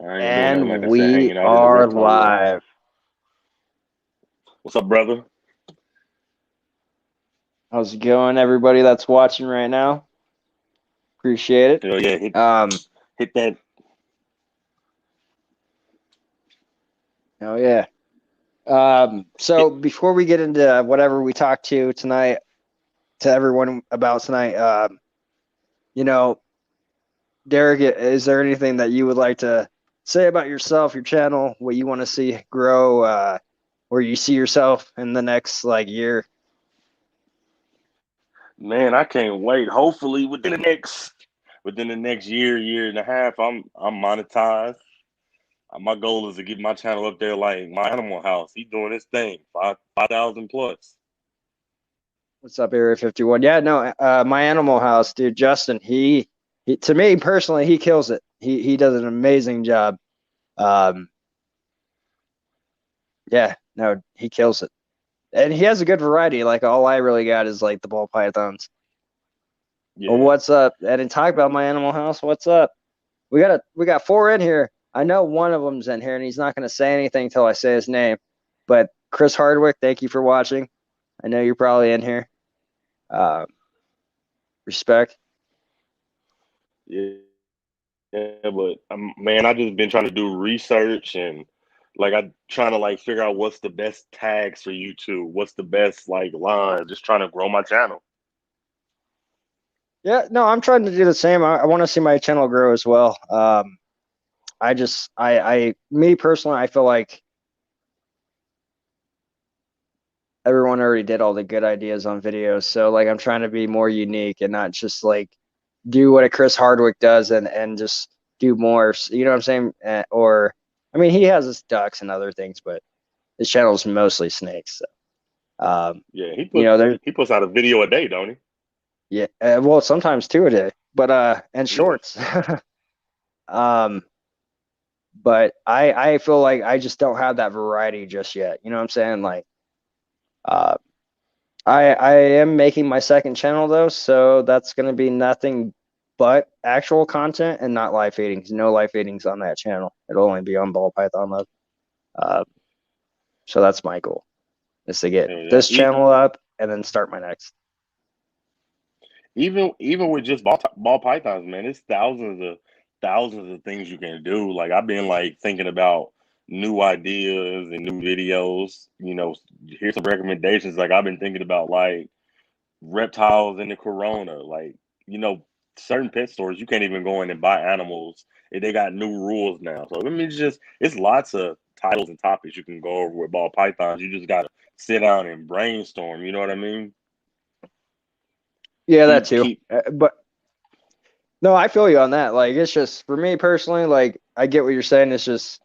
I ain't doing nothing, like And I said, we hanging out in the are reptile world. live. What's up, brother? How's it going, everybody that's watching right now? Appreciate it. Hell yeah, hit that. Oh yeah. So Hit, before we get into whatever we talk to everyone about tonight, you know, Derrick, is there anything that you would like to say about yourself, your channel, what you want to see grow, where you see yourself in the next year? man, I can't wait. Hopefully, within the next year and a half, I'm monetized. My goal is to get my channel up there like my Animal House. He's doing his thing, 5,000 plus. What's up, Area 51? Yeah, no, my Animal House, dude, Justin, he to me personally, he kills it. He does an amazing job. Um, yeah, no, he kills it. And he has a good variety. Like all I really got is like the ball pythons. Well, Yeah, what's up? I didn't talk about my Animal House. What's up? We got four in here. I know one of them's in here, and he's not going to say anything until I say his name. But Chris Hardwick, thank you for watching. I know you're probably in here. Uh, respect. yeah, but man, I just been trying to do research and like I trying to like figure out what's the best tags for YouTube, what's the best like line, just trying to grow my channel. Yeah, no, I'm trying to do the same. I want to see my channel grow as well. Me personally, I feel like everyone already did all the good ideas on videos. So like, I'm trying to be more unique and not just like do what a Chris Hardwick does and just do more. You know what I'm saying? Or, I mean, he has his ducks and other things, but his channel is mostly snakes. So, Yeah, he you puts know, there's he puts out a video a day, don't he? yeah, well, sometimes two a day, but and Yeah. shorts. um, but I feel like I just don't have that variety just yet. You know what I'm saying? Like, uh, I am making my second channel though, so that's gonna be nothing but actual content and not live feedings. No live feedings on that channel. It'll only be on ball python love. Uh, so that's my goal is to get Hell yeah. this channel up and then start my next. Even with just ball pythons, man, it's thousands of things you can do. Like I've been like thinking about new ideas and new videos. Here's some recommendations. Like I've been thinking about like reptiles in the corona. Like certain pet stores you can't even go in and buy animals. They got new rules now. So I mean, it's lots of titles and topics you can go over with ball pythons. You just gotta sit down and brainstorm. You know what I mean? Yeah, that Keep too. keep But no, I feel you on that. Like, it's just for me personally. Like, I get what you're saying. It's just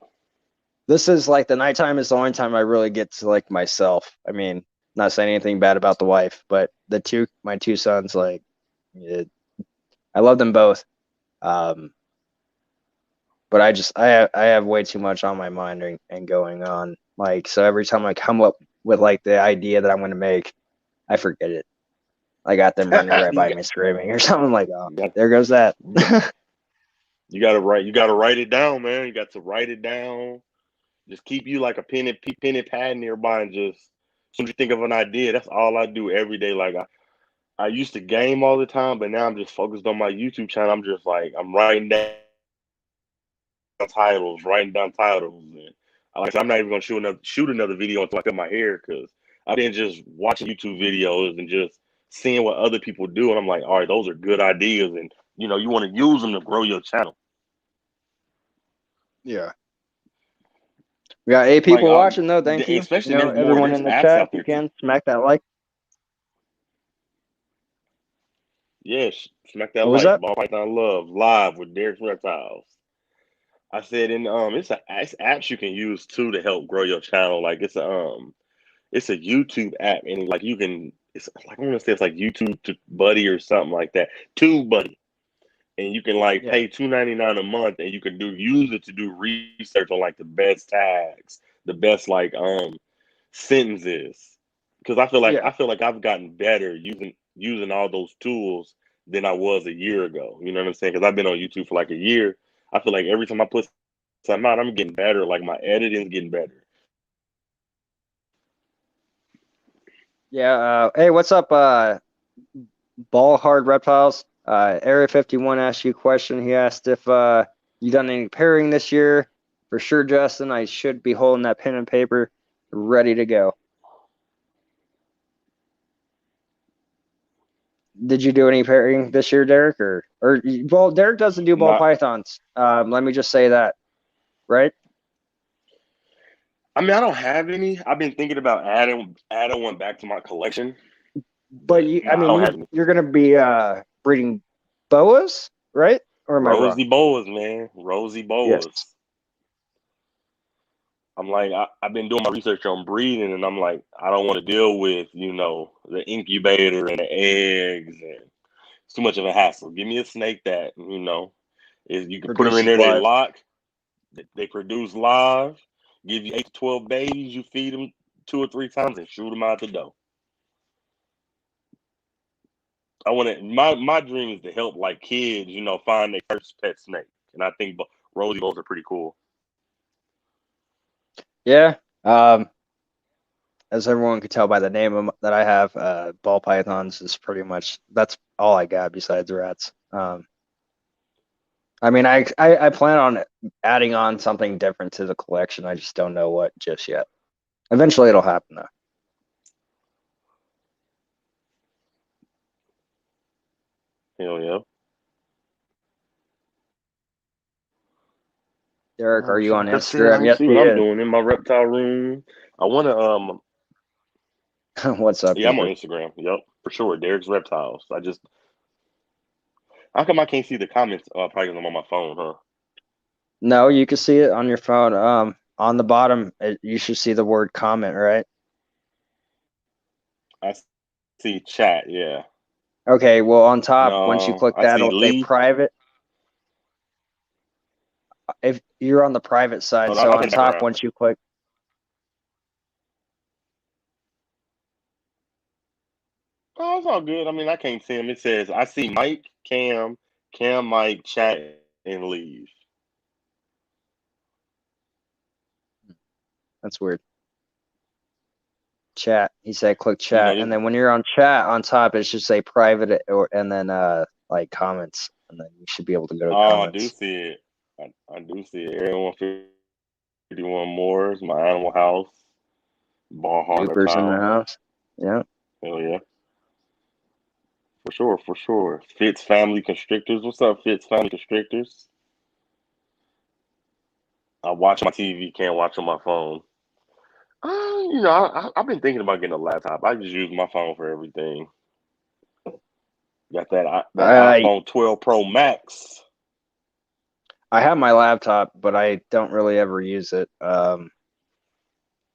this is like the nighttime is the only time I really get to like myself. I mean, not saying anything bad about the wife, but my two sons, like, it, I love them both. Um, but I have way too much on my mind and going on. Like, so every time I come up with like the idea that I'm going to make, I forget it. I got them running right you by got me screaming or something like, oh, you got there goes that. you got you gotta write it down, man. You got to write it down. Just keep you like a pen and pad nearby, and just as soon as you think of an idea, that's all I do every day. Like I used to game all the time, but now I'm just focused on my YouTube channel. I'm just like I'm writing down titles, and like I said, I'm not even gonna shoot another video until I cut my hair because I've been just watching YouTube videos and just seeing what other people do, and I'm like, all right, those are good ideas, and you want to use them to grow your channel. Yeah. We got eight Like people watching though. Thank you. You especially know, everyone there's in the apps chat, if out you there too. can, smack that like. Yeah, smack that What was like that? Ball Python Love live with Derrick's Reptiles. I said, and it's apps you can use too to help grow your channel. Like it's a YouTube app, and like you can, it's like I want to say it's like YouTube to Buddy or something like that. Tube Buddy, and you can like Yeah. pay $2.99 a month, and you can use it to do research on like the best tags, the best like sentences. Because Yeah. I feel like I've gotten better using all those tools than I was a year ago. You know what I'm saying? Because I've been on YouTube for like a year. I feel like every time I put I'm out. I'm getting better. Like my editing's getting better. Yeah. Hey, what's up, Ball Hard Reptiles? Area 51 asked you a question. He asked if you done any pairing this year. For sure, Justin. I should be holding that pen and paper ready to go. Did you do any pairing this year, Derrick? Or well, Derrick doesn't do ball pythons. Let me just say that, right? I mean, I don't have any. I've been thinking about adding one back to my collection. But you're gonna be breeding boas, right? Or am I wrong? Rosy boas, man. Rosy boas. Yes. I'm like, I've been doing my research on breeding, and I'm like, I don't want to deal with, the incubator and the eggs, and it's too much of a hassle. Give me a snake that, is you can put them in there, they lock, they produce live, give you 8 to 12 babies, you feed them 2 or 3 times, and shoot them out the door. I want to. My dream is to help like kids, find their first pet snake, and I think rosy boas are pretty cool. Yeah. As everyone could tell by the name that I have, ball pythons is pretty much that's all I got besides rats. I mean, I plan on adding on something different to the collection. I just don't know what just yet. Eventually, it'll happen though. Hell yeah. Derrick, are you on Instagram? Yes, see what I'm doing in my reptile room. I want to. What's up? Yeah, I'm on Instagram. Yep, for sure. Derrick's Reptiles. How come I can't see the comments? Probably because I'm on my phone, huh? No, you can see it on your phone. On the bottom, you should see the word comment, right? I see chat. Yeah. Okay. Well, on top, No, once you click that, it'll say private. If you're on the private side, so on top, once you click. Oh, it's all good. I mean, I can't see him. It says, I see Mike, Cam, Mike, chat, and leave. That's weird. Chat. He said click chat. And then when you're on chat, on top, it should say private and then like comments. And then you should be able to go to comments. I do see it. I do see it. Area 151 Moors, my animal house. Ball hard Loopers in the house. Yeah. Hell yeah. For sure, for sure. Fitz Family Constrictors. What's up, Fitz Family Constrictors? I watch my TV, can't watch on my phone. I've been thinking about getting a laptop. I just use my phone for everything. Got that iPhone 12 Pro Max. I have my laptop, but I don't really ever use it.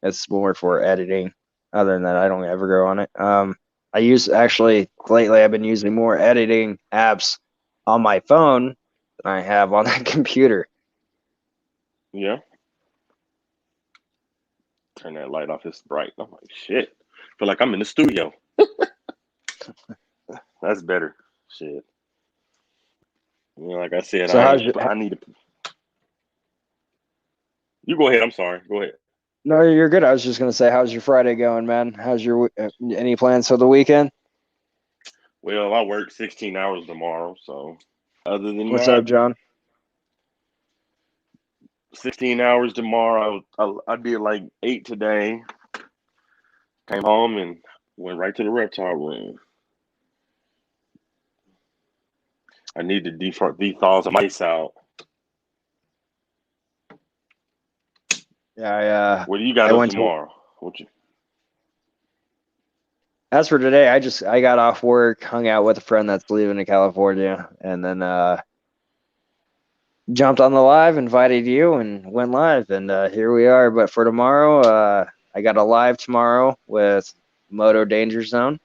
It's more for editing. Other than that, I don't ever go on it. Lately I've been using more editing apps on my phone than I have on that computer. Yeah. Turn that light off. It's bright. I'm like, shit. I feel like I'm in the studio. That's better. Shit. Like I said, so I need to. You go ahead. I'm sorry. Go ahead. No, you're good. I was just gonna say, how's your Friday going, man? How's your any plans for the weekend? Well, I work 16 hours tomorrow, so other than what's up, John? 16 hours tomorrow. I did like 8 today. Came home and went right to the reptile room. I need to thaw some ice out. Yeah, what do you got tomorrow? As for today, I got off work, hung out with a friend that's leaving to California, and then jumped on the live, invited you, and went live, and here we are. But for tomorrow, I got a live tomorrow with Moto Danger Zone,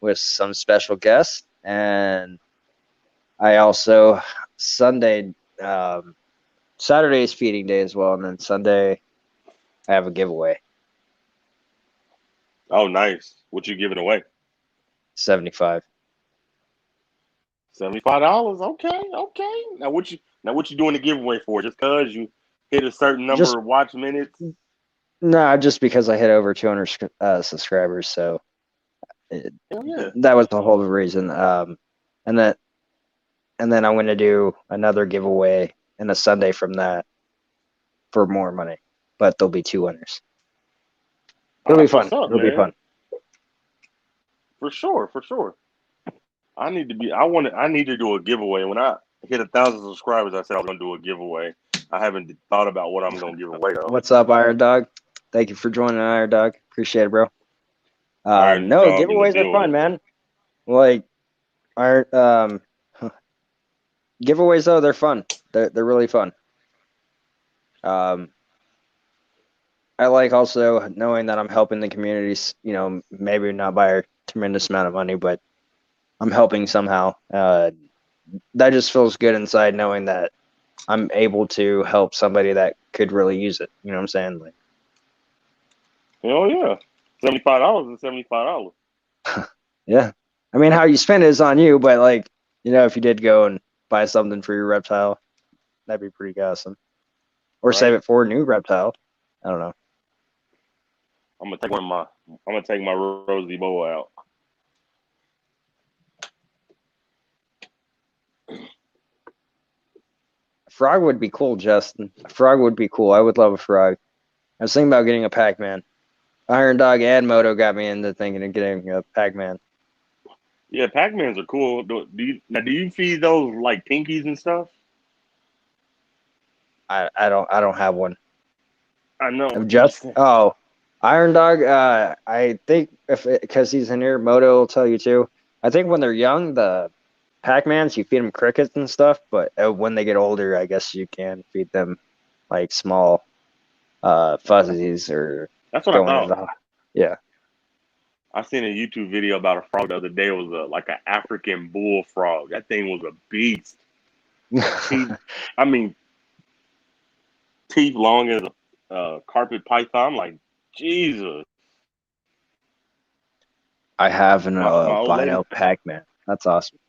with some special guests, and I also Saturday is feeding day as well, and then Sunday I have a giveaway. Oh, nice. What you giving away? $75. $75. Okay. Now, what Now, what you doing the giveaway for? Just cause you hit a certain Just number of watch minutes? no, just because I hit over 200 subscribers, so Hell yeah. that was the whole reason. And that, and then I'm going to do another giveaway in a Sunday from that for more money, but there'll be 2 winners. It'll be That's fun. what's up, It'll be man. fun. For sure, for sure. I need to do a giveaway. When I hit 1,000 subscribers, I said I was gonna do a giveaway. I haven't thought about what I'm gonna give away though. What's up, Iron Dog? Thank you for joining, Iron Dog. Appreciate it, bro. Iron No, Dog in the giveaways are fun, building. man. Like, giveaways though, they're fun. They're really fun. I like also knowing that I'm helping the communities. You know, maybe not by a tremendous amount of money, but I'm helping somehow. That just feels good inside knowing that I'm able to help somebody that could really use it. You know what I'm saying? Like, Hell yeah. $75 is $75. yeah. I mean, how you spend it is on you, but like, you know, if you did go and buy something for your reptile, that'd be pretty awesome. Or save it for a new reptile. I don't know. I'm gonna take my Rosie boa out. A frog would be cool, Justin. A frog would be cool. I would love a frog. I was thinking about getting a Pac-Man. Iron Dog and Moto got me into thinking of getting a Pac-Man. Yeah, Pac-Mans are cool. Do you feed those like pinkies and stuff? I don't have one. I know. I'm just Iron Dog. I think because he's in here, Moto will tell you too. I think when they're young, the Pac-Mans you feed them crickets and stuff, but when they get older, I guess you can feed them like small fuzzies or That's what I going thought. into yeah. I seen a YouTube video about a frog the other day. It was like an African bullfrog. That thing was a beast. Teeth long as a carpet python. I'm like, Jesus. I have an My old lady. albino Pac-Man. That's awesome.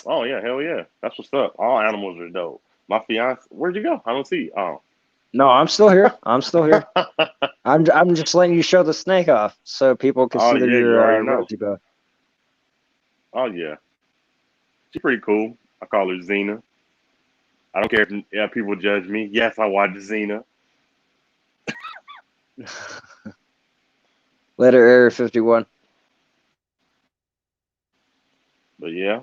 Oh yeah, hell yeah. That's what's up. All animals are dope. My fiance, where'd you go? I don't see you. Oh. No, I'm still here. I'm still here. I'm just letting you show the snake off so people can see that yeah, you already you're know. Rosebud. Oh yeah. She's pretty cool. I call her Xena. I don't care if people judge me. Yes, I watch Xena. Later, Area 51. But yeah,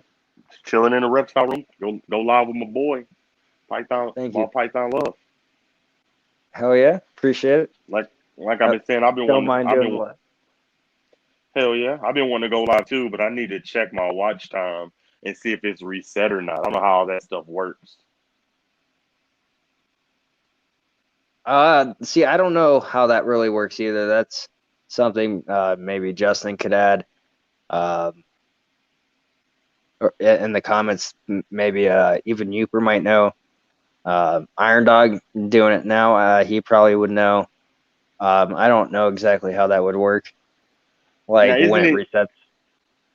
chilling in the reptile room. Go live with my boy, Python. Thank you. Python Love. Hell yeah, appreciate it. Like I've been saying, I've been Don't wanting. mind doing what. Hell yeah, I've been wanting to go live too, but I need to check my watch time and see if it's reset or not. I don't know how all that stuff works. See, I don't know how that really works either. That's something maybe Justin could add. Or in the comments, maybe even Youper might know. Iron Dog doing it now. He probably would know. I don't know exactly how that would work. Like now, when it resets.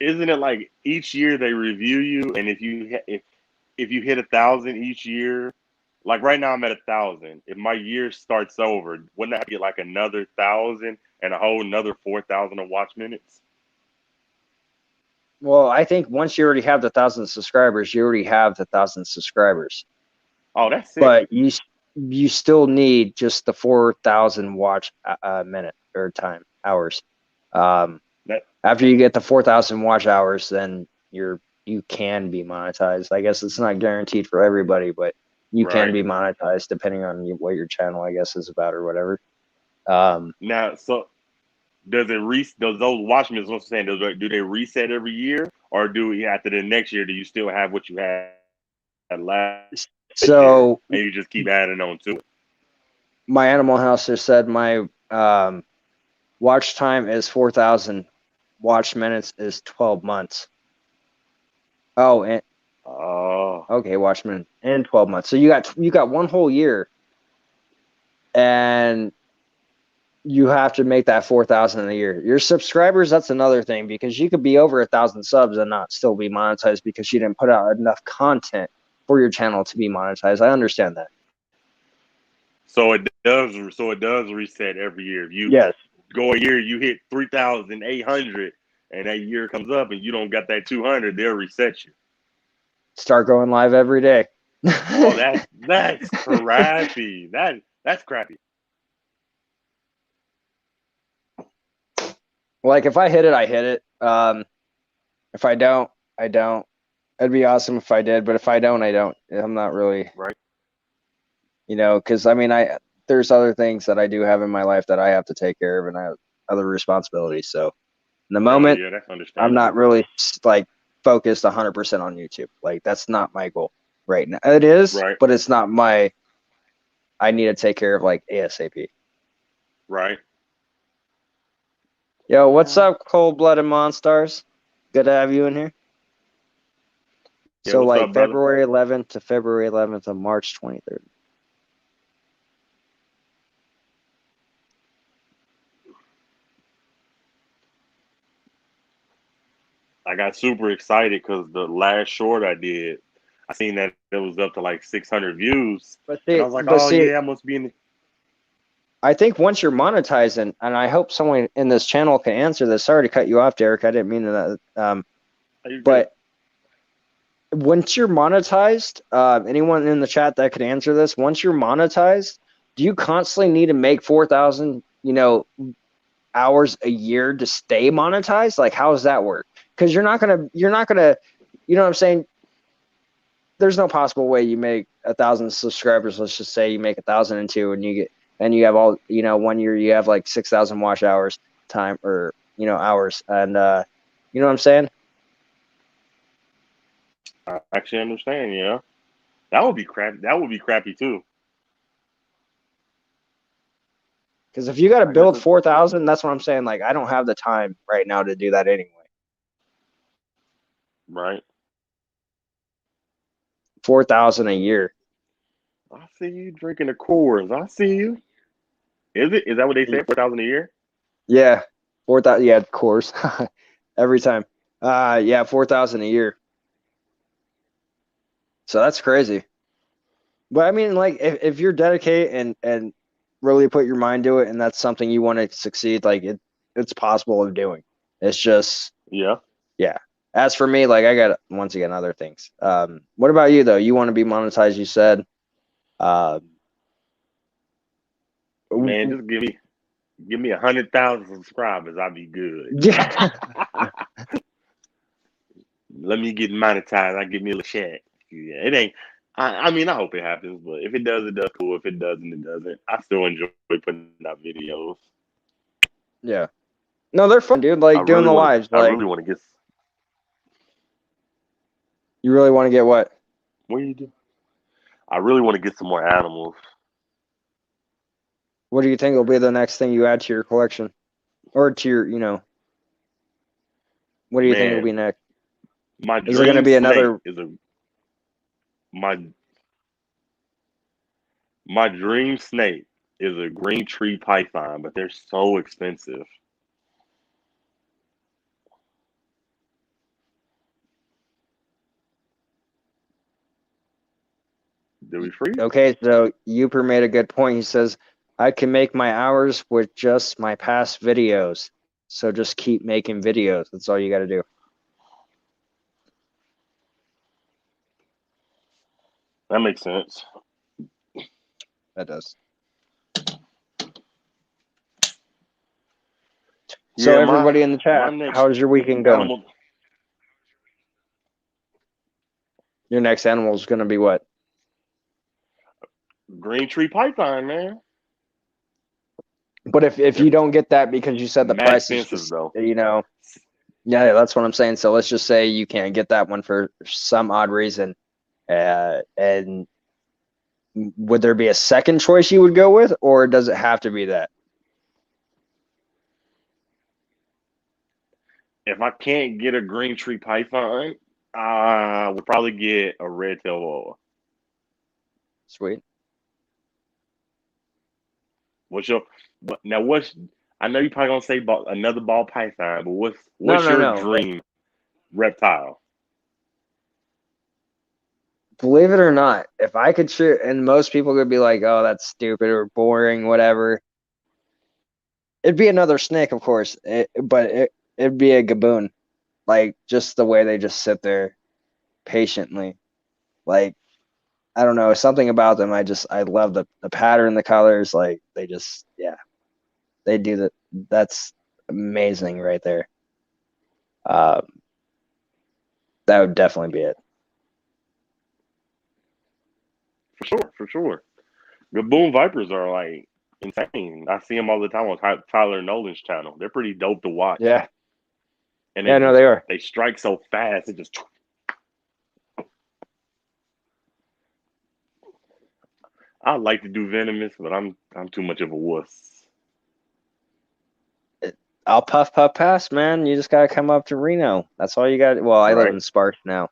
Isn't it like each year they review you, and if you hit 1,000 each year, like right now I'm at 1,000. If my year starts over, wouldn't that be like another 1,000 and a whole another 4,000 of watch minutes? Well, I think once you already have the 1,000 subscribers, you already have the 1,000 subscribers. Oh, that's it. But you still need just the 4,000 watch minute or time hours. After you get the 4,000 watch hours, then you can be monetized. I guess it's not guaranteed for everybody, but you can be monetized depending on what your channel, I guess, is about or whatever. Now, so does those watch minutes? What I'm saying, do they reset every year, or after the next year, do you still have what you had last year, and you just keep adding on to it? My Animal House has said my watch time is 4,000. Watch minutes is 12 months. Oh, and okay, watch minutes in 12 months. So you got one whole year, and you have to make that 4,000 a year. Your subscribers, that's another thing, because you could be over 1,000 subs and not still be monetized because you didn't put out enough content for your channel to be monetized. I understand that. So it does. So it does reset every year. If you Yes. go a year, you hit 3,800, and that year comes up, and you don't got that 200, they'll reset you. Start going live every day. Oh, that's crappy. That's crappy. Like if I hit it, I hit it. If I don't, I don't. It'd be awesome if I did, but if I don't, I don't. I'm not really, Right. you know, because I mean, there's other things that I do have in my life that I have to take care of, and I have other responsibilities. So in the moment, Yeah, that's I'm understandable. not really like focused 100% on YouTube. Like that's not my goal right now. It is, Right. but it's not my. I need to take care of like ASAP. Right. Yo, what's up, cold-blooded monsters? Good to have you in here. Yeah, So what's like up, brother? February 11th to February 11th to March 23rd. I got super excited because the last short I did, I seen that it was up to like 600 views, But and I see, was like, oh yeah, I must be in. I think once you're monetizing, and I hope someone in this channel can answer this. Sorry to cut you off, Derrick. I didn't mean that. But once you're monetized, anyone in the chat that could answer this, once you're monetized, do you constantly need to make 4,000, hours a year to stay monetized? Like, how does that work? Because you're not gonna, you know what I'm saying? There's no possible way you make 1,000 subscribers. Let's just say you make 1,002 and you have all, 1 year you have like 6,000 watch hours time or, hours. And, you know what I'm saying? I actually understand. Yeah, that would be crap. That would be crappy too. Because if you got to build 4,000, that's what I'm saying. Like, I don't have the time right now to do that anyway. Right. 4,000 a year. I see you drinking the Coors. I see you. Is it? Is that what they said? 4,000 a year? Yeah, 4,000. Yeah, of course. Every time. Yeah, 4,000 a year. So that's crazy. But I mean, like, if you're dedicated and really put your mind to it, and that's something you want to succeed, like it's possible of doing. It's just Yeah. As for me, like I got once again other things. What about you though? You want to be monetized? You said. Man, just give me 100,000 subscribers. I'll be good. Yeah. Let me get monetized. I give me a little check. Yeah, it ain't. I mean, I hope it happens, but if it does, it does. Cool. If it doesn't, it doesn't. I still enjoy putting out videos. Yeah. No, they're fun, dude. Like doing the lives. I Like really want to get. you really want to get what? What do you do? I really want to get some more animals. What do you think will be the next thing you add to your collection, or to your, what do you think will be next? My Is it going to be another? My dream snake is a green tree python, but they're so expensive. Do we freeze? Okay, so Uper made a good point. He says, I can make my hours with just my past videos. So just keep making videos. That's all you got to do. That makes sense. That does. So yeah, everybody in the chat, how's your weekend going? Your next animal is going to be what? Green tree python, man. But if you don't get that because you said the price is just, though. Yeah, that's what I'm saying. So let's just say you can't get that one for some odd reason. And would there be a second choice you would go with, or does it have to be that? If I can't get a green tree python, I would probably get a red tail boa. Sweet. I know you're probably gonna say another ball python, but what's your dream reptile? believe it or not, if I could shoot, and most people could be like, "Oh, that's stupid or boring, whatever." It'd be another snake, of course, but it'd be a gaboon. Like just the way they just sit there patiently. Like I don't know, something about them. I love the pattern, the colors. Like they just they do that. That's amazing right there. Um, that would definitely be it. For sure. Gaboon Vipers are like insane. I see them all the time on Tyler Nolan's channel. They're pretty dope to watch. Yeah. And Yeah, no, they are. they strike so fast. It just. I'd like to do venomous, but I'm too much of a wuss. I'll puff pass, man. You just gotta come up to Reno. That's all you got. Well, I live in Sparks now.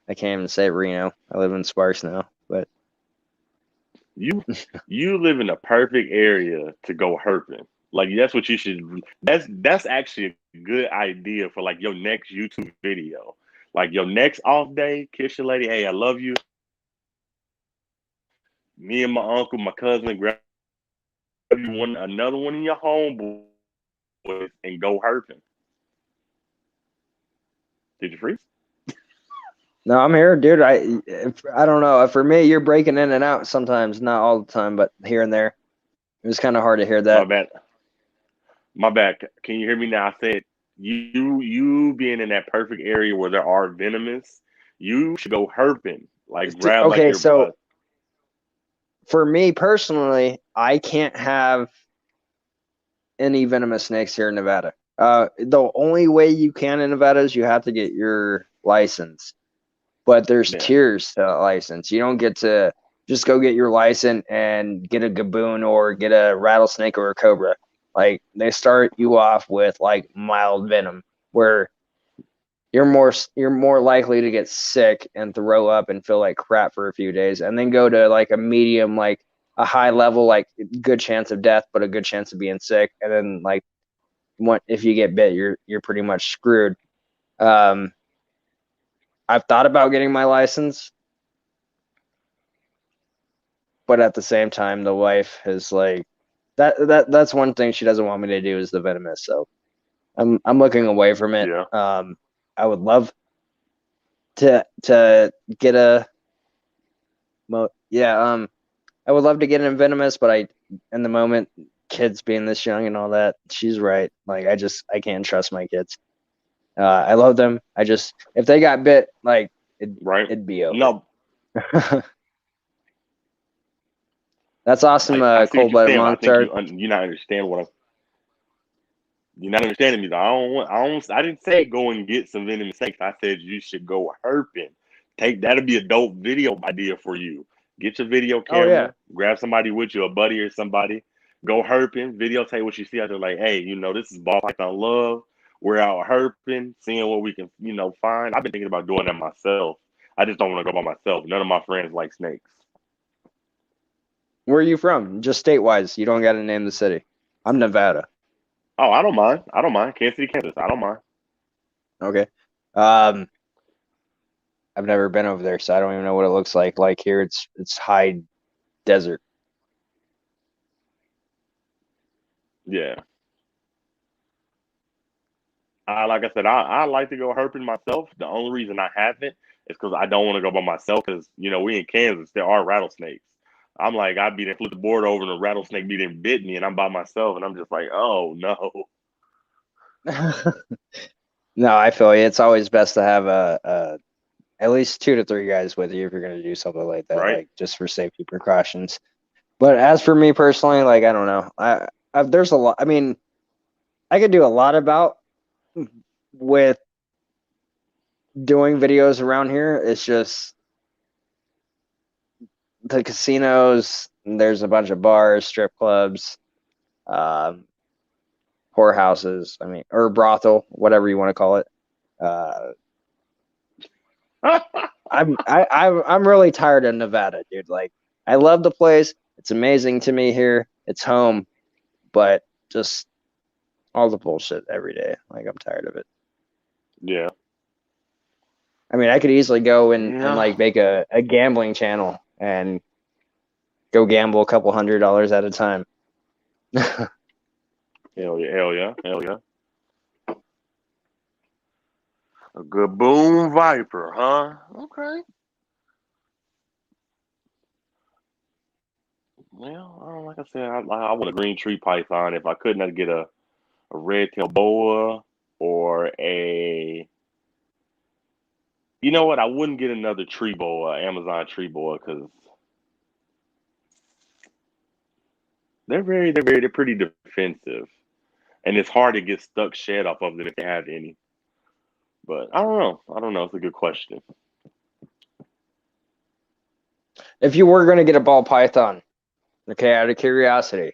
I can't even say Reno. I live in Sparks now, but you live in a perfect area to go herping. Like that's what you should. That's actually a good idea for like your next YouTube video. Like your next off day, kiss your lady. Hey, I love you. Me and my uncle, my cousin, grab you another one of your homeboys and go herping. Did you freeze? no, I'm here, dude. I don't know. For me, you're breaking in and out sometimes, not all the time, but here and there. It was kind of hard to hear that. My bad. Can you hear me now? I said you being in that perfect area where there are venomous, you should go herping. Like grab okay, like your so for me personally, I can't have any venomous snakes here in Nevada. The only way you can in Nevada is you have to get your license. But there's tiers to license. You don't get to just go get your license and get a gaboon or get a rattlesnake or a cobra. Like they start you off with like mild venom, where you're more likely to get sick and throw up and feel like crap for a few days, and then go to like a medium, like a high level, like good chance of death but a good chance of being sick, and then like if you get bit, you're pretty much screwed. I've thought about getting my license, but at the same time, the wife is like that's one thing she doesn't want me to do is the venomous. So I'm looking away from it. Yeah. I would love to get I would love to get in venomous, but in the moment, kids being this young and all that, she's right. Like I can't trust my kids. I love them. If they got bit, like it'd be over. No. That's awesome. Cold-blooded monster. I think you're not understanding what you're not understanding me. I didn't say go and get some venomous snakes. I said you should go herping. That'll be a dope video idea for you. Get your video camera, grab somebody with you, a buddy or somebody. Go herping, videotape what you see out there. Like, hey, this is ball python love. We're out herping, seeing what we can, find. I've been thinking about doing that myself. I just don't want to go by myself. None of my friends like snakes. Where are you from? Just state-wise. You don't got to name the city. I'm Nevada. Oh, I don't mind. Kansas City, Kansas. I don't mind. Okay. I've never been over there, so I don't even know what it looks like. Like here, it's high desert. Yeah. Like I said, I like to go herping myself. The only reason I haven't is because I don't want to go by myself. Because we in Kansas, there are rattlesnakes. I'm like, I'd be there, flip the board over, and a rattlesnake be there and bit me, and I'm by myself, and I'm just like, oh no. No, I feel you. It's always best to have at least 2 to 3 guys with you if you're going to do something like that, like just for safety precautions. But as for me personally, like I don't know, there's a lot. I mean, I could do a lot with doing videos around here. It's just the casinos. There's a bunch of bars, strip clubs, whorehouses. I mean, or brothel, whatever you want to call it. I'm really tired of Nevada, dude. Like, I love the place. It's amazing to me here. It's home, but just all the bullshit every day. Like, I'm tired of it. Yeah. I mean, I could easily go and Yeah. like make a gambling channel and go gamble a couple $100 at a time. Hell yeah, hell yeah, hell yeah. A good boom viper, huh? Okay. Well, like I said, I want a green tree python. If I couldn't, I'd get a red tail boa or a. You know what? I wouldn't get another tree boa, Amazon tree boa, because they're pretty defensive, and it's hard to get stuck shed off of them if they have any. But I don't know. I don't know. It's a good question. If you were going to get a ball python, okay, out of curiosity,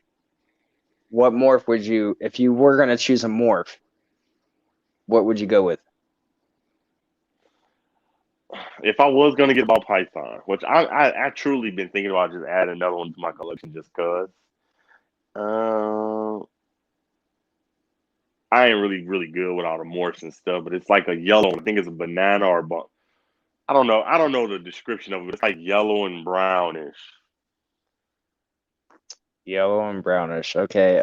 what morph would you, if you were going to choose a morph, what would you go with? If I was gonna get a ball python, which I truly been thinking about just adding another one to my collection just cause. I ain't really good with all the morphs and stuff, but it's like a yellow. I think it's a banana or I don't know. I don't know the description of it. It's like yellow and brownish. Yellow and brownish. Okay.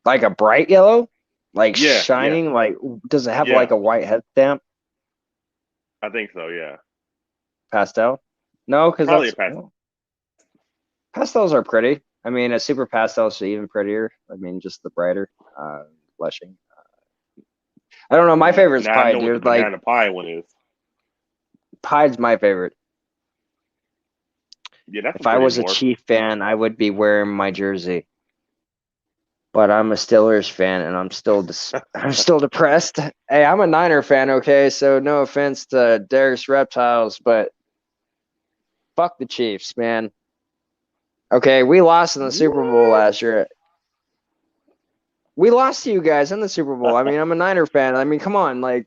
Like a bright yellow, like Yeah, shining. yeah, Like, does it have yeah. like a white head stamp? I think so. Yeah, Pastel? No, because probably a that's pass. pastels are pretty. I mean, a super pastel is even prettier. I mean, just the brighter, blushing. I don't know. My favorite's Now I Pied, know what the dude. Like, banana pie one is. Pied's my favorite. Yeah, that's a If I pretty was a morph. Chief fan, I would be wearing my jersey. But I'm a Steelers fan, and I'm still depressed. Hey, I'm a Niner fan, okay? So no offense to Derrick's Reptiles, but fuck the Chiefs, man. Okay, we lost in the Super Bowl last year. We lost to you guys in the Super Bowl. I mean, I'm a Niner fan. I mean, come on, like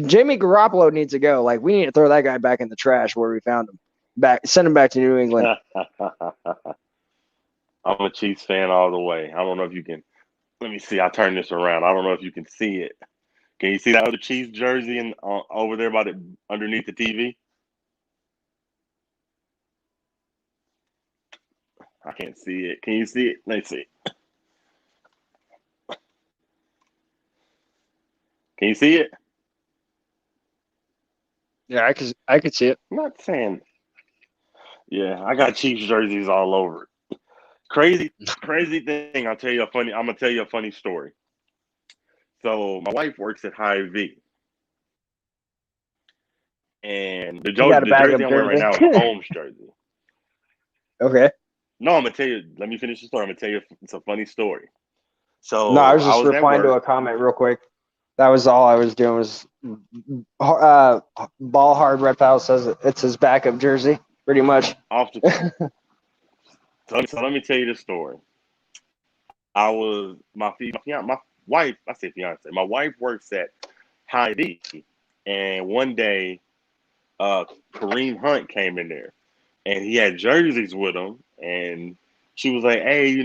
Jimmy Garoppolo needs to go. Like, we need to throw that guy back in the trash where we found him. Send him back to New England. I'm a Chiefs fan all the way. I don't know if you can. Let me see. I turn this around. I don't know if you can see it. Can you see that other Chiefs jersey over there by underneath the TV? I can't see it. Can you see it? Let's see. Can you see it? Yeah, I could see it. I'm not saying. Yeah, I got Chiefs jerseys all over. Crazy thing. I'm gonna tell you a funny story. So my wife works at Hy-Vee, and You got a the bag jersey of I'm wearing right jersey. now is a Holmes jersey. Okay. No, I'm gonna tell you. Let me finish the story. I'm gonna tell you. It's a funny story. No, I So was I just was at replying to work. a comment real quick. That was all I was doing was Ball Hard Reptile says it's his backup jersey, pretty much. Off the. So let me tell you the story. I was my wife. I say fiance. My wife works at Hy-Vee, and one day, Kareem Hunt came in there, and he had jerseys with him, and she was like, "Hey,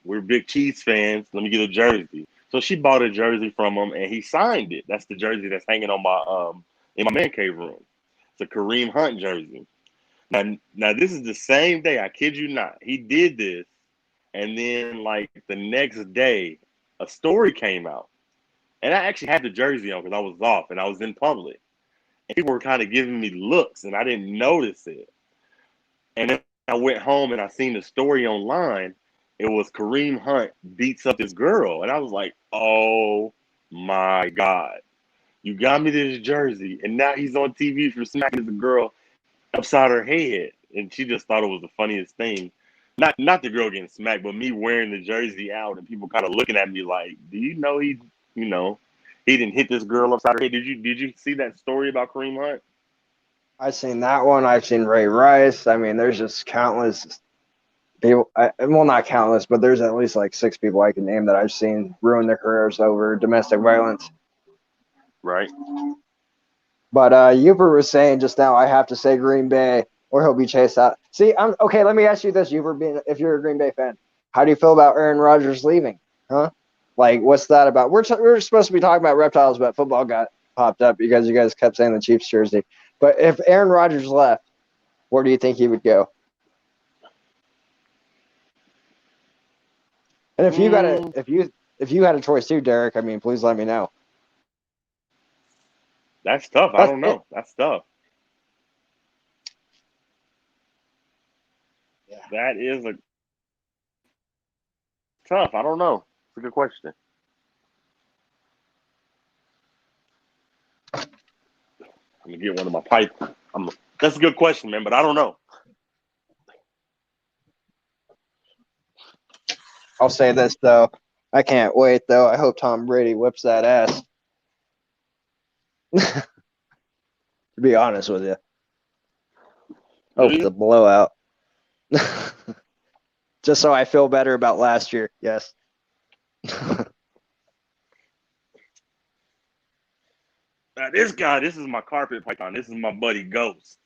we're big Chiefs fans. Let me get a jersey." So she bought a jersey from him, and he signed it. That's the jersey that's hanging on my in my man cave room. It's a Kareem Hunt jersey. Now this is the same day. I kid you not. He did this, and then like the next day, a story came out, and I actually had the jersey on because I was off and I was in public, and people were kind of giving me looks, and I didn't notice it. And then I went home and I seen the story online. It was Kareem Hunt beats up this girl, and I was like, "Oh my god, you got me this jersey, and now he's on TV for smacking the girl upside her head." And she just thought it was the funniest thing. Not the girl getting smacked, but me wearing the jersey out and people kind of looking at me like, "Do you know you know, he didn't hit this girl upside her head?" Did you see that story about Kareem Hunt? I've seen that one. I've seen Ray Rice. I mean, there's just countless people. Well, not countless, but there's at least like 6 people I can name that I've seen ruin their careers over domestic violence. Right. But Uber was saying just now, I have to say Green Bay, or he'll be chased out. See, I'm okay. Let me ask you this, Uber, if you're a Green Bay fan, how do you feel about Aaron Rodgers leaving? Huh? Like, what's that about? We're supposed to be talking about reptiles, but football got popped up because you guys kept saying the Chiefs jersey. But if Aaron Rodgers left, where do you think he would go? And if you got a if you had a choice too, Derrick, I mean, please let me know. That's tough. I don't know. That's tough. Yeah. That is a tough. I don't know. It's a good question. I'm gonna get one of my pipe. That's a good question, man, but I don't know. I'll say this though. I can't wait though. I hope Tom Brady whips that ass. To be honest with you. Hope it's a blowout. Just so I feel better about last year. Yes. Now, this guy, this is my carpet python. This is my buddy Ghost.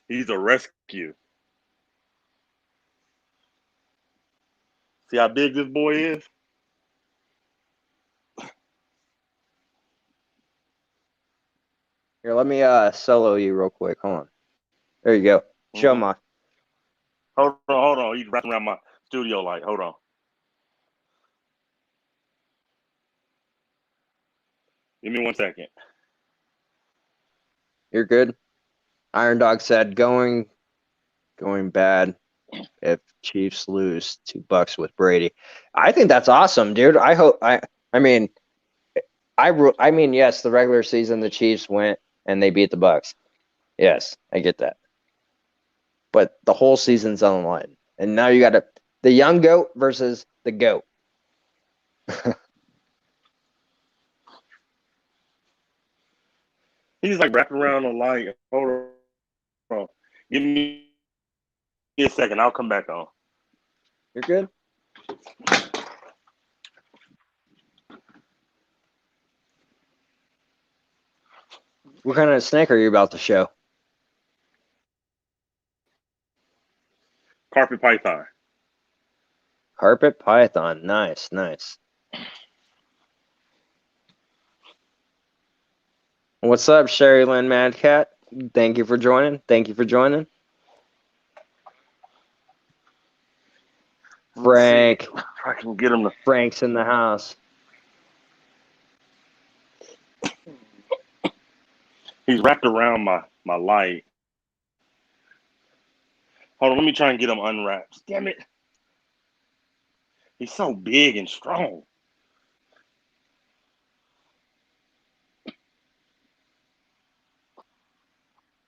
He's a rescue. See how big this boy is? Here, let me solo you real quick. Hold on. There you go. Show my. Hold on. He's wrapping around my studio light. Hold on. Give me 1 second. You're good. Iron Dog said going bad if Chiefs lose to Bucks with Brady. I think that's awesome, dude. I hope I mean yes, the regular season the Chiefs went and they beat the Bucks. Yes, I get that. But the whole season's on the line. And now you got the young goat versus the goat. He's like wrapping around the light. Hold on. Give me a second. I'll come back on. You're good? What kind of snake are you about to show? Carpet python. Carpet python. Nice. What's up, Sherry Lynn Madcat? Thank you for joining. Frank. I can get him. Frank's in the house. He's wrapped around my light. Hold on, let me try and get him unwrapped. Damn it. He's so big and strong.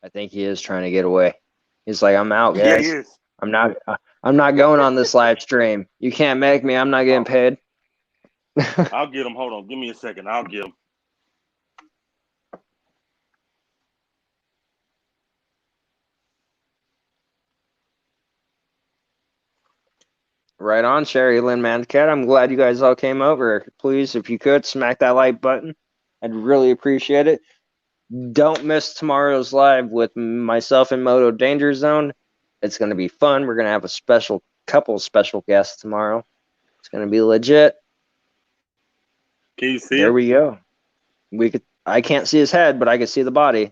I think he is trying to get away. He's like, I'm out, guys. Yeah, he is. I'm not going on this live stream. You can't make me. I'm not getting paid. I'll get him. Hold on. Give me a second. I'll get him. Right on, Sherry Lynn Mancat. I'm glad you guys all came over. Please, if you could, smack that like button. I'd really appreciate it. Don't miss tomorrow's live with myself and Moto Danger Zone. It's going to be fun. We're going to have a couple special guests tomorrow. It's going to be legit. Can you see There him? we go. I can't see his head, but I can see the body.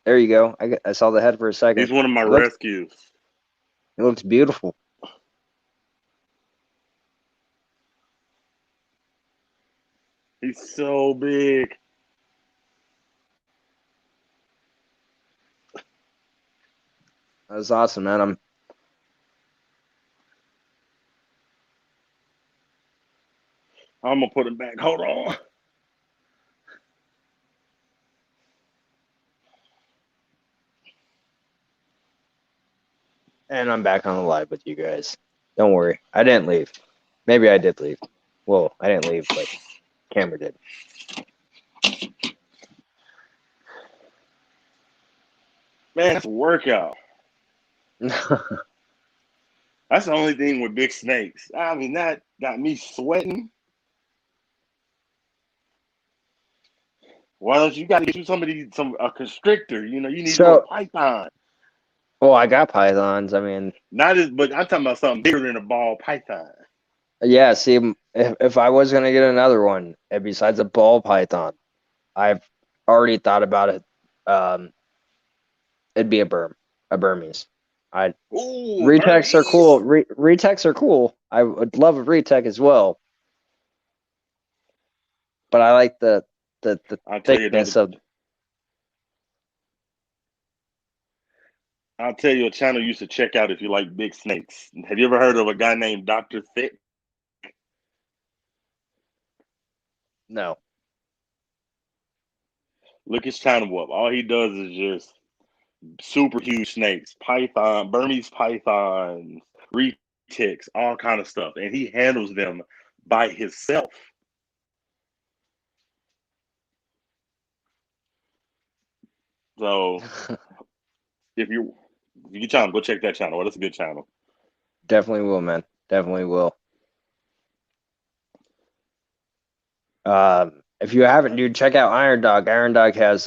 There you go. I saw the head for a second. He's one of my rescues. It looks beautiful. He's so big. That was awesome, man. I'm gonna put him back. Hold on. And I'm back on the live with you guys. Don't worry. I didn't leave. Maybe I did leave. Well, I didn't leave, but camera did. Man, that's a workout. That's the only thing with big snakes. I mean, that got me sweating. Why don't you got to get you a constrictor? You know, you need a python. Well, I got pythons. I mean, but I'm talking about something bigger than a ball python. Yeah, see, if I was gonna get another one, and besides a ball python, I've already thought about it. Um, it'd be a Burmese. I Ooh, Retexts are cool. Burmese. Retexts are cool. I would love a retech as well, but I like the I'll tell you another. thickness of. I'll tell you a channel you should check out if you like big snakes. Have you ever heard of a guy named Doctor Thick? No. Look his channel up. All he does is just super huge snakes, python, Burmese pythons, retics, all kind of stuff, and he handles them by himself. So if you get channel, go check that channel. That's a good channel. Definitely will, man. Definitely will. If you haven't, dude, check out Iron Dog. Iron Dog has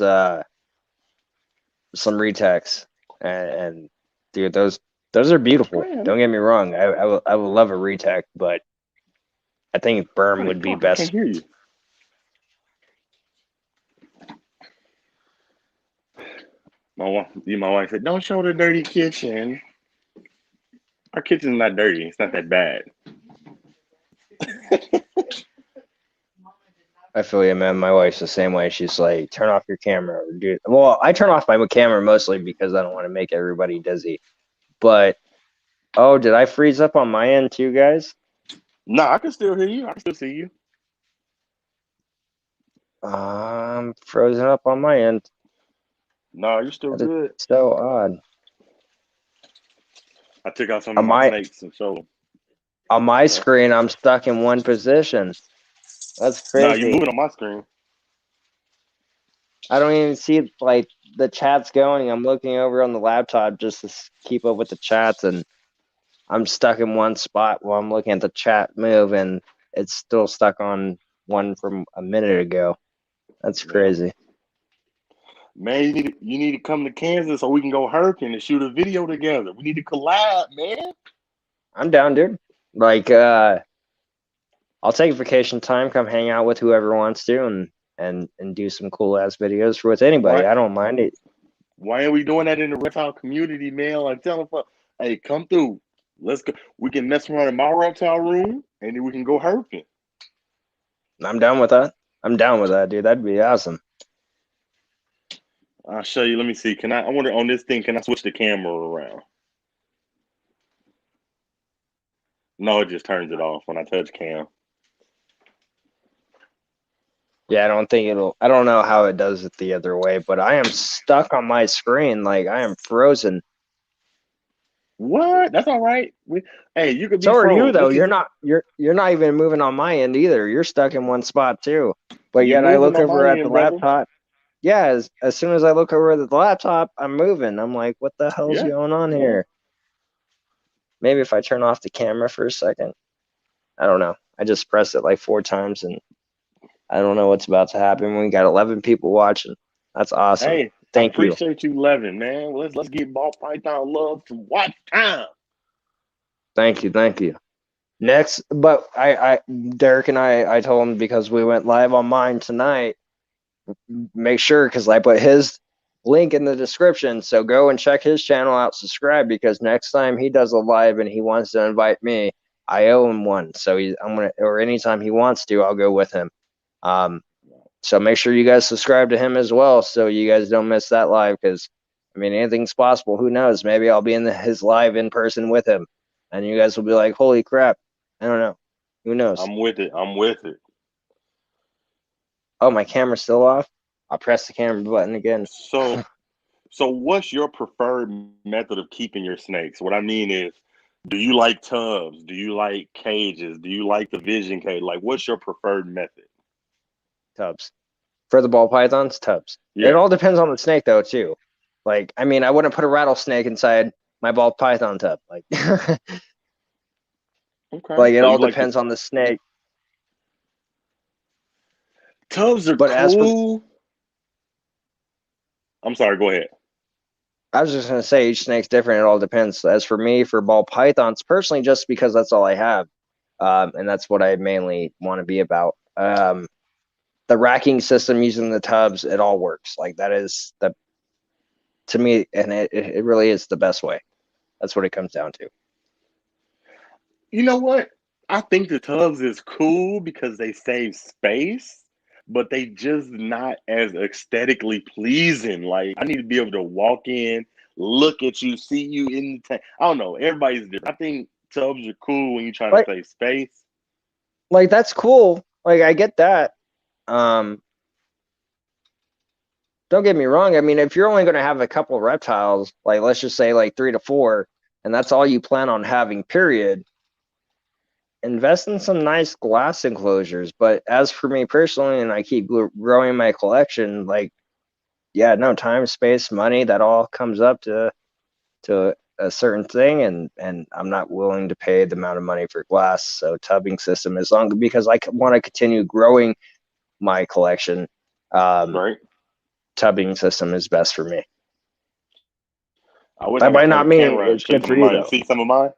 some retakes, and dude, those are beautiful. Man, Don't get me wrong. I would love a retake, but I think Berm holy would be fuck, I can't best. hear you. My wife said, "Don't show the dirty kitchen." Our kitchen's not dirty. It's not that bad. I feel you, man. My wife's the same way. She's like, turn off your camera, dude. Well, I turn off my camera mostly because I don't want to make everybody dizzy. But oh, did I freeze up on my end too, guys? Nah, I can still hear you. I can still see you. I'm frozen up on my end. Nah, you're still That is good. so odd. I took out some of On my my snakes and showed them. on my Yeah. screen, I'm stuck in one position. That's Nah, you crazy. moving on my screen. I don't even see like the chats going. I'm looking over on the laptop just to keep up with the chats, and I'm stuck in one spot while I'm looking at the chat move, and it's still stuck on one from a minute ago. That's Yeah. crazy. Man, you need to come to Kansas so we can go herping and shoot a video together. We need to collab, man. I'm down, dude. Like, I'll take vacation time, come hang out with whoever wants to, and do some cool ass videos with anybody. Why I don't mind it. why are we doing that in the reptile community, man? Like tell them, hey, come through. Let's go. We can mess around in my reptile room and then we can go herping. I'm down with that. I'm down with that, dude. That'd be awesome. I'll show you. Let me see. I wonder on this thing, can I switch the camera around? No, it just turns it off when I touch cam. Yeah, I don't know how it does it the other way, but I am stuck on my screen. Like, I am frozen. What? That's all right. Hey, you could be So are you froze. though. This is You're not even moving on my end either. You're stuck in one spot too. But you yet I moving look on my over at the end, brother. laptop. Yeah, as soon as I look over at the laptop, I'm moving. I'm like, what the hell's Yeah. going on here? Maybe if I turn off the camera for a second. I don't know. I just pressed it like 4 times and I don't know what's about to happen. We got 11 people watching. That's awesome. Hey, I Thank you. appreciate you, Levin, man. Let's get ball python love to watch time. Thank you. Thank you. Next, but Derrick and I told him because we went live on mine tonight, make sure because I put his link in the description. So go and check his channel out, subscribe because next time he does a live and he wants to invite me, I owe him one. So I'm gonna, or anytime he wants to, I'll go with him. So make sure you guys subscribe to him as well, so you guys don't miss that live. Because I mean, anything's possible. Who knows? Maybe I'll be in his live in person with him, and you guys will be like, "Holy crap!" I don't know. Who knows? I'm with it. I'm with it. Oh, my camera's still off. I'll press the camera button again. So, what's your preferred method of keeping your snakes? What I mean is, do you like tubs? Do you like cages? Do you like the vision cage? Like, what's your preferred method? Tubs. For the ball pythons, tubs. It Yeah. all depends on the snake, though, too. Like, I mean, I wouldn't put a rattlesnake inside my ball python tub. Like, Okay. like it So you all like the depends on the snake. tubs are But as for cool. I'm sorry. Go ahead. I was just gonna say each snake's different. It all depends. As for me, for ball pythons, personally, just because that's all I have. and that's what I mainly want to be about. The racking system using the tubs, it all works. Like that is the to me, and it really is the best way. That's what it comes down to. You know what? I think the tubs is cool because they save space, but they just not as aesthetically pleasing. Like I need to be able to walk in, look at you, see you in the tank. I don't know. Everybody's different. I think tubs are cool when you're trying to Like save space. like that's cool. Like I get that. Um, don't get me wrong. I mean, if you're only going to have a couple reptiles, like let's just say like 3 to 4, and that's all you plan on having, period, invest in some nice glass enclosures. But as for me personally, and I keep growing my collection, like, yeah, no, time, space, money, that all comes up to a certain thing, and I'm not willing to pay the amount of money for glass. So tubbing system, as long because I want to continue growing my collection, um, Right? tubbing system is best for me. I wish I That could might turn not the mean camera around and it's show you good some for of you mine. You though. see some of mine?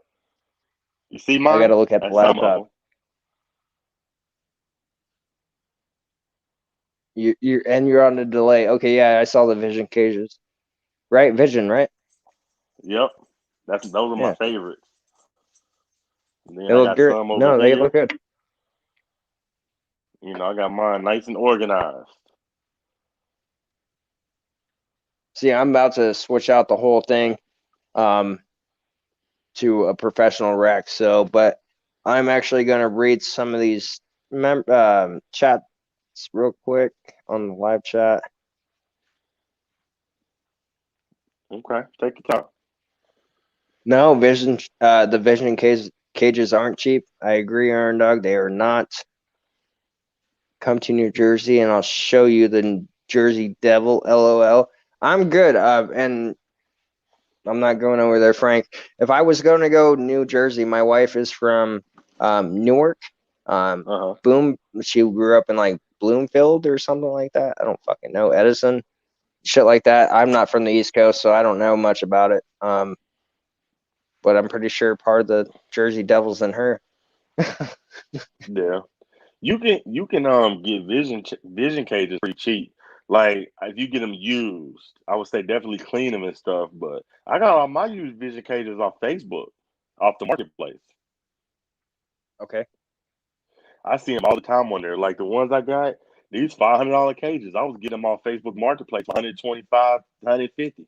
You see I got mine? to look at the That's some of laptop. them. You're on the delay. Okay, yeah, I saw the vision cages. Right, vision, right? Yep. Those are my Yeah, favorites. And then they I look got good. some over No, they here. look good. You know, I got mine nice and organized. See, I'm about to switch out the whole thing um to a professional rec. So, but I'm actually going to read some of these chats real quick on the live chat. Okay, take your time. No, the vision cages aren't cheap. I agree, Iron Dog. They are not. Come to New Jersey and I'll show you the Jersey Devil. LOL. I'm good. And I'm not going over there, Frank. If I was going to go New Jersey, my wife is from Newark. Uh-huh. Boom. She grew up in like Bloomfield or something like that. I don't fucking know. Edison, shit like that. I'm not from the East Coast, so I don't know much about it. But I'm pretty sure part of the Jersey Devils in her. Yeah. You can get vision cages pretty cheap. Like if you get them used, I would say definitely clean them and stuff. But I got all my used vision cages off Facebook, off the marketplace. Okay. I see them all the time on there. Like the ones I got, these $500 cages. I was getting them off Facebook Marketplace, 125, 150.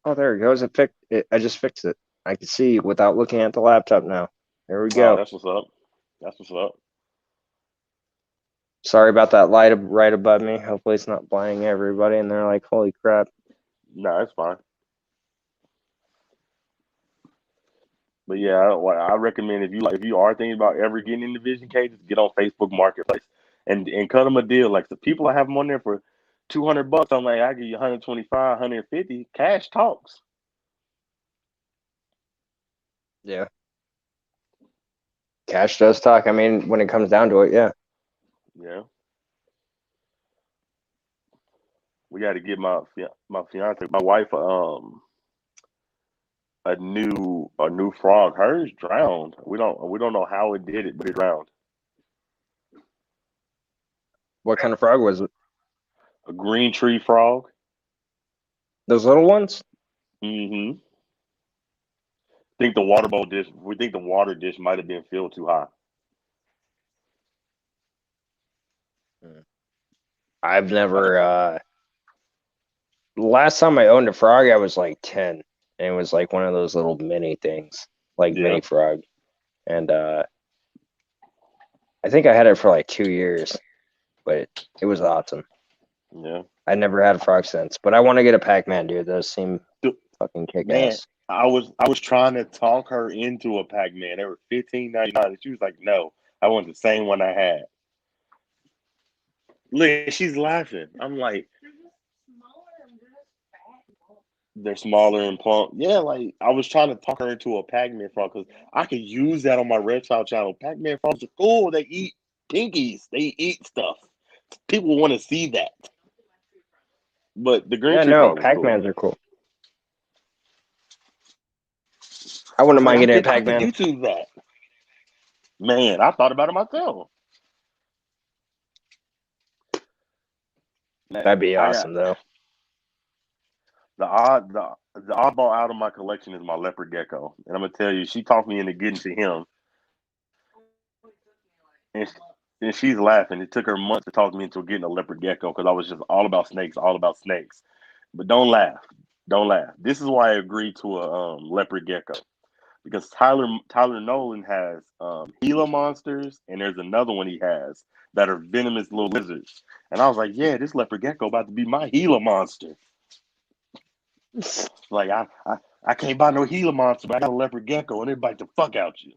Oh, there it goes. I just fixed it. I can see without looking at the laptop now. There we Oh, go. that's what's up. That's what's up. Sorry about that light right above me. Hopefully it's not blinding everybody and they're like, holy crap. No, that's fine. But yeah, I recommend if you are thinking about ever getting into vision cages, get on Facebook Marketplace and cut them a deal. Like the people I have them on there for $200, I'm like I give you 125, 150. Cash talks. Yeah. Cash does talk. I mean, when it comes down to it, yeah. Yeah, we got to get my fiance, my wife, a new frog. Hers drowned. We don't know how it did it, but it drowned. What kind of frog was it? A green tree frog. Those little ones? Mm-hmm. Think the water bowl dish. We think the water dish might have been filled too high. Hmm. I've never last time I owned a frog, I was like 10. And it was like one of those little mini things, like Yeah, mini frog. And I think I had it for like 2 years, but it was awesome. yeah. I never had a frog since, but I want to get a Pac-Man, dude. Those seem fucking kick Man, ass. I was trying to talk her into a Pac-Man. They were 15.99, and she was like, "No, I want the same one I had." Look, she's laughing. I'm like, they're smaller and plump. Yeah, like I was trying to talk her into a Pac-Man frog because I could use that on my Reptile channel. Pac-Man frogs are cool. They eat pinkies. They eat stuff. People want to see that. But the green Yeah, tree no, frog was cool. Pac-Mans are cool. I wouldn't mind getting a I could Pac-Man. YouTube that. Man, I thought about it myself. Man, That'd be awesome, though. The oddball out of my collection is my leopard gecko, and I'm gonna tell you, she talked me into getting to him, and, and she's laughing. It took her months to talk me into getting a leopard gecko because I was just all about snakes, all about snakes. But don't laugh, don't laugh. This is why I agreed to a leopard gecko because Tyler Nolan has Gila monsters, and there's another one he has that are venomous little lizards, and I was like, yeah, this leopard gecko about to be my Gila monster. Like I can't buy no Gila monster, but I got a leopard gecko, and it bite the fuck out you.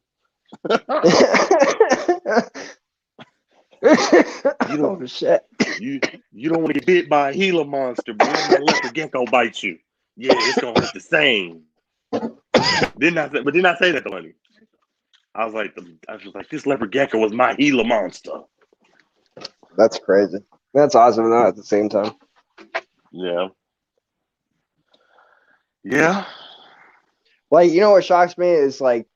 Oh shit! You don't want to get bit by a Gila monster, but when that leopard gecko bites you, yeah, it's gonna hurt the same. Didn't I say that to Lenny? I was like, this leopard gecko was my Gila monster. That's crazy. That's awesome though. At the same time. Yeah. Yeah. Like, you know what shocks me is like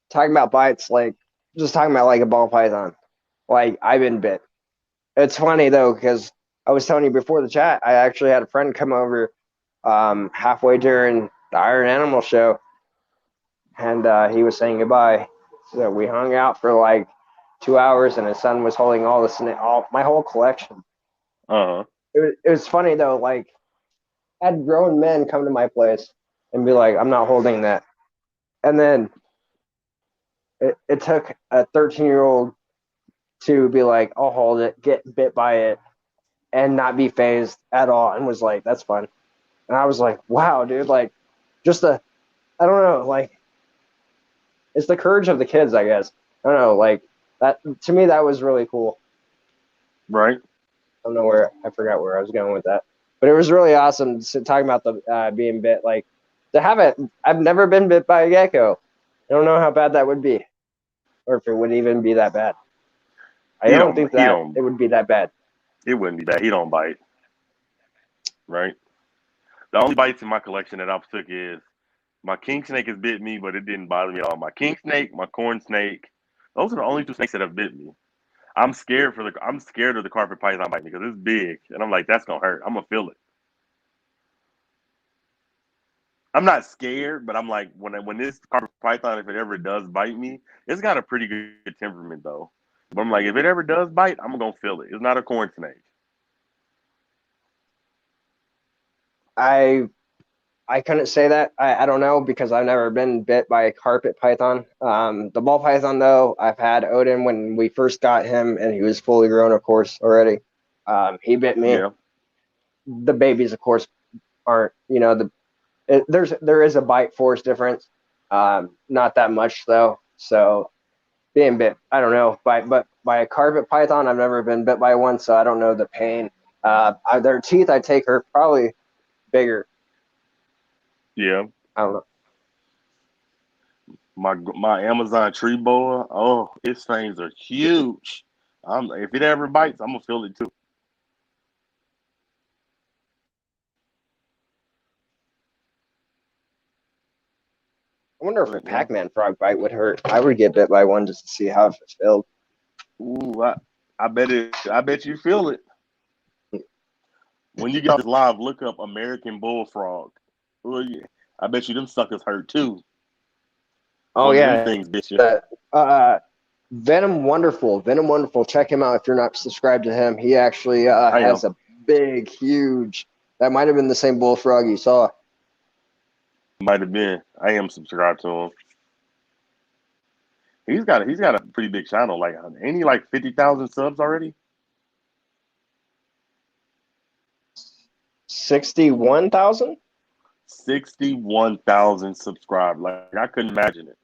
talking about bites, like just talking about like a ball python. Like, I've been bit. It's funny though, because I was telling you before the chat, I actually had a friend come over halfway during the Iron Animal show, and he was saying goodbye. So we hung out for like 2 hours, and his son was holding all my whole collection. Uh-huh. It was funny though, like I had grown men come to my place and be like, I'm not holding that. And then it took a 13-year-old to be like, I'll hold it, get bit by it, and not be phased at all, and was like, that's fun. And I was like, wow, dude, like, just I don't know, like, it's the courage of the kids, I guess. I don't know, like, that, to me, that was really cool. Right. I don't know I forgot where I was going with that. But it was really awesome talking about the being bit. Like, to have it, I've never been bit by a gecko. I don't know how bad that would be, or if it would even be that bad. I don't think that it would be that bad. It wouldn't be bad. He don't bite. Right? The only bites in my collection that I've took is my king snake has bit me, but it didn't bother me at all. My king snake, my corn snake, those are the only two snakes that have bit me. I'm scared of the carpet python bite me because it's big, and I'm like, that's gonna hurt. I'm gonna feel it. I'm not scared, but I'm like, when this carpet python, if it ever does bite me, it's got a pretty good temperament though. But I'm like, if it ever does bite, I'm gonna feel it. It's not a corn snake. I couldn't say that. I don't know because I've never been bit by a carpet python. The ball python though, I've had Odin when we first got him, and he was fully grown, of course, already. He bit me. Yeah. The babies, of course, aren't. You know, there is a bite force difference. Not that much though. So being bit, I don't know, but by a carpet python, I've never been bit by one, so I don't know the pain. Their teeth, I take, are probably bigger. Yeah. I don't know. My Amazon tree boa, oh, its fangs are huge. If it ever bites, I'm gonna feel it too. I wonder if a Pac-Man frog bite would hurt. I would get bit by one just to see how it felt. Ooh, I bet you feel it. When you get off this live, look up American Bullfrog. Oh yeah. I bet you them suckers hurt too. Oh yeah, things, bitch. Venom Wonderful. Check him out if you're not subscribed to him. He actually has a big, huge. That might have been the same Bullfrog you saw. Might have been. I am subscribed to him. He's got a pretty big channel. Like, ain't he like 50,000 subs already? 61,000. 61,000 subscribed. Like, I couldn't imagine it.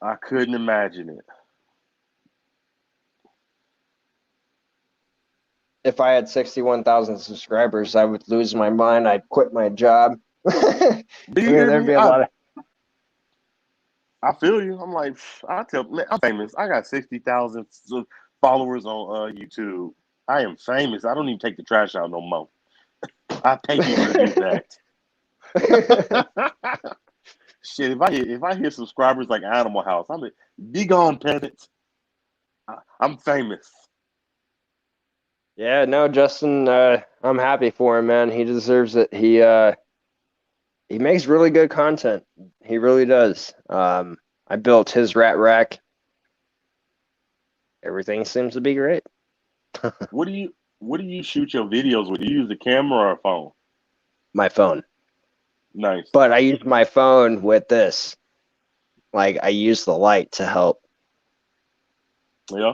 I couldn't imagine it. If I had 61,000 subscribers, I would lose my mind. I'd quit my job. There'd be a lot of. I feel you. I'm like, I'm famous. I got 60,000 followers on YouTube. I am famous. I don't even take the trash out no more. I pay people to do that. Shit, if I hear subscribers like Animal House, I'm like, be gone, peasants. I'm famous. Yeah, no, Justin, I'm happy for him, man. He deserves it. He makes really good content. He really does. I built his rat rack. Everything seems to be great. What do you shoot your videos with? Do you use a camera or a phone? My phone. Nice. But I use my phone with this. Like, I use the light to help. Yeah.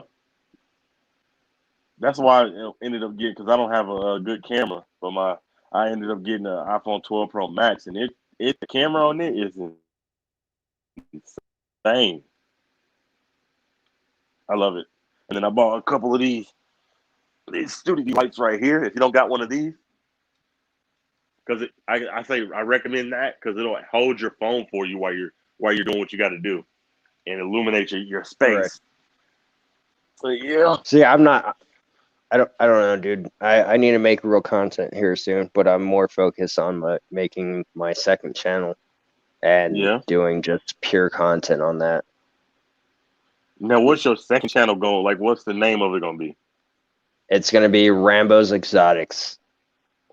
That's why I ended up getting, because I don't have a good camera, but I ended up getting an iPhone 12 Pro Max, and the camera on it is insane. I love it. And then I bought a couple of these studio lights right here. If you don't got one of these, because I recommend that because it'll hold your phone for you while you're doing what you got to do and illuminate your Correct. space. So yeah. See, I don't know, dude. I need to make real content here soon, but I'm more focused on making my second channel and doing just pure content on that. Now, what's your second channel going? Like, what's the name of it gonna be? It's gonna be Rambo's Exotics.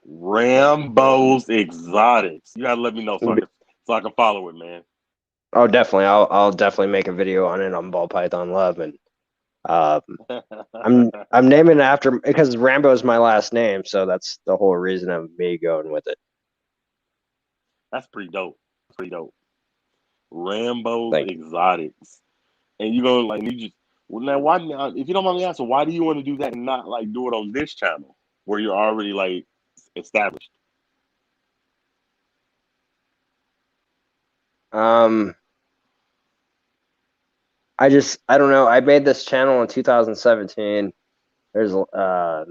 Rambo's Exotics. You gotta let me know so I can follow it, man. Oh, definitely. I'll definitely make a video on it on Ball Python Love, and I'm naming it after because Rambo is my last name, so that's the whole reason of me going with it. That's pretty dope. Pretty dope. Rambo's Exotics. And you go like you just now why if you don't mind me asking, why do you want to do that and not like do it on this channel where you're already like established? I don't know. I made this channel in 2017. There's I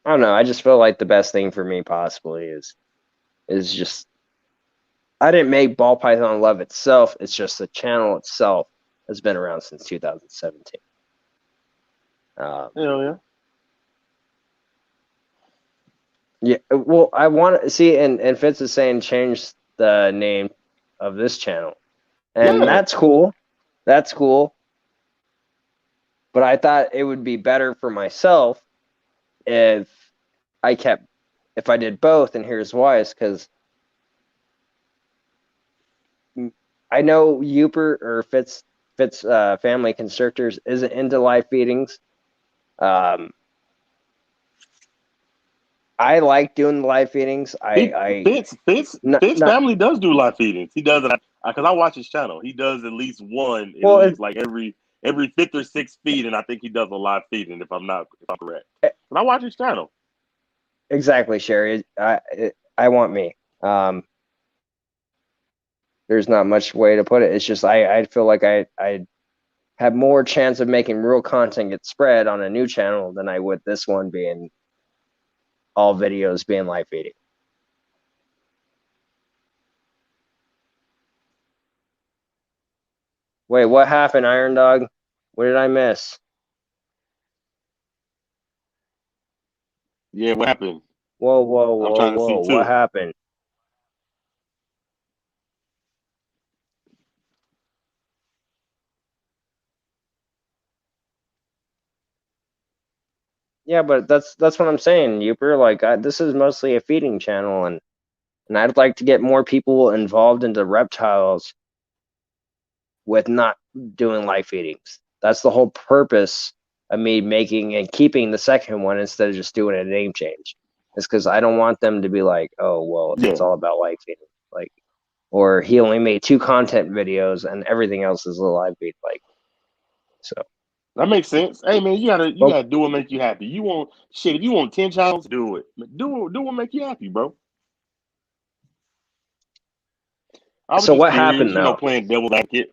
don't know. I just feel like the best thing for me possibly is just I didn't make Ball Python Love itself. It's just the channel itself has been around since 2017. Hell yeah. Yeah, well, I want to see, and Fitz is saying change the name of this channel, and that's cool. That's cool. But I thought it would be better for myself if I did both, and here's why: is because I know Uper or Fitz Family Constrictors isn't into live feedings. I like doing the live feedings. Fitz family does do live feedings. He does it because I watch his channel. He does at least one, like every 5th or 6th feed, and I think he does a live feeding if I'm correct. But I watch his channel. Exactly, Sherry. I want me. There's not much way to put it. It's just I feel like I have more chance of making real content get spread on a new channel than I would this one being all videos being live feeding. Wait, what happened, Iron Dog? What did I miss? Yeah, what happened? Whoa, what happened? Yeah, but that's what I'm saying, Uper. Like, this is mostly a feeding channel, and I'd like to get more people involved into reptiles with not doing live feedings. That's the whole purpose of me making and keeping the second one instead of just doing a name change. It's because I don't want them to be like, oh, well, it's all about live feeding. Like, or he only made 2 content videos and everything else is a live feed. Like, so. That makes sense. Hey man, you gotta do what make you happy. You want shit. If you want 10 channels, do it. Do what make you happy, bro. I was so just what curious, happened though? Playing devil's advocate.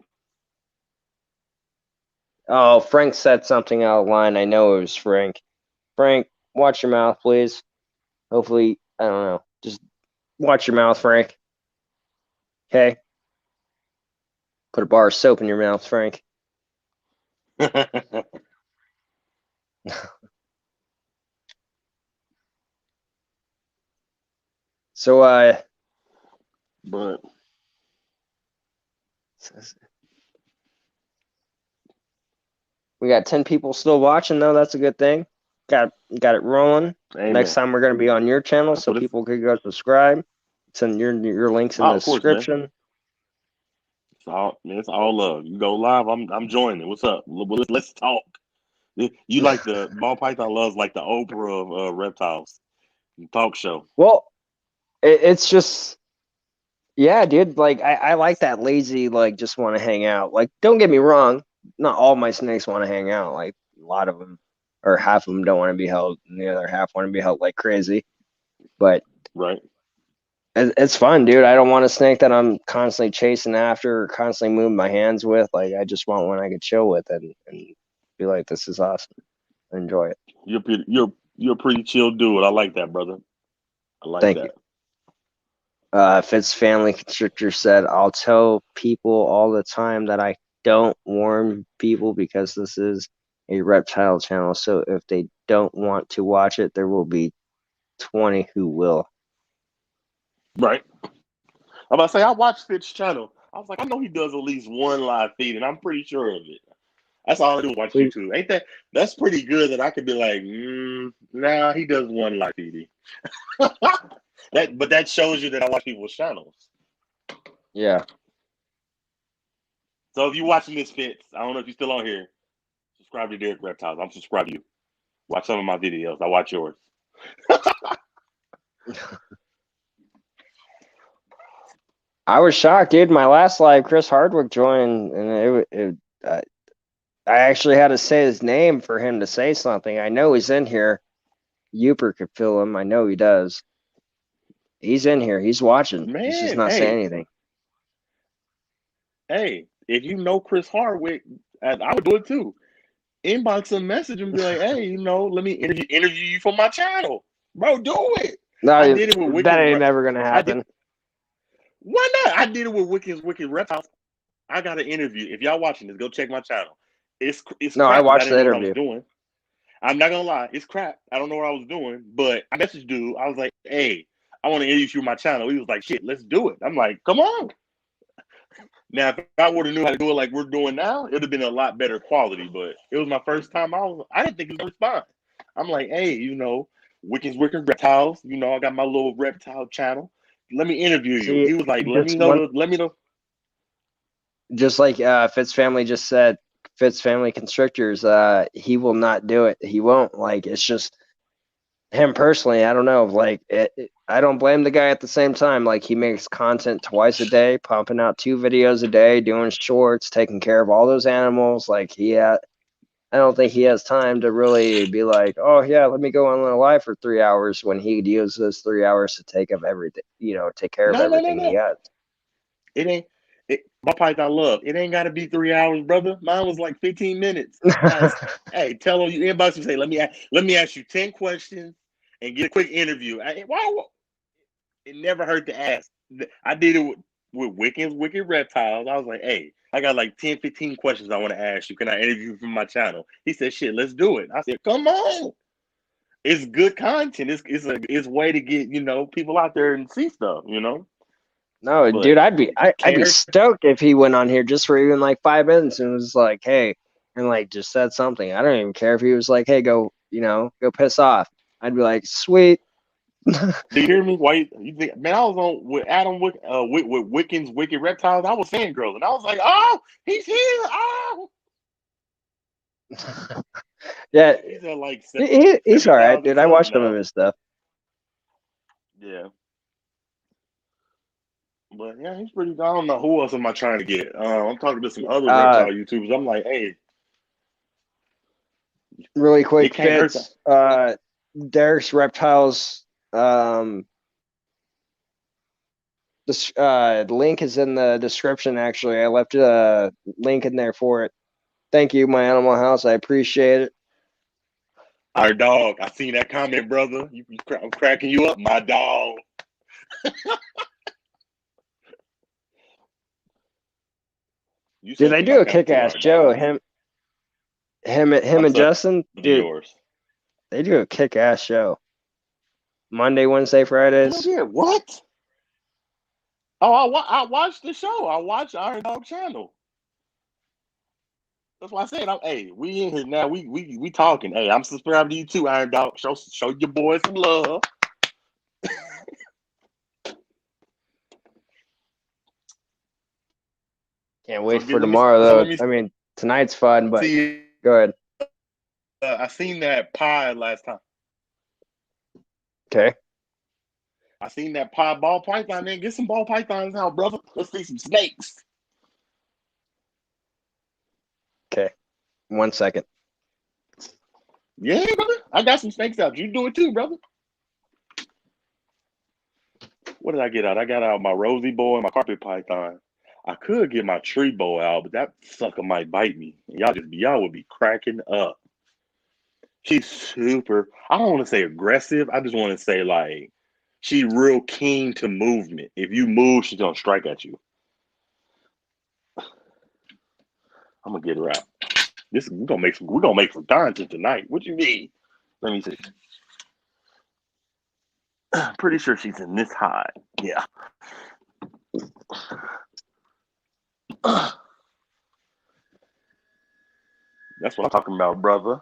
Oh, Frank said something out of line. I know it was Frank. Frank, watch your mouth, please. Hopefully, I don't know. Just watch your mouth, Frank. Okay. Put a bar of soap in your mouth, Frank. So But we got 10 people still watching though. That's a good thing. Got it rolling. amen. Next time we're gonna be on your channel, That's so what it's. people could go subscribe. Send your links in Oh, the of course, man. description. It's all love. You go live. I'm joining. What's up? Let's talk. You like the ball python loves like the Oprah of reptiles talk show. Well, it's just yeah, dude. Like I like that lazy, like just want to hang out. Like don't get me wrong, not all my snakes want to hang out. Like a lot of them, or half of them don't want to be held, and the other half want to be held like crazy. But Right. it's fun, dude. I don't want a snake that I'm constantly chasing after or constantly moving my hands with. Like I just want one I could chill with and be like, this is awesome. Enjoy it. You're a pretty chill dude. I like that, brother. I like Thank that. you. Fitz Family Constrictor said, I'll tell people all the time that I don't warn people because this is a reptile channel. So if they don't want to watch it, there will be 20 who will. Right. I'm about to say I watched Fitch's channel. I was like, I know he does at least one live feed, and I'm pretty sure of it. That's all I do is watch YouTube. Ain't that's pretty good that I could be like, nah, he does one live feed. But that shows you that I watch people's channels. Yeah. So if you're watching this, Fitz, I don't know if you're still on here. Subscribe to Derrick Reptiles. I'm subscribed to you. Watch some of my videos. I watch yours. I was shocked, dude. My last live, Chris Hardwick joined, and I actually had to say his name for him to say something. I know he's in here. Uper could fill him. I know he does. He's in here. He's watching. Man, He's just not saying anything. Hey, if you know Chris Hardwick, I would do it too. Inbox a message and be like, hey, let me interview you for my channel. Bro, do it. No, I did it with Wicked. that ain't never gonna happen. Why not? I did it with Wicked Reptiles. I got an interview. If y'all watching this, go check my channel. It's no, crap. I watched didn't the know what I interview. was doing. I'm not gonna lie, it's crap. I don't know what I was doing, but I messaged dude. I was like, hey, I want to interview you my channel. He was like, shit, let's do it. I'm like, come on. Now, if I would have knew how to do it like we're doing now, it would have been a lot better quality. But it was my first time. I didn't think he was gonna respond. I'm like, hey, Wicked Reptiles. I got my little reptile channel. Let me interview you. He was like, let me know. Just like Fitz Family just said, Fitz Family Constrictors, he will not do it. He won't. Like, it's just him personally. I don't know. Like, I don't blame the guy at the same time. Like, he makes content twice a day, pumping out 2 videos a day, doing shorts, taking care of all those animals. Like, I don't think he has time to really be like, oh yeah, let me go on a live for 3 hours when he uses those 3 hours to take up everything, take care of everything he has. It ain't. My python love. It ain't got to be 3 hours, brother. Mine was like 15 minutes. Hey, tell them you inbox and say, let me ask you 10 questions and get a quick interview. It never hurt to ask. I did it with Wicked Reptiles. I was like, hey, I got like 10, 15 questions I want to ask you. Can I interview you from my channel? He said, shit, let's do it. I said, come on. It's good content. It's a way to get, people out there and see stuff, No, But dude, I'd be stoked if he went on here just for even like 5 minutes and was like, hey, and like just said something. I don't even care if he was like, hey, go piss off. I'd be like, sweet. Do you hear me? Why you think, man? I was on with Adam with Wiccan's Wicked Reptiles. I was fangirling. I was like, oh, he's here. Oh, yeah, he's at like he's all right, dude. I watched some of his stuff. Yeah. But yeah, he's pretty. I don't know who else am I trying to get. I'm talking to some other reptile YouTubers. I'm like, hey, really quick, Fitz. Derrick's Reptiles. The link is in the description. Actually, I left a link in there for it. Thank you, my animal house. I appreciate it. Our dog. I seen that comment, brother. I'm cracking you up, my dog. Dude, they do a kick-ass show. Him and Justin, dude. They do a kick-ass show. Monday, Wednesday, Fridays. Yeah, what? Oh, I watched the show. I watched Iron Dog channel. That's why I said, hey, we in here now. We talking. Hey, I'm subscribed to you too, Iron Dog. Show your boys some love. Can't wait for tomorrow, though. I mean, tonight's fun, but go ahead. I seen that pie last time. Okay. I seen that pie ball python. Man, get some ball pythons out, brother. Let's see some snakes. Okay. 1 second. Yeah, brother. I got some snakes out. You do it too, brother. What did I get out? I got out my rosy boy and my carpet python. I could get my tree bow out, but that sucker might bite me. Y'all would be cracking up. She's super. I don't want to say aggressive. I just want to say like she's real keen to movement. If you move, she's gonna strike at you. I'm gonna get her out. We're gonna make some content tonight. What you mean? Let me see. Pretty sure she's in this hide. Yeah. That's what I'm talking about, brother.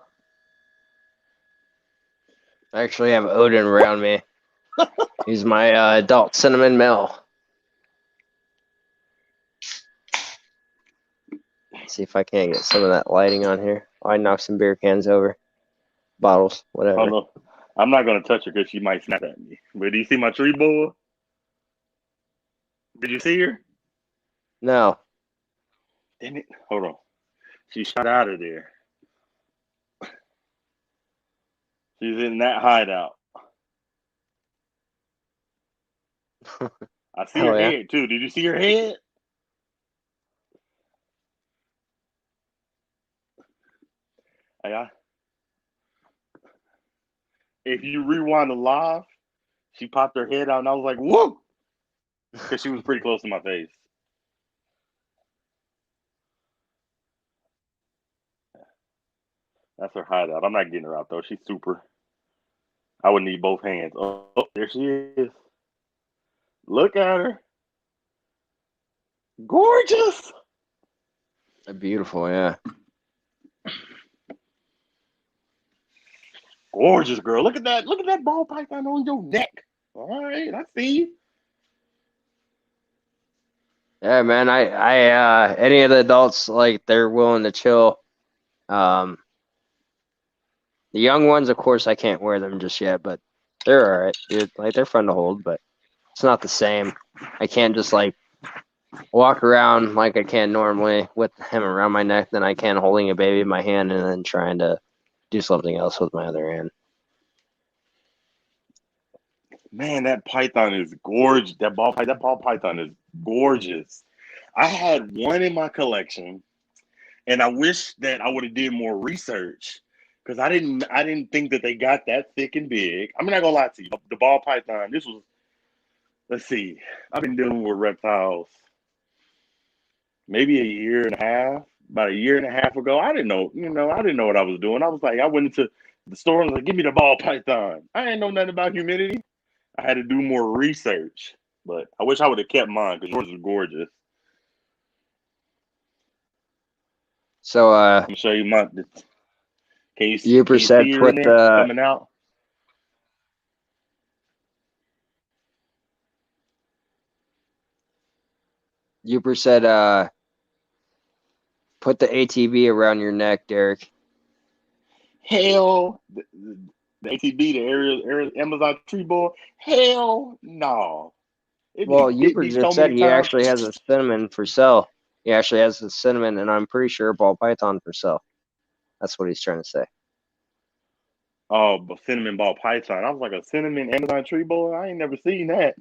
I actually have Odin around me. He's my adult cinnamon male. Let's see if I can't get some of that lighting on here. I knocked some beer cans over. Bottles, whatever. Oh no. I'm not gonna touch her because she might snap at me. But do you see my tree boa? Did you see her? No. Damn it. Hold on. She shot out of there. She's in that hideout. I see her head too. Did you see her head? If you rewind the live, she popped her head out and I was like, whoa! Because she was pretty close to my face. That's her hideout. I'm not getting her out though. She's super. I would need both hands. Oh, there she is. Look at her. Gorgeous. Beautiful, yeah. Gorgeous girl. Look at that. Look at that ball python on your neck. All right, I see you. Yeah, man. I any of the adults, like, they're willing to chill. The young ones, of course, I can't wear them just yet, but they're all right, dude. Like, they're fun to hold, but it's not the same. I can't just like walk around like I can normally with him around my neck than I can holding a baby in my hand and then trying to do something else with my other hand. Man, that python is gorgeous. That ball python is gorgeous. I had one in my collection, and I wish that I would have did more research because I didn't think that they got that thick and big. I'm not gonna lie to you. The ball python. This was. Let's see. I've been dealing with reptiles maybe a year and a half. About a year and a half ago, I didn't know. I didn't know what I was doing. I was like, I went into the store and was like, "Give me the ball python." I didn't know nothing about humidity. I had to do more research, but I wish I would have kept mine because yours is gorgeous. So, I'm gonna show you my. Can you see said her in there coming out? Uper said, put the ATV around your neck, Derrick. Hell, the ATV, the aerial Amazon tree boy. Hell no. Well, Uper just said he actually has a cinnamon for sale. He actually has a cinnamon, and I'm pretty sure ball python for sale. That's what he's trying to say. Oh, but cinnamon ball python. I was like, a cinnamon Amazon tree boy? I ain't never seen that.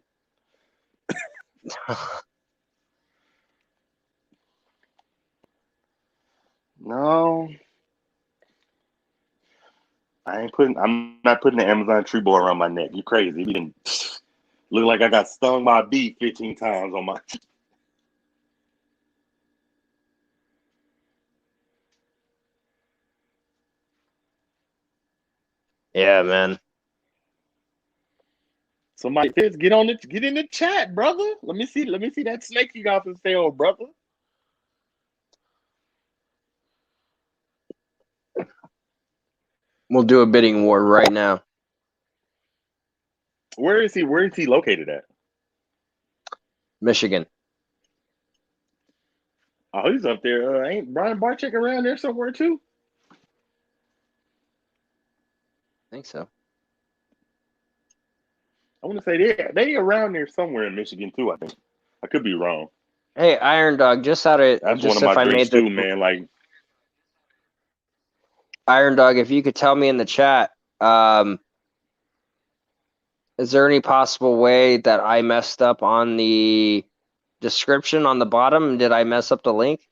No. I'm not putting the Amazon tree boy around my neck. You crazy. You can look like I got stung by a bee 15 times on my. Yeah, man. Somebody says, get in the chat, brother. Let me see that snake you got for sale, brother. We'll do a bidding war right now. Where is he located at? Michigan. Oh, he's up there. Ain't Brian Barczyk around there somewhere too? I think so. I want to say they around there somewhere in Michigan too. I think I could be wrong. Hey, Iron Dog, That's one of my dreams too, man. Like Iron Dog, if you could tell me in the chat, is there any possible way that I messed up on the description on the bottom? Did I mess up the link?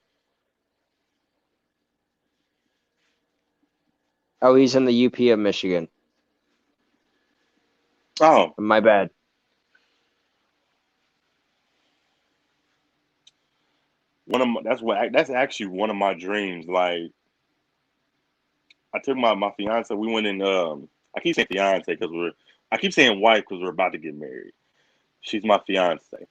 Oh, he's in the UP of Michigan. oh, My bad. that's actually one of my dreams. Like I took my fiance. We went in. I keep saying fiance because I keep saying wife because we're about to get married. She's my fiance.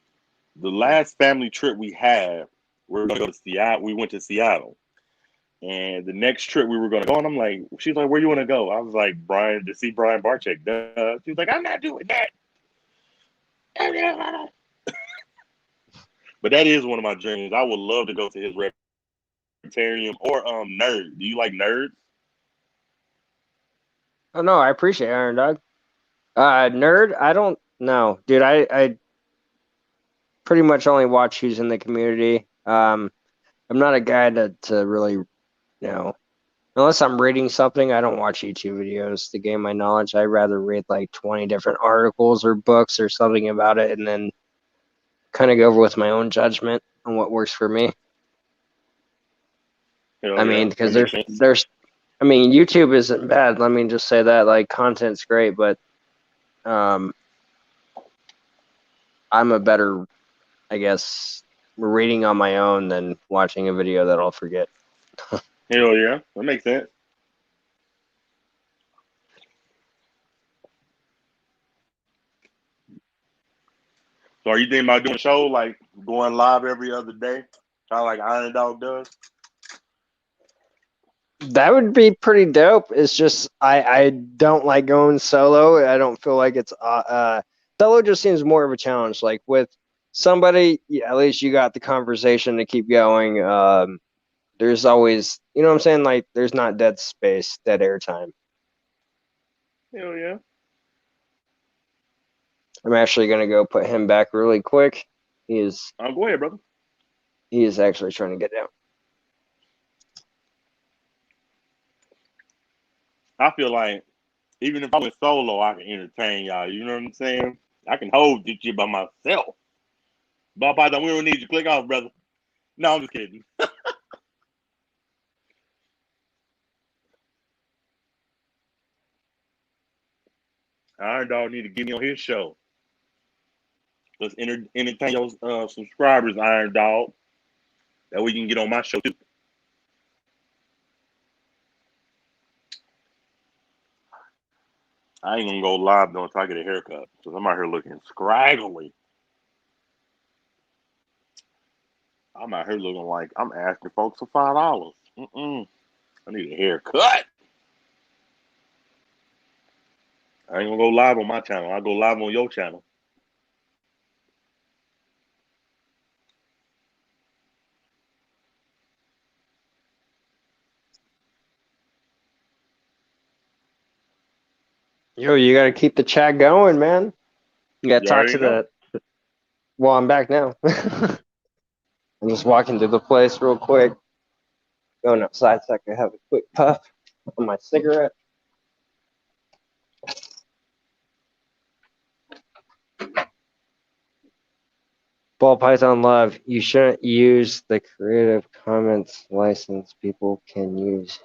The last family trip we had, we were gonna go to Seattle. We went to Seattle, and the next trip we were gonna go. And I'm like, she's like, "Where you want to go?" I was like, "Brian, to see Brian Barczyk." She was like, "I'm not doing that." But that is one of my dreams. I would love to go to his reptarium or nerd. Do you like nerds? Oh no, I appreciate Iron Dog. Nerd, I don't know, dude. I pretty much only watch who's in the community. I'm not a guy to really, unless I'm reading something, I don't watch YouTube videos to gain my knowledge. I'd rather read like 20 different articles or books or something about it, and then kind of go over with my own judgment on what works for me. Hell I yeah, mean, because that makes sense. YouTube isn't bad. Let me just say that. Like, content's great, but I'm a better, I guess, reading on my own than watching a video that I'll forget. Hell yeah, that makes sense. So are you thinking about doing a show like going live every other day, kind of like Iron Dog does? That would be pretty dope. It's just I don't like going solo. I don't feel like it's solo just seems more of a challenge. Like with somebody, at least you got the conversation to keep going. There's always, you know what I'm saying? Like there's not dead space, dead air time. Hell yeah. I'm actually gonna go put him back really quick. Go ahead, brother. He is actually trying to get down. I feel like even if I went solo, I can entertain y'all. You know what I'm saying? I can hold this shit by myself. Bob Python, we don't need you. Click off, brother. No, I'm just kidding. Iron Dog need to get me on his show. Let's entertain your subscribers, Iron Dog. That way you can get on my show too. I ain't gonna go live though until I get a haircut because I'm out here looking scraggly. I'm out here looking like I'm asking folks for $5. I need a haircut. I ain't gonna go live on my channel. I'll go live on your channel. Yo, you gotta keep the chat going, man. You gotta talk to the. Well, I'm back now. I'm just walking through the place real quick. Going outside so I can have a quick puff on my cigarette. Ball Python Love, you shouldn't use the Creative Commons license people can use.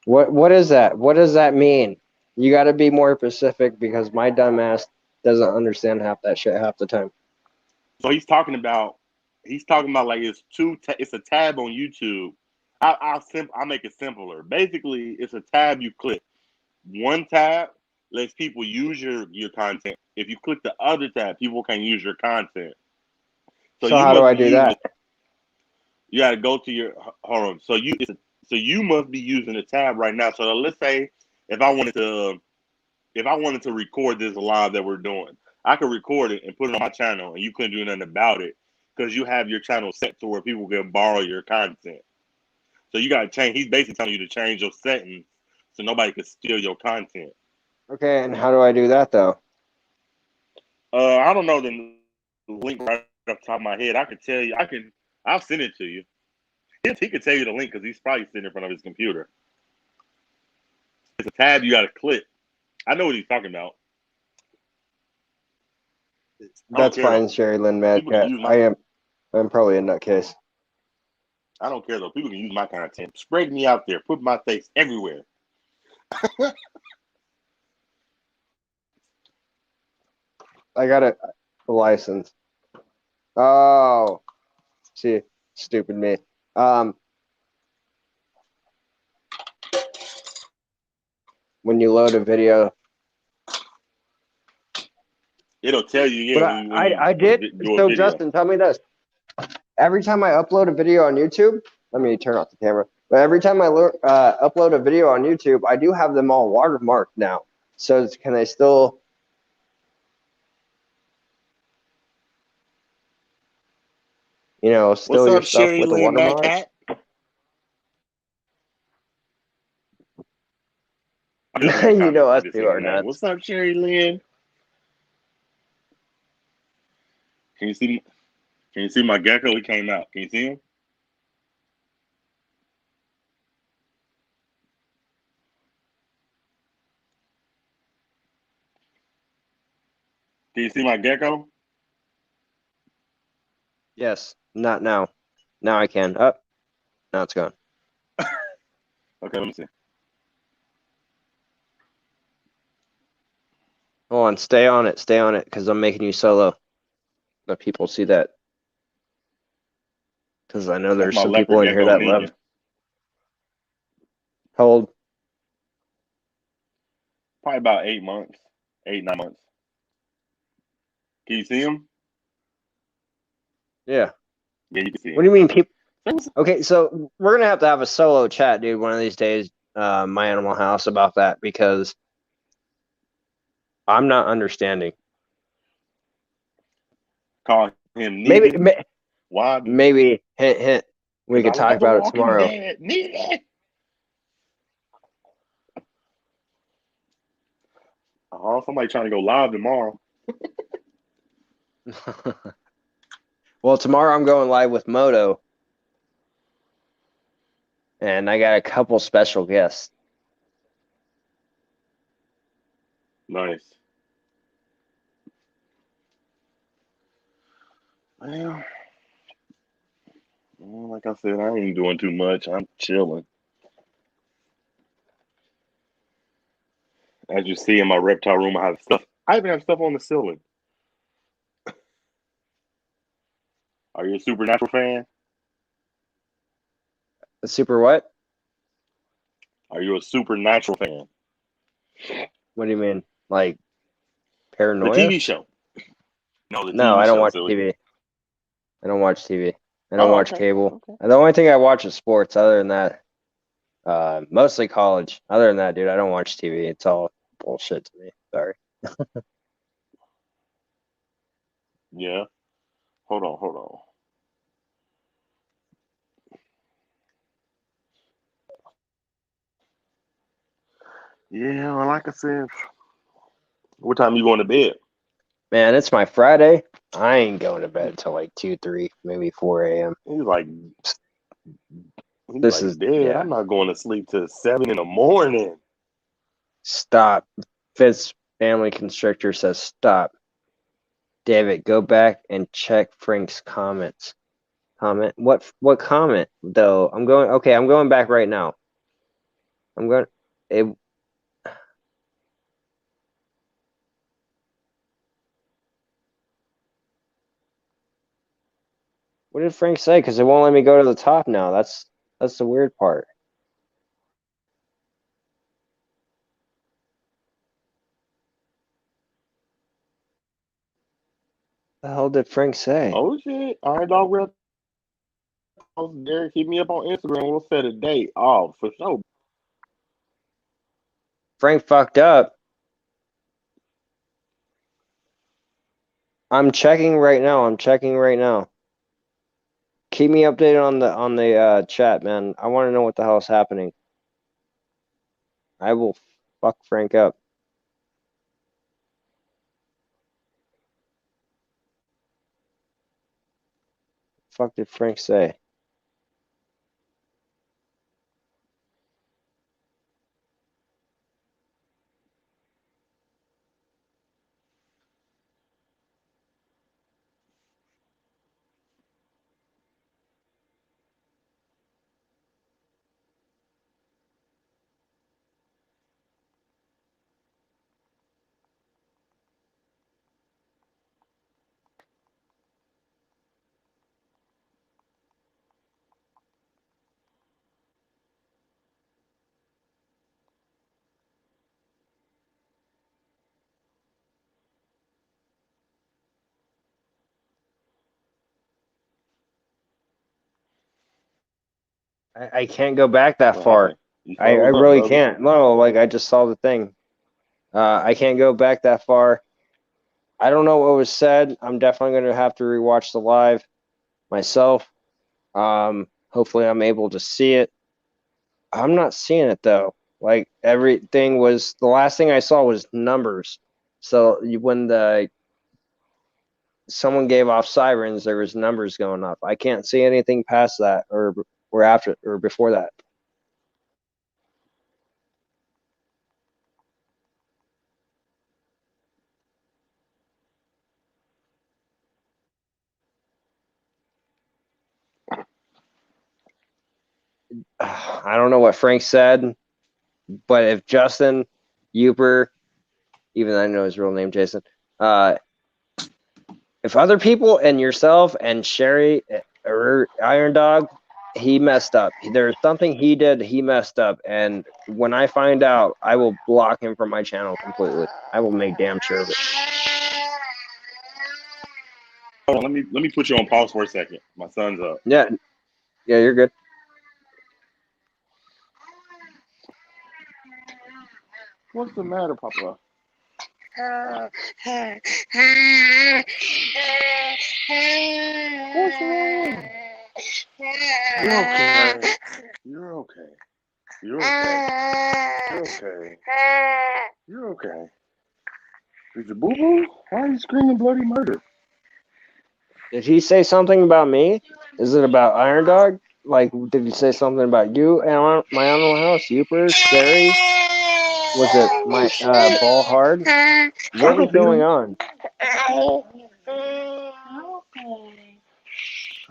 What is that? What does that mean? You got to be more specific because my dumbass doesn't understand half that shit half the time. So he's talking about like it's a tab on YouTube. I'll make it simpler. Basically, it's a tab you click. One tab lets people use your content. If you click the other tab, people can't use your content. So So you how do must I be do using. that? You got to go to your hold on. So you must be using the tab right now. So let's say if I wanted to record this live that we're doing, I could record it and put it on my channel, and you couldn't do nothing about it because you have your channel set to where people can borrow your content. So you got to change. He's basically telling you to change your settings so nobody can steal your content. Okay, and how do I do that though? I don't know the link right off the top of my head. I could tell you. I'll send it to you. He could tell you the link because he's probably sitting in front of his computer. It's a tab you got to click. I know what he's talking about. That's fine, Sherry Lynn Madcat. I'm probably a nutcase. I don't care though. People can use my content. Spread me out there. Put my face everywhere. I got a license. Oh, see, stupid me. When you load a video, it'll tell you. Yeah, but I did. So Justin, tell me this: every time I upload a video on YouTube, let me turn off the camera. But every time I upload a video on YouTube, I do have them all watermarked now. So can I still? Still your stuff with the watermarks? You know us two are nuts. What's up, Sherry Lynn? Can you see my gecko? He came out. Can you see him? Can you see my gecko? Yes. Not now. Now I can. Up. Now it's gone. Okay, let me see. Hold on. Stay on it. Stay on it, because I'm making you solo. Let people see that. Because I know there's some people in here that love. How old? Probably about 8 months. 8, 9 months. Can you see him? Yeah. Yeah, you can see him. What do you mean, people? Okay, so we're gonna have a solo chat, dude, one of these days, my Animal House, about that, because I'm not understanding. Call him Maybe. Why? Maybe. Hint. We could talk about it tomorrow. Oh, somebody trying to go live tomorrow. Well, tomorrow I'm going live with Moto. And I got a couple special guests. Nice. Well, like I said, I ain't doing too much. I'm chilling. As you see in my reptile room, I have stuff. I even have stuff on the ceiling. Are you a Supernatural fan? A super what? Are you a Supernatural fan? What do you mean? Like paranoia? The TV show. No, the TV No, I don't show, watch silly. TV. I don't watch TV. I don't watch cable. Okay. The only thing I watch is sports. Other than that, mostly college. Other than that, dude, I don't watch TV. It's all bullshit to me. Sorry. Yeah. Hold on. Yeah, well, like I said, what time you going to bed? Man, it's my Friday. I ain't going to bed until like 2, 3, maybe 4 a.m. He's like dead. Yeah. I'm not going to sleep till 7 in the morning. Stop. Fitz Family Constrictor says stop. David, go back and check Frank's comments. Comment? What comment though? I'm going back right now. I'm going. What did Frank say? Because it won't let me go to the top now. That's the weird part. The hell did Frank say? Oh shit! All right, dog. Derrick, hit me up on Instagram. We'll set a date. Oh, for sure. Frank fucked up. I'm checking right now. Keep me updated on the chat, man. I want to know what the hell is happening. I will fuck Frank up. Fuck did Frank say? I can't go back that What far. happened? You I froze up, really brother. can't. No, like I just saw the thing. I can't go back that far. I don't know what was said. I'm definitely going to have to rewatch the live myself. Hopefully I'm able to see it. I'm not seeing it though. Like everything was the last thing I saw was numbers. So when someone gave off sirens, there was numbers going up. I can't see anything past that or after or before that. I don't know what Frank said, but if Justin Uper, even though I know his real name, Jason, if other people and yourself and Sherry or Iron Dog, he messed up. There's something he did, he messed up. And when I find out, I will block him from my channel completely. I will make damn sure of it. Hold on, let me put you on pause for a second. My son's up. Yeah, you're good. What's the matter, Papa? What's wrong? You're okay. You're okay. You're okay. You're okay. You're okay. Did you boo boo? Why are you screaming bloody murder? Did he say something about me? Is it about Iron Dog? Like, did he say something about you and my animal house? Uper, Sherry? Was it my ball hard? What was going on?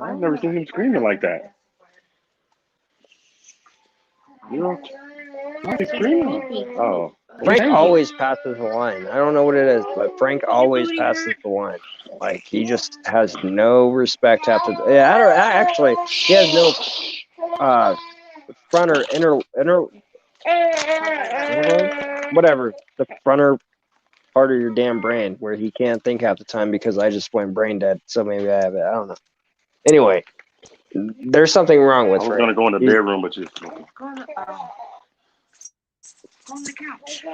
I've never seen him screaming like that. You're okay. Why is he screaming? Oh. Frank always passes the line. I don't know what it is, but Frank always passes the line. Like he just has no respect after. Yeah, I don't actually. He has no front or inner whatever the fronter part of your damn brain where he can't think half the time because I just went brain dead. So maybe I have it. I don't know. Anyway, there's something wrong with I was Frank. gonna go in the bedroom, but you. Go on the couch.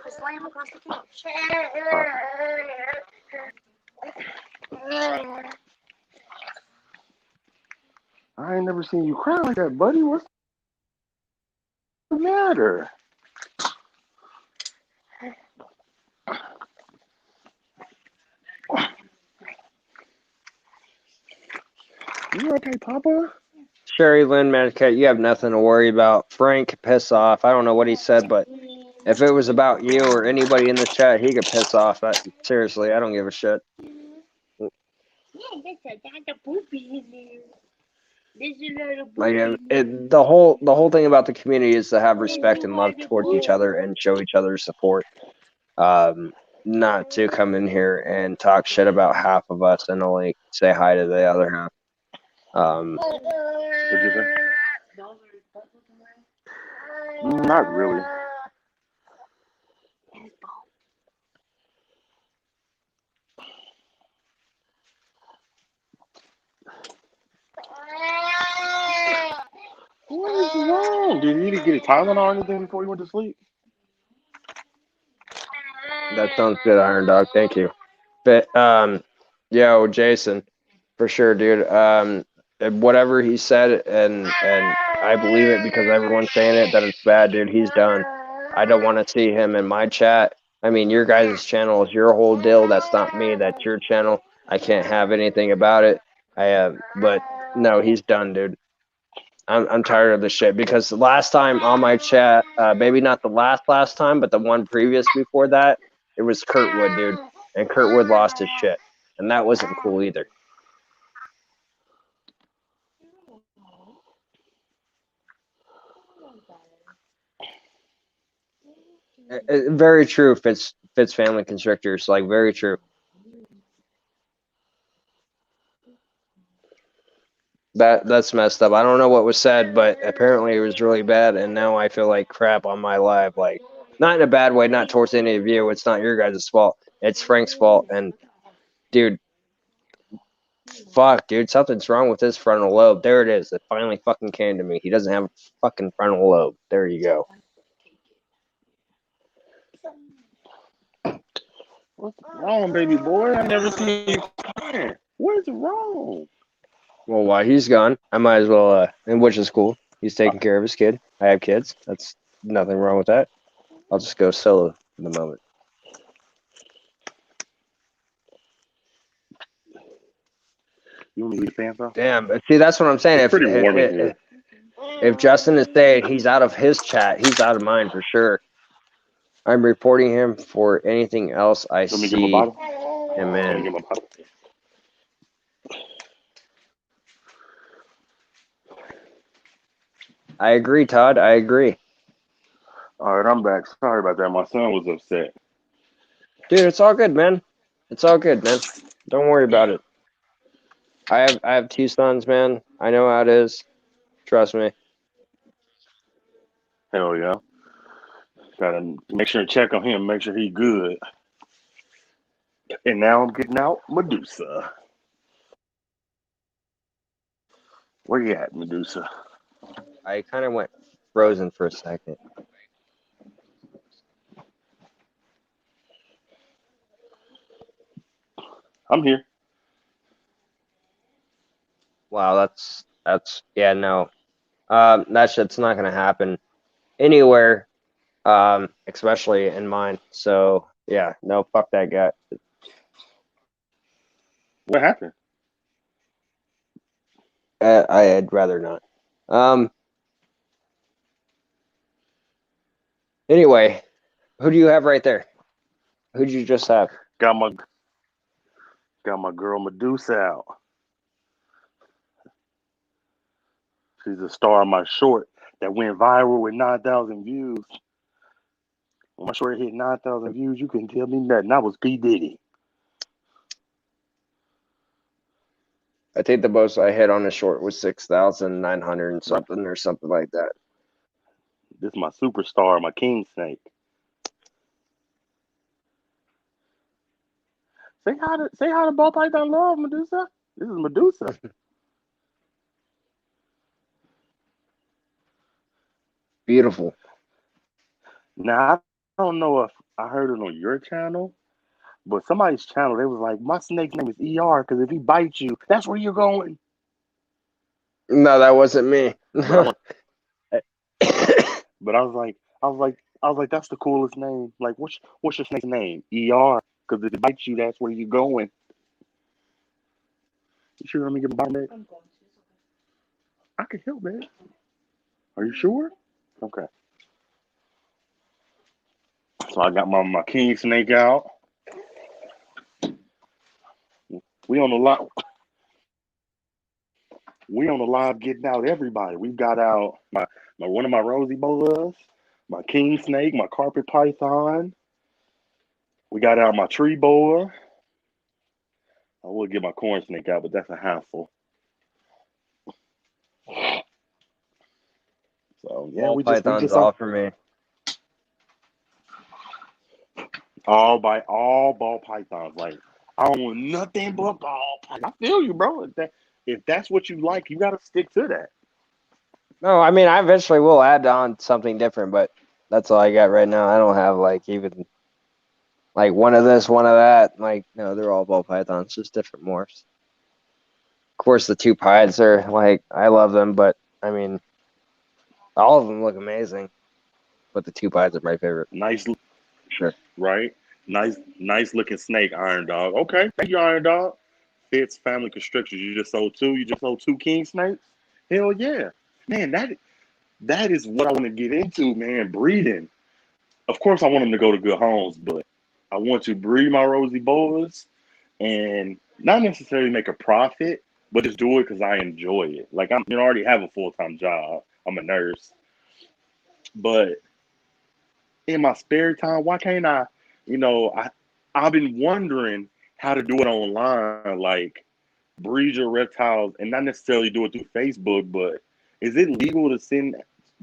Just lay him across the couch. I ain't never seen you cry like that, buddy. What's the matter? You okay, Papa? Sherry Lynn Medicat, you have nothing to worry about. Frank, piss off. I don't know what he said, but if it was about you or anybody in this chat, he could piss off. Seriously, I don't give a shit. Like the whole thing about the community is to have respect and love towards each other and show each other support. Not to come in here and talk shit about half of us and only say hi to the other half. What'd you say? Not really. Tylenol or anything before you went to sleep? That sounds good, Iron Dog. Thank you. But yo, Jason, for sure, dude. Whatever he said, and I believe it because everyone's saying it that it's bad, dude. He's done. I don't want to see him in my chat. I mean, your guys' channel is your whole deal. That's not me. That's your channel. I can't have anything about it. But no, he's done, dude. I'm tired of this shit because the last time on my chat, maybe not the last time, but the one previous before that, it was Kurtwood, dude, and Kurtwood lost his shit, and that wasn't cool either. Very true. Fitz family constrictors, like very true. That's messed up. I don't know what was said, but apparently it was really bad, and now I feel like crap on my live. Like, not in a bad way, not towards any of you. It's not your guys' fault. It's Frank's fault. And dude, fuck, dude, something's wrong with his frontal lobe. There it is. It finally fucking came to me. He doesn't have a fucking frontal lobe. There you go. What's wrong, baby boy? I never seen you crying. What's wrong? Well, while he's gone, I might as well, and which is cool. He's taking care of his kid. I have kids. That's nothing wrong with that. I'll just go solo for the moment. You want me to eat a fan, bro? Damn, but see, that's what I'm saying. It's pretty warm in here. If Justin is saying he's out of his chat, he's out of mine for sure. I'm reporting him for anything else I Let me get see my bottle. him Let me in. get my bottle. I agree, Todd. I agree. All right, I'm back. Sorry about that. My son was upset. Dude, it's all good, man. It's all good, man. Don't worry about it. I have two sons, man. I know how it is. Trust me. Hell yeah. Gotta make sure and check on him, make sure he's good. And now I'm getting out Medusa. Where you at, Medusa? I kind of went frozen for a second. I'm here. Wow, that's yeah, no. That shit's not gonna happen anywhere, especially in mine. So yeah, no, fuck that guy. What happened? I'd rather not. Anyway, who do you have right there? Who'd you just have? Got my girl Medusa out. She's the star of my short that went viral with 9,000 views. When my short hit 9,000 views, you couldn't tell me nothing. I was P. Diddy. I think the most I hit on a short was 6,900 and something or something like that. This is my superstar, my king snake. Say hi to Ball Python Love, Medusa. This is Medusa. Beautiful. Now I don't know if I heard it on your channel, but somebody's channel, they was like, my snake's name is ER because if he bites you, that's where you're going. No, that wasn't me. But I was like, that's the coolest name. Like, what's your snake's name? ER, because if it bites you, that's where you're going. You sure let me get my bottle, man? I can help, man. Are you sure? Okay. So I got my king snake out. We on the live getting out everybody. We got out my one of my rosy boas, my king snake, my carpet python. We got out my tree boa. I would get my corn snake out, but that's a hassle. So yeah, Ball we pythons just all for me. all ball pythons. Like, I don't want nothing but ball pythons. I feel you, bro. If that's what you like, you gotta stick to that. No, I mean, I eventually will add on something different, but that's all I got right now. I don't have like even like one of this, one of that. Like, no, they're all ball pythons, just different morphs. Of course, the two pieds are like, I love them, but I mean, all of them look amazing. But the two pieds are my favorite. Nice, Sure. right? Nice looking snake, Iron Dog. Okay, thank you, Iron Dog. Fits family constrictors. You just sold two. You just sold two king snakes. Hell yeah, man. That is what I want to get into, man. Breeding. Of course, I want them to go to good homes, but I want to breed my rosy boas and not necessarily make a profit, but just do it because I enjoy it. Like I already have a full-time job. I'm a nurse, but in my spare time, why can't I? I've been wondering how to do it online, like breed your reptiles, and not necessarily do it through Facebook, but is it legal to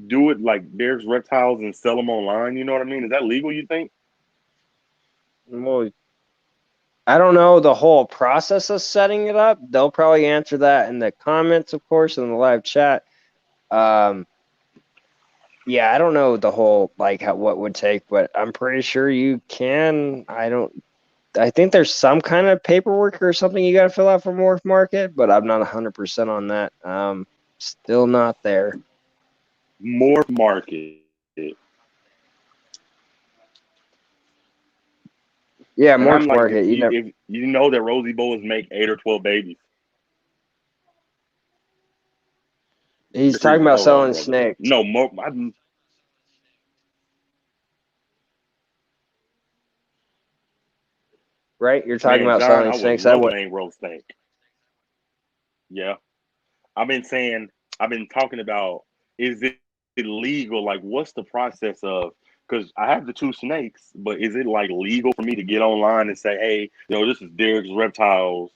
do it like Derrick's Reptiles and sell them online? You know what I mean? Is that legal? You think? Well, I don't know the whole process of setting it up. They'll probably answer that in the comments, of course, in the live chat. Yeah, I don't know the whole like what would take, but I'm pretty sure you can. I think there's some kind of paperwork or something you got to fill out for Morph Market, but I'm not 100% on that. Still not there. More market. Yeah, And I'm Morph like, Market. if you know that rosy boas make 8 or 12 babies. He's talking about Hold on, selling brother. snakes, No, more. right? You're talking Man, about John, selling I would snakes. I love a would. main road snake. Yeah. I've been saying, I've been talking about, is it legal? Like, what's the process of? Because I have the two snakes, but is it like legal for me to get online and say, hey, this is Derrick's Reptiles,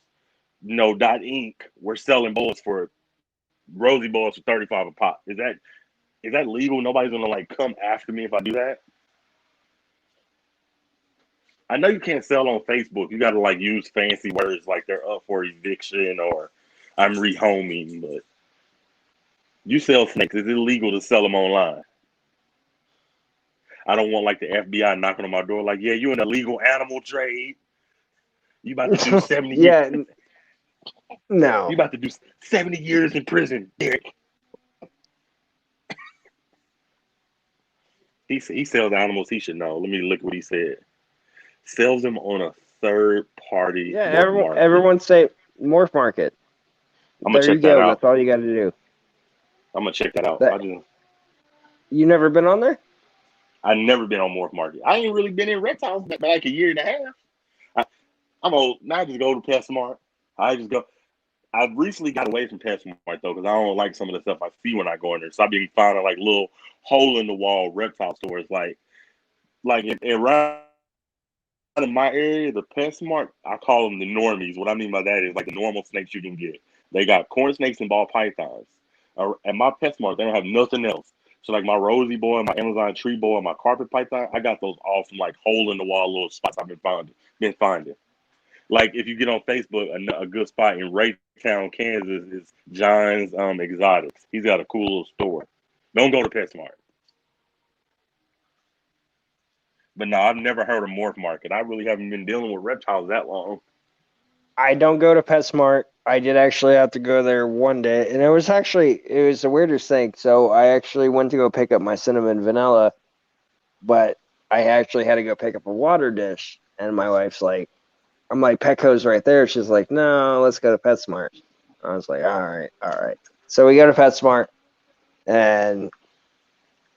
dot Inc. We're selling bullets for rosy bullets for 35 a pop. Is that legal? Nobody's gonna like come after me if I do that. I know you can't sell on Facebook. You got to like use fancy words like they're up for eviction or I'm rehoming, but you sell snakes. Is it illegal to sell them online? I don't want like the FBI knocking on my door like, yeah, you're in illegal animal trade. You about to do 70 years. Yeah, no. You about to do 70 years in prison, Derrick. He sells animals he should know. Let me look what he said. Sells them on a third party Yeah, morph market. everyone say Morph Market. I'm gonna There you check that go. out. That's all you got to do. I'm gonna check that out. You never been on there? I never been on Morph Market. I ain't really been in reptiles but like a year and a half. I'm old. Now I just go to PetSmart. I just go. I've recently got away from PetSmart though because I don't like some of the stuff I see when I go in there. So I've been finding like little hole in the wall reptile stores, like around in my area, the PetSmart. I call them the normies. What I mean by that is like the normal snakes you can get. They got corn snakes and ball pythons. At my PetSmart, they don't have nothing else. So like my rosy boy, my Amazon tree boy, my carpet python, I got those all from like hole in the wall little spots I've been finding. Like if you get on Facebook, a good spot in Raytown, Kansas is John's Exotics. He's got a cool little store. Don't go to PetSmart. But no, I've never heard of Morph Market. I really haven't been dealing with reptiles that long. I don't go to PetSmart. I did actually have to go there one day, and it was the weirdest thing. So I actually went to go pick up my cinnamon vanilla, but I actually had to go pick up a water dish, and my wife's like, I'm like, Petco's right there. She's like, no, let's go to PetSmart. I was like, all right, all right. So we go to PetSmart, and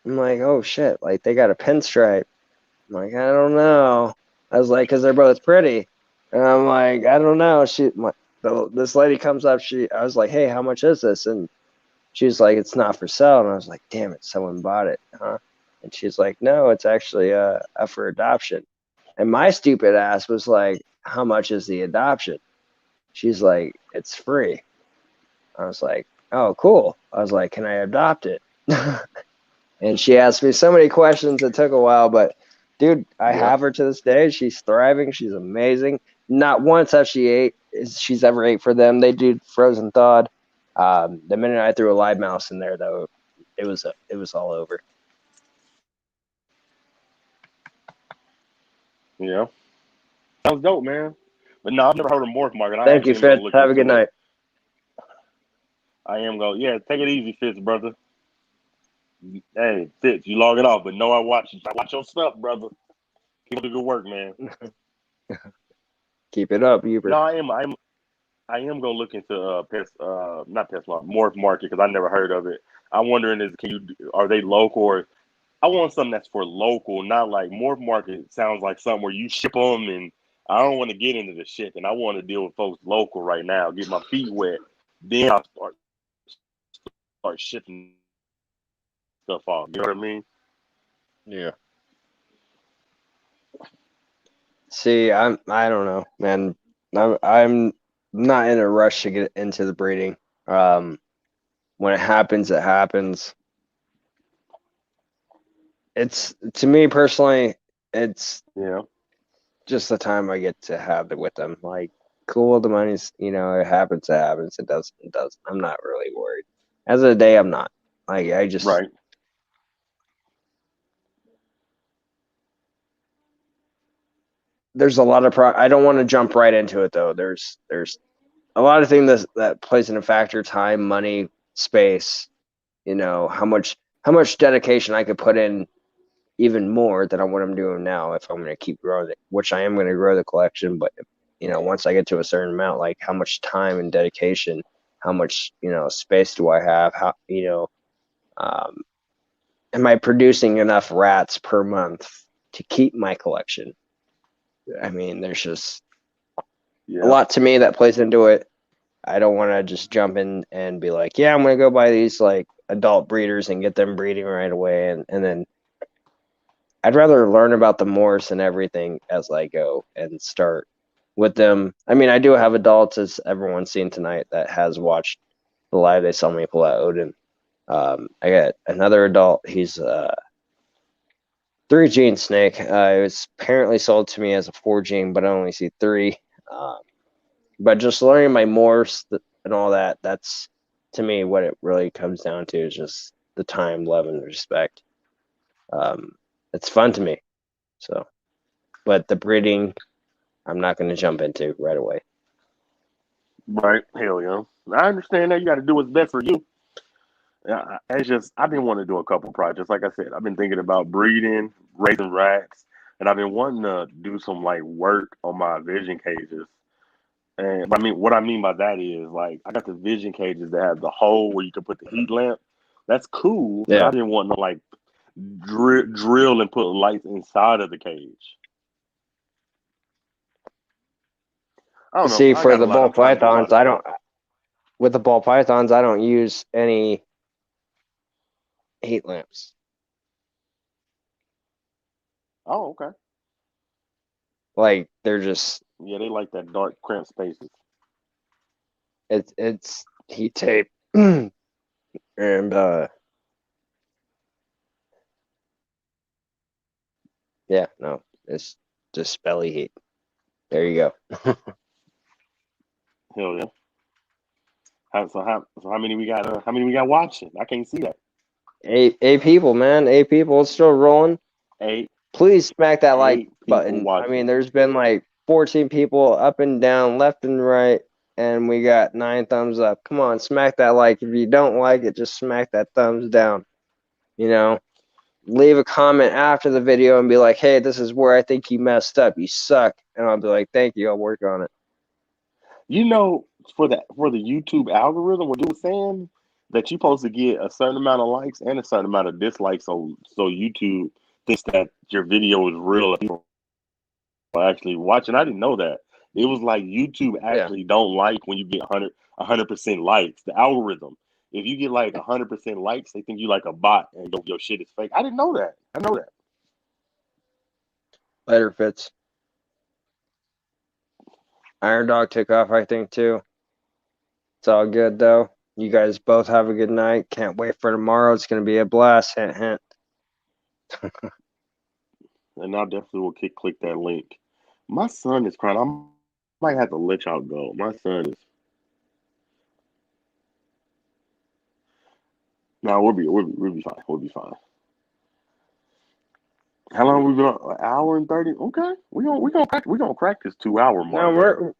I'm like, oh shit, like they got a pinstripe. I'm like, I don't know. I was like, because they're both pretty. And I'm like, I don't know. This lady comes up. I was like, hey, how much is this? And she's like, it's not for sale. And I was like, damn it, someone bought it, huh? And she's like, no, it's actually up for adoption. And my stupid ass was like, how much is the adoption? She's like, it's free. I was like, oh, cool. I was like, can I adopt it? And she asked me so many questions. It took a while, but dude, I have her to this day. She's thriving. She's amazing. Not once has she's ever ate for them. They do frozen thawed. The minute I threw a live mouse in there, though, it was all over. Yeah, sounds dope, man. But no, I've never heard of Morph Market. I Thank you, actually am gonna Fitz. look Have a good into it. night. I am going. Yeah, take it easy, Fitz, brother. Hey, Fitz, you log it off, but no, I watch your stuff, brother. Keep up the good work, man. Keep it up, Uber. No, I am gonna look into not pest Morph Market because I never heard of it. I'm wondering are they local or I want something that's for local, not like Morph Market sounds like something where you ship them and I don't want to get into the shipping. I want to deal with folks local right now, get my feet wet, then I'll start shipping stuff off. You know what I mean? Yeah. See, I don't know, man. I'm not in a rush to get into the breeding. When it happens, it happens. It's to me personally, it's Yeah. just the time I get to have it with them. Like, cool, the money's, it happens, it happens. It doesn't, it doesn't. I'm not really worried. As of the day, I'm not. Like, I just Right. there's a lot of I don't want to jump right into it though. There's a lot of things that plays in a factor: time, money, space. How much dedication I could put in even more than what I'm doing now if I'm going to keep growing it, which I am going to grow the collection. But once I get to a certain amount, like how much time and dedication, how much space do I have? How um, am I producing enough rats per month to keep my collection? I mean, there's just a lot to me that plays into it. I don't want to just jump in and be like, yeah, I'm going to go buy these like adult breeders and get them breeding right away. And then I'd rather learn about the Morse and everything as I go and start with them. I mean, I do have adults, as everyone's seen tonight, that has watched the live they saw me pull out Odin. I got another adult. He's 3 gene snake. It was apparently sold to me as a 4 gene, but I only see 3. But just learning my Morse and all that, that's to me what it really comes down to is just the time, love, and respect. It's fun to me. So, but the breeding, I'm not going to jump into right away. Right. Hell yeah. I understand that you got to do what's best for you. It's just I've been wanting to do a couple projects. Like I said, I've been thinking about breeding, raising rats, and I've been wanting to do some like work on my vision cages. And I mean, what I mean by that is like I got the vision cages that have the hole where you can put the heat lamp. That's cool, but Yeah. I've been wanting to like drill and put lights inside of the cage. I don't know. See, I for got a the lot. ball I'm trying to do a lot pythons, of stuff. with the ball pythons, I don't use any heat lamps. Oh, okay. Like, they're just Yeah, they like that dark, cramped spaces. it's heat tape and yeah, no, it's just belly heat. There you go. Hell yeah. So how many we got? How many we got watching? I can't see that. Eight people, man. 8 people. It's still rolling. Eight Please smack that like people button. I watching. mean, there's been like 14 people up and down, left and right, and we got 9 thumbs up. Come on, smack that like. If you don't like it, just smack that thumbs down. Leave a comment after the video and be like, hey, this is where I think you messed up. You suck. And I'll be like, thank you. I'll work on it. For the YouTube algorithm, what you were saying that you're supposed to get a certain amount of likes and a certain amount of dislikes, so YouTube thinks that your video is real and people are actually watching. I didn't know that. It was like YouTube actually don't like when you get 100% likes. The algorithm. If you get like 100% likes, they think you like a bot and your shit is fake. I didn't know that. I know that. Later, Fitz. Iron Dog took off, I think, too. It's all good, though. You guys both have a good night. Can't wait for tomorrow. It's going to be a blast. Hint, hint. And I definitely will click that link. My son is crying. I might have to let y'all go. My son is. No, we'll be fine. We'll be fine. How long we been on? An hour and 30? Okay. We gonna crack this 2 hour No, mark.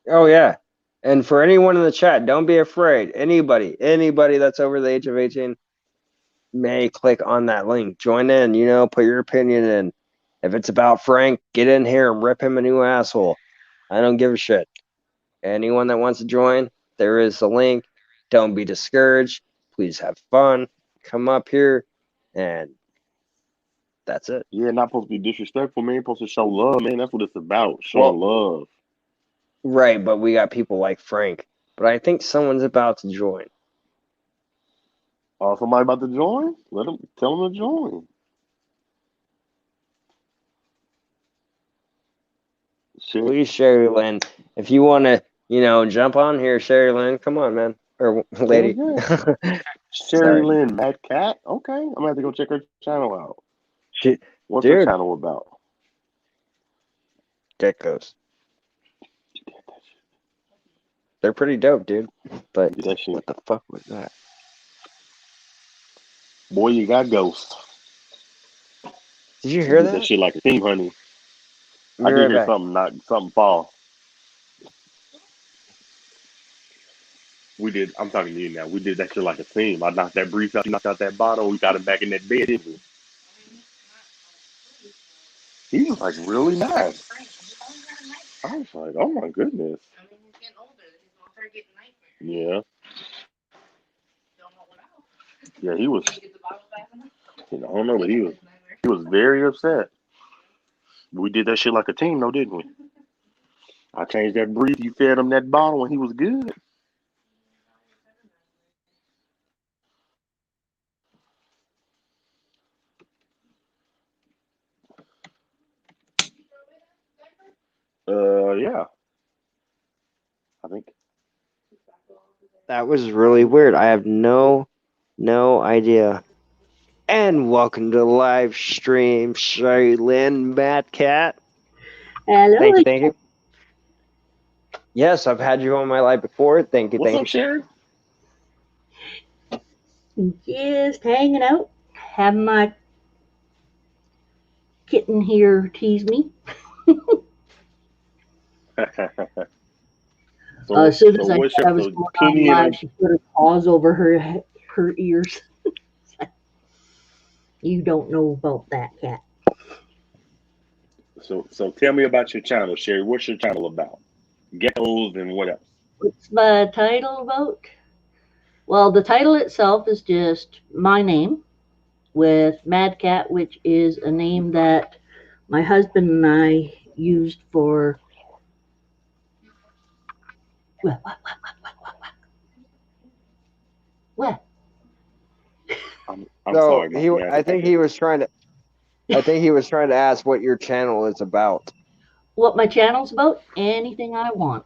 oh yeah. And for anyone in the chat, don't be afraid. Anybody that's over the age of 18 may click on that link. Join in, put your opinion in. If it's about Frank, get in here and rip him a new asshole. I don't give a shit. Anyone that wants to join, there is a link. Don't be discouraged. Please have fun. Come up here, and that's it. Yeah, not supposed to be disrespectful, man. Supposed to show love, man. That's what it's about. Showing love. Right, but we got people like Frank. But I think someone's about to join. Oh, somebody about to join? Tell them to join. Shit. Please, Sherry Lynn, if you want to, jump on here, Sherry Lynn, come on, man, or lady. Yeah. Sherry Lynn, Mad Cat. Okay, I'm gonna have to go check her channel out. What's her channel about? Geckos. They're pretty dope, dude. But what the fuck was that? Boy, you got ghosts. Did you hear that? That shit like a team, honey. I did hear something fall. We did. I'm talking to you now. We did that shit like a team. I knocked that brief out. You knocked out that bottle. We got him back in that bed, didn't we? He was like really nice. I was like, oh my goodness. I mean, he's getting older. He's gonna start getting nightmares. Yeah. Don't know what else. Yeah, he was. Get the bottle back in there? I don't know, but he was very upset. We did that shit like a team, though, didn't we? I changed that brief. You fed him that bottle, and he was good. Yeah. I think. That was really weird. I have no idea. And welcome to the live stream, Sherry Lynn, Matt Cat. Hello. Thank you. Yes, I've had you on my live before. Thank you. What's up, Sherry? Just hanging out, having my kitten here tease me. As soon as I said I was going on live, she put her paws over her ears. You don't know about that, cat. So tell me about your channel, Sherry. What's your channel about? Geckos and what else? What's my title about? Well, the title itself is just my name with Mad Cat, which is a name that my husband and I used for. What? I'm sorry. I think he was trying to ask what your channel is about. What my channel's about? Anything I want.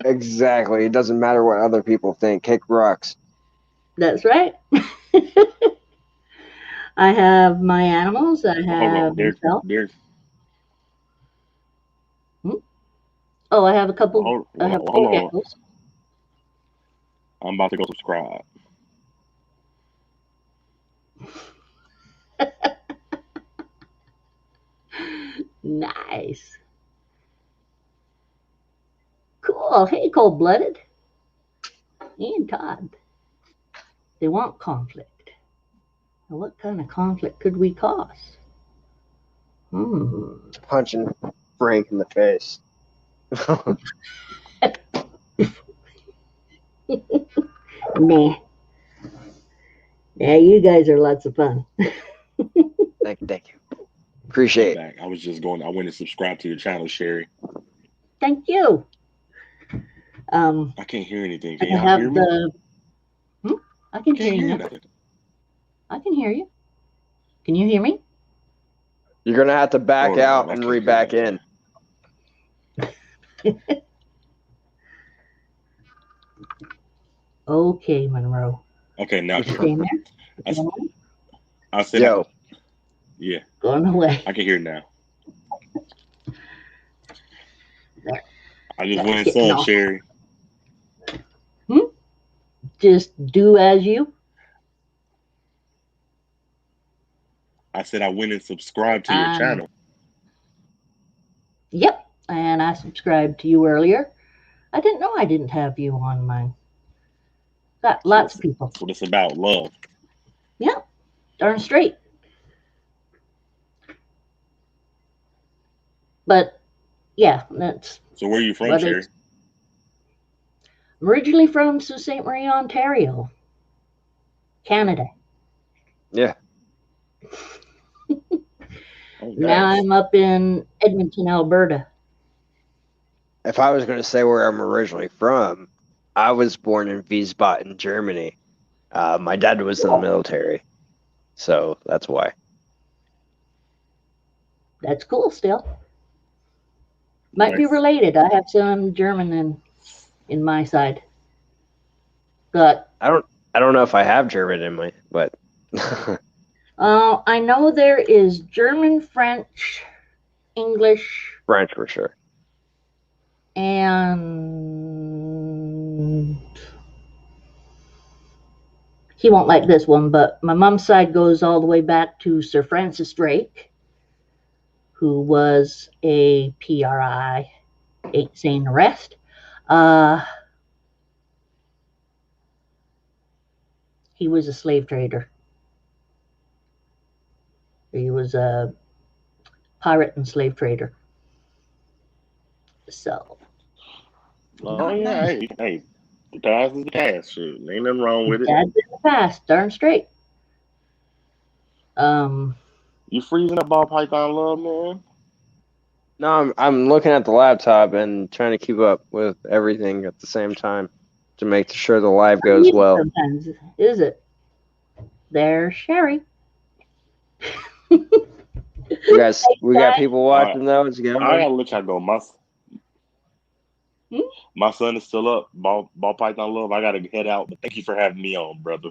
Exactly. It doesn't matter what other people think. Kick rocks. That's right. I have my animals. I have myself. Oh, I have a couple. I have four geckos. I'm about to go subscribe. Nice. Cool. Hey, Cold-Blooded. And Todd. They want conflict. Now, what kind of conflict could we cause? Punching Frank in the face. Nah. Yeah, you guys are lots of fun. Thank you. Appreciate it. I went and subscribed to your channel, Sherry. Thank you. I can't hear anything. Can y'all hear me? I can hear you. I can hear you. Can you hear me? You're going to have to back out and re-back in. Okay, Monroe. Okay, now I said, yo. Yeah. Going away. I can hear now. There. I just went and saw Sherry. just do as you? I said I went and subscribed to your channel. Yep, and I subscribed to you earlier. I didn't know I didn't have you on mine. Got lots of people. That's what it's about, love. Yep, darn straight. But yeah, that's. So where are you from, Sherry? I'm originally from Sault Ste. Marie, Ontario, Canada. Yeah. Oh, Now I'm up in Edmonton, Alberta. If I was going to say where I'm originally from, I was born in Wiesbaden, Germany. My dad was in the military, so that's why. That's cool still. Might be related. I have some German in my side. But I don't know if I have German in my, but I know there is German, French, English, French for sure. And he won't like this one, but my mom's side goes all the way back to Sir Francis Drake, who was a PRI, ain't saying the rest. He was a slave trader. He was a pirate and slave trader. So. Oh yeah, hey, the past is the past. Shoot, ain't nothing wrong with it. That's in the past, darn straight. You freezing up ball python love, man? No, I'm looking at the laptop and trying to keep up with everything at the same time to make sure the live goes well. Sometimes, is it? There's Sherry. we got people watching though. It's going. I gotta let y'all go. My son is still up. Ball python love. I gotta head out, but thank you for having me on, brother.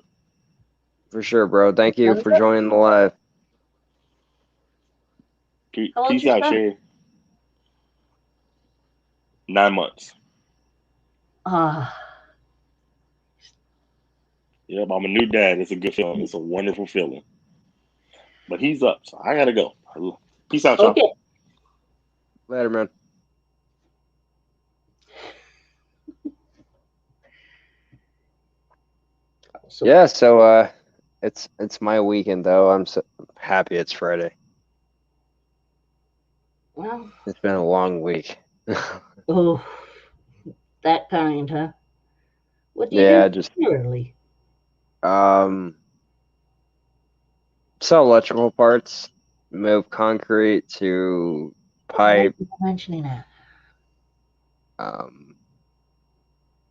For sure, bro. Thank you for joining the live. Peace out, Sherry. 9 months. Yep, I'm a new dad. It's a good feeling. It's a wonderful feeling. But he's up, so I gotta go. Peace out, y'all. Okay. Later, man. Yeah, so it's my weekend though. I'm so happy it's Friday. Well, it's been a long week. Oh, that kind, huh? What do you do just regularly? Sell electrical parts, move concrete to pipe. Mentioning that.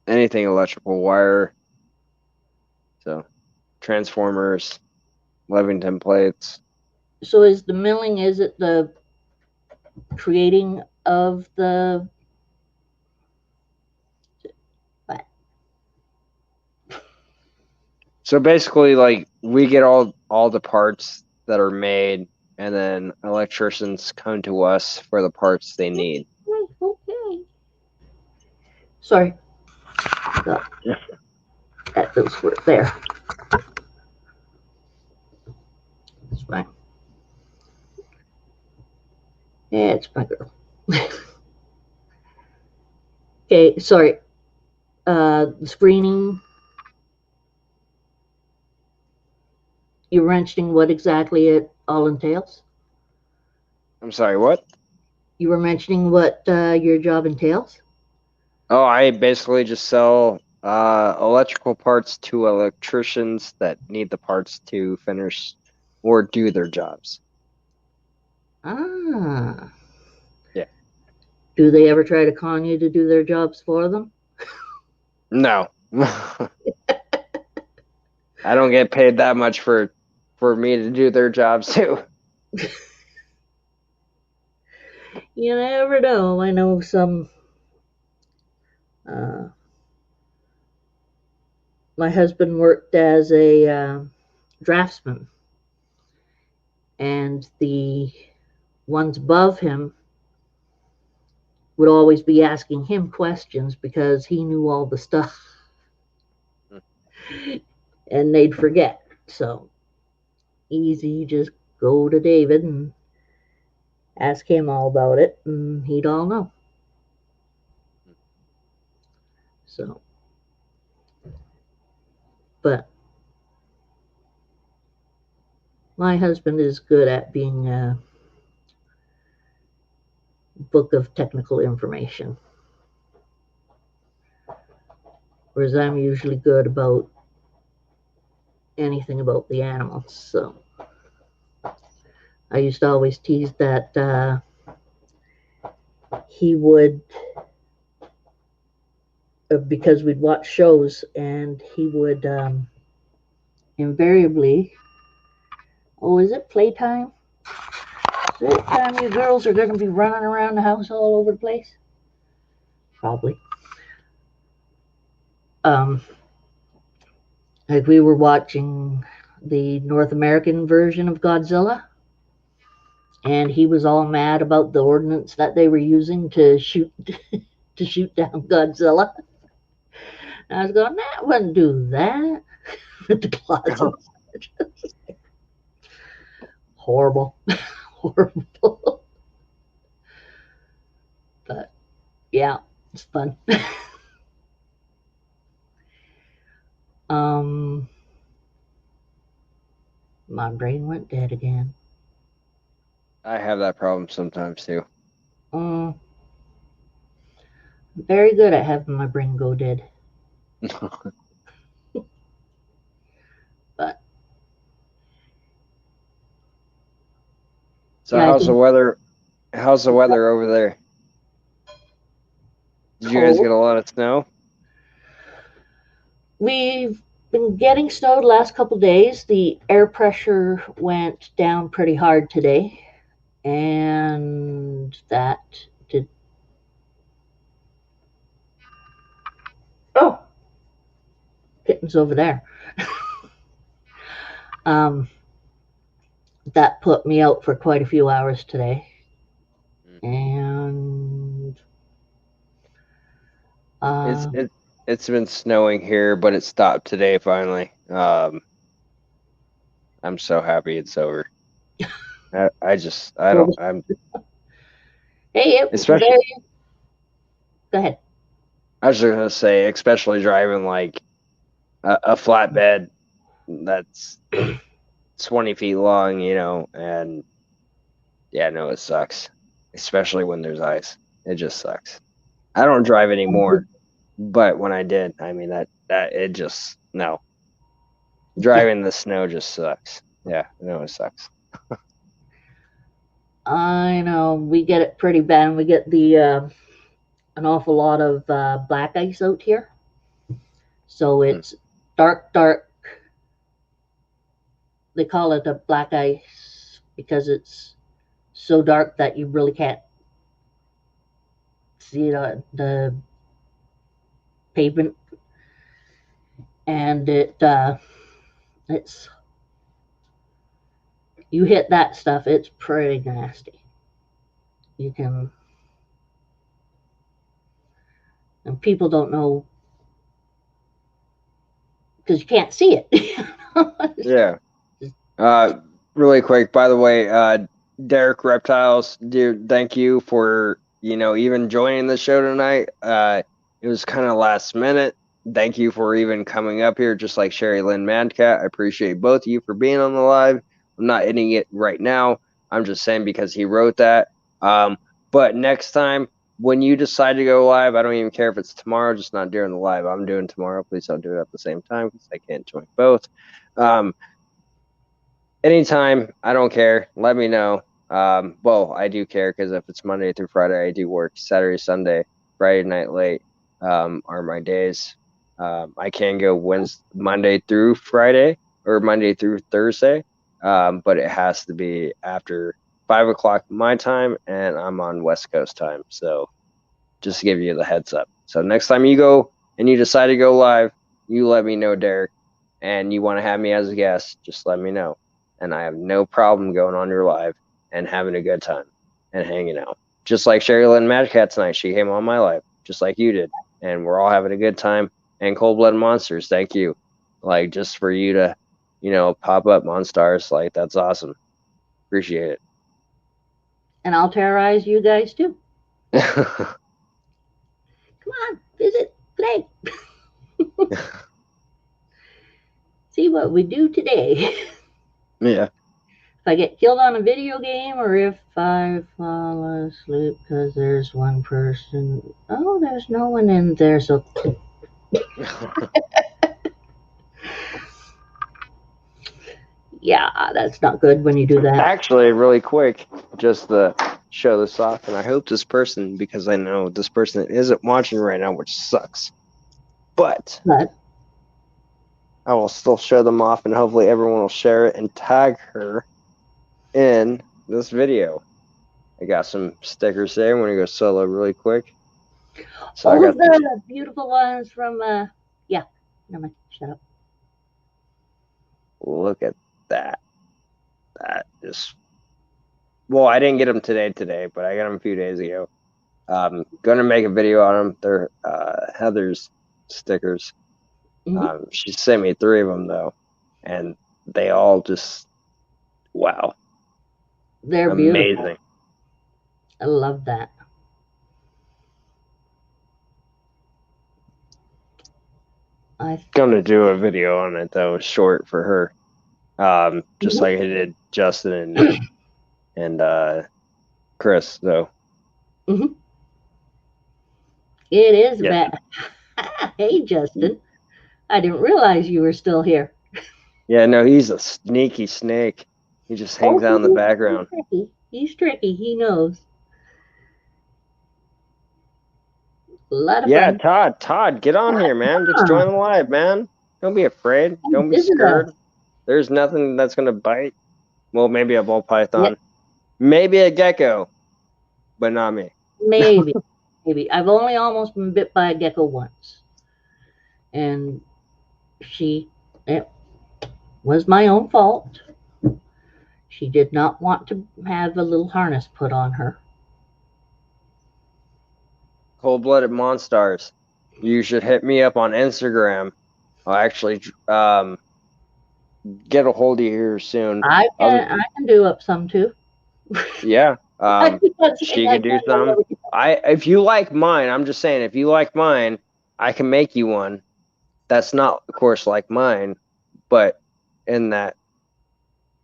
Anything electrical wire. So, transformers, Levington plates. So is the milling, is it the creating of the what? So basically, like, we get all the parts that are made, and then electricians come to us for the parts they need. Okay. Sorry. That those were there. That's fine. Yeah, it's my girl. Okay, sorry. The screening. You're mentioning what exactly it all entails? I'm sorry, what? You were mentioning what your job entails? Oh, I basically just sell electrical parts to electricians that need the parts to finish or do their jobs. Ah. Yeah. Do they ever try to con you to do their jobs for them? No. I don't get paid that much for me to do their jobs too. You never know. I know some. My husband worked as a draftsman, and the ones above him would always be asking him questions because he knew all the stuff. and they'd forget. So easy, just go to David and ask him all about it, and he'd all know. So, but my husband is good at being a book of technical information, whereas I'm usually good about anything about the animals. So I used to always tease that he would, because we'd watch shows, and he would invariably, oh, is it playtime? Is it time you girls are going to be running around the house all over the place? Probably. Like we were watching the North American version of Godzilla, and he was all mad about the ordnance that they were using to shoot to shoot down Godzilla. And I was going, that wouldn't do that with the closet. Horrible. Horrible. But yeah, it's fun. My brain went dead again. I have that problem sometimes too. Very good at having my brain go dead. But so yeah, how's the weather? How's the weather over there? Did you guys cold. get a lot of snow? We've been getting snow the last couple days. The air pressure went down pretty hard today, and that did. Oh, kittens over there. That put me out for quite a few hours today, and It's been snowing here, but it stopped today finally. I'm so happy it's over. I'm hey, especially. Go ahead. I was just gonna say, especially driving like a flatbed that's 20 feet long, you know, and yeah, no, it sucks. Especially when there's ice. It just sucks. I don't drive anymore, but when I did, I mean that it just no. Driving the snow just sucks. Yeah, no, it sucks. I know we get it pretty bad. We get the an awful lot of black ice out here, so it's dark. They call it a black ice because it's so dark that you really can't see the pavement, and it's you hit that stuff, it's pretty nasty. You can, and people don't know because you can't see it. Yeah. Really quick, by the way, Derrick Reptiles, dude, thank you for, you know, even joining the show tonight. It was kind of last minute. Thank you for even coming up here, just like Sherry Lynn Madcat. I appreciate both of you for being on the live. I'm not ending it right now. I'm just saying because he wrote that. But next time, when you decide to go live, I don't even care if it's tomorrow, just not during the live. I'm doing tomorrow. Please don't do it at the same time because I can't join both. Anytime, I don't care. Let me know. Well, I do care because if it's Monday through Friday, I do work. Saturday, Sunday, Friday night late are my days. I can go Monday through Friday or Monday through Thursday, but it has to be after 5 o'clock my time, and I'm on West Coast time. So just to give you the heads up. So next time you go and you decide to go live, you let me know, Derrick, and you want to have me as a guest, just let me know. And I have no problem going on your live and having a good time and hanging out. Just like Sherry Lynn Madcat tonight, she came on my live, just like you did. And we're all having a good time. And Cold Blooded Monsters, thank you. like just for you to, you know, pop up Monstars. Like that's awesome. Appreciate it. And I'll terrorize you guys too. Come on, visit today. See what we do today. Yeah. If I get killed on a video game or if I fall asleep because there's one person. Oh, there's no one in there, so. Yeah, that's not good when you do that. Actually, really quick, just to show this off, and I hope this person, because I know this person isn't watching right now, which sucks, but I will still show them off, and hopefully everyone will share it and tag her in this video. I got some stickers there. I'm going to go solo really quick. So all of the beautiful ones from, yeah, never mind, shut up. Look at that. That is, well, I didn't get them today, but I got them a few days ago. Gonna make a video on them. They're Heather's stickers. She sent me 3 of them though, and they all just, wow. They're amazing. Beautiful. I love that. I'm gonna do a video on it though, short for her. Just like I did Justin and Chris though. It is bad. Hey Justin, I didn't realize you were still here. Yeah, no, he's a sneaky snake. He just hangs out in the background. He's tricky. He knows. A lot of fun. Todd, get on here, man. Just join the live, man. Don't be afraid. Don't be scared. There's nothing that's gonna bite. Well, maybe a ball python, maybe a gecko, but not me. Maybe. I've only almost been bit by a gecko once, and it was my own fault. She did not want to have a little harness put on her. Cold-blooded Monstars. You should hit me up on Instagram. I'll actually get a hold of you here soon. I can do up some too. Yeah. She could do some. If you like mine, I'm just saying, if you like mine, I can make you one. That's not, of course, like mine, but in that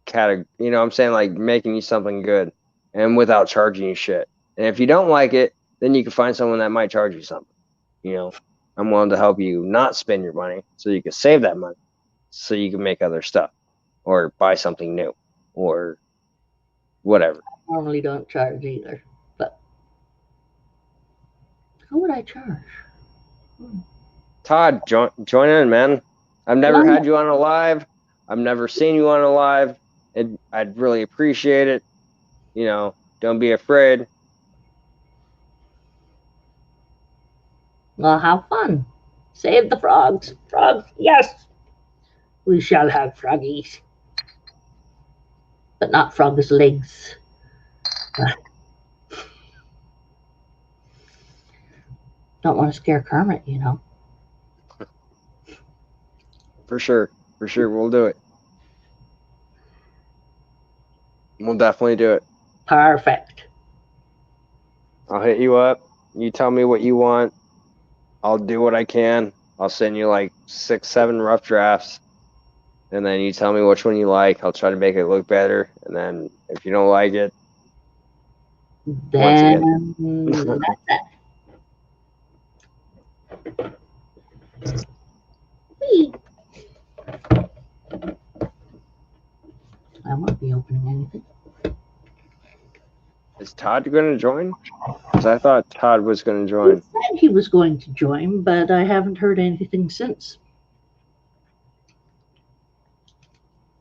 category, you know what I'm saying? Like making you something good and without charging you shit. And if you don't like it, then you can find someone that might charge you something. You know, I'm willing to help you not spend your money so you can save that money so you can make other stuff or buy something new or whatever. I normally don't charge either, but how would I charge? Todd, join in, man. I've never had you on a live. I've never seen you on a live. I'd really appreciate it. You know, don't be afraid. Well, have fun. Save the frogs. Frogs, yes. We shall have froggies. But not frogs' legs. Don't want to scare Kermit, you know. For sure. For sure, we'll do it. We'll definitely do it. Perfect. I'll hit you up. You tell me what you want. I'll do what I can. I'll send you like 6, 7 rough drafts. And then you tell me which one you like. I'll try to make it look better. And then if you don't like it, then that's that. I won't be opening anything. Is Todd going to join? Because I thought Todd was going to join. He said he was going to join, but I haven't heard anything since.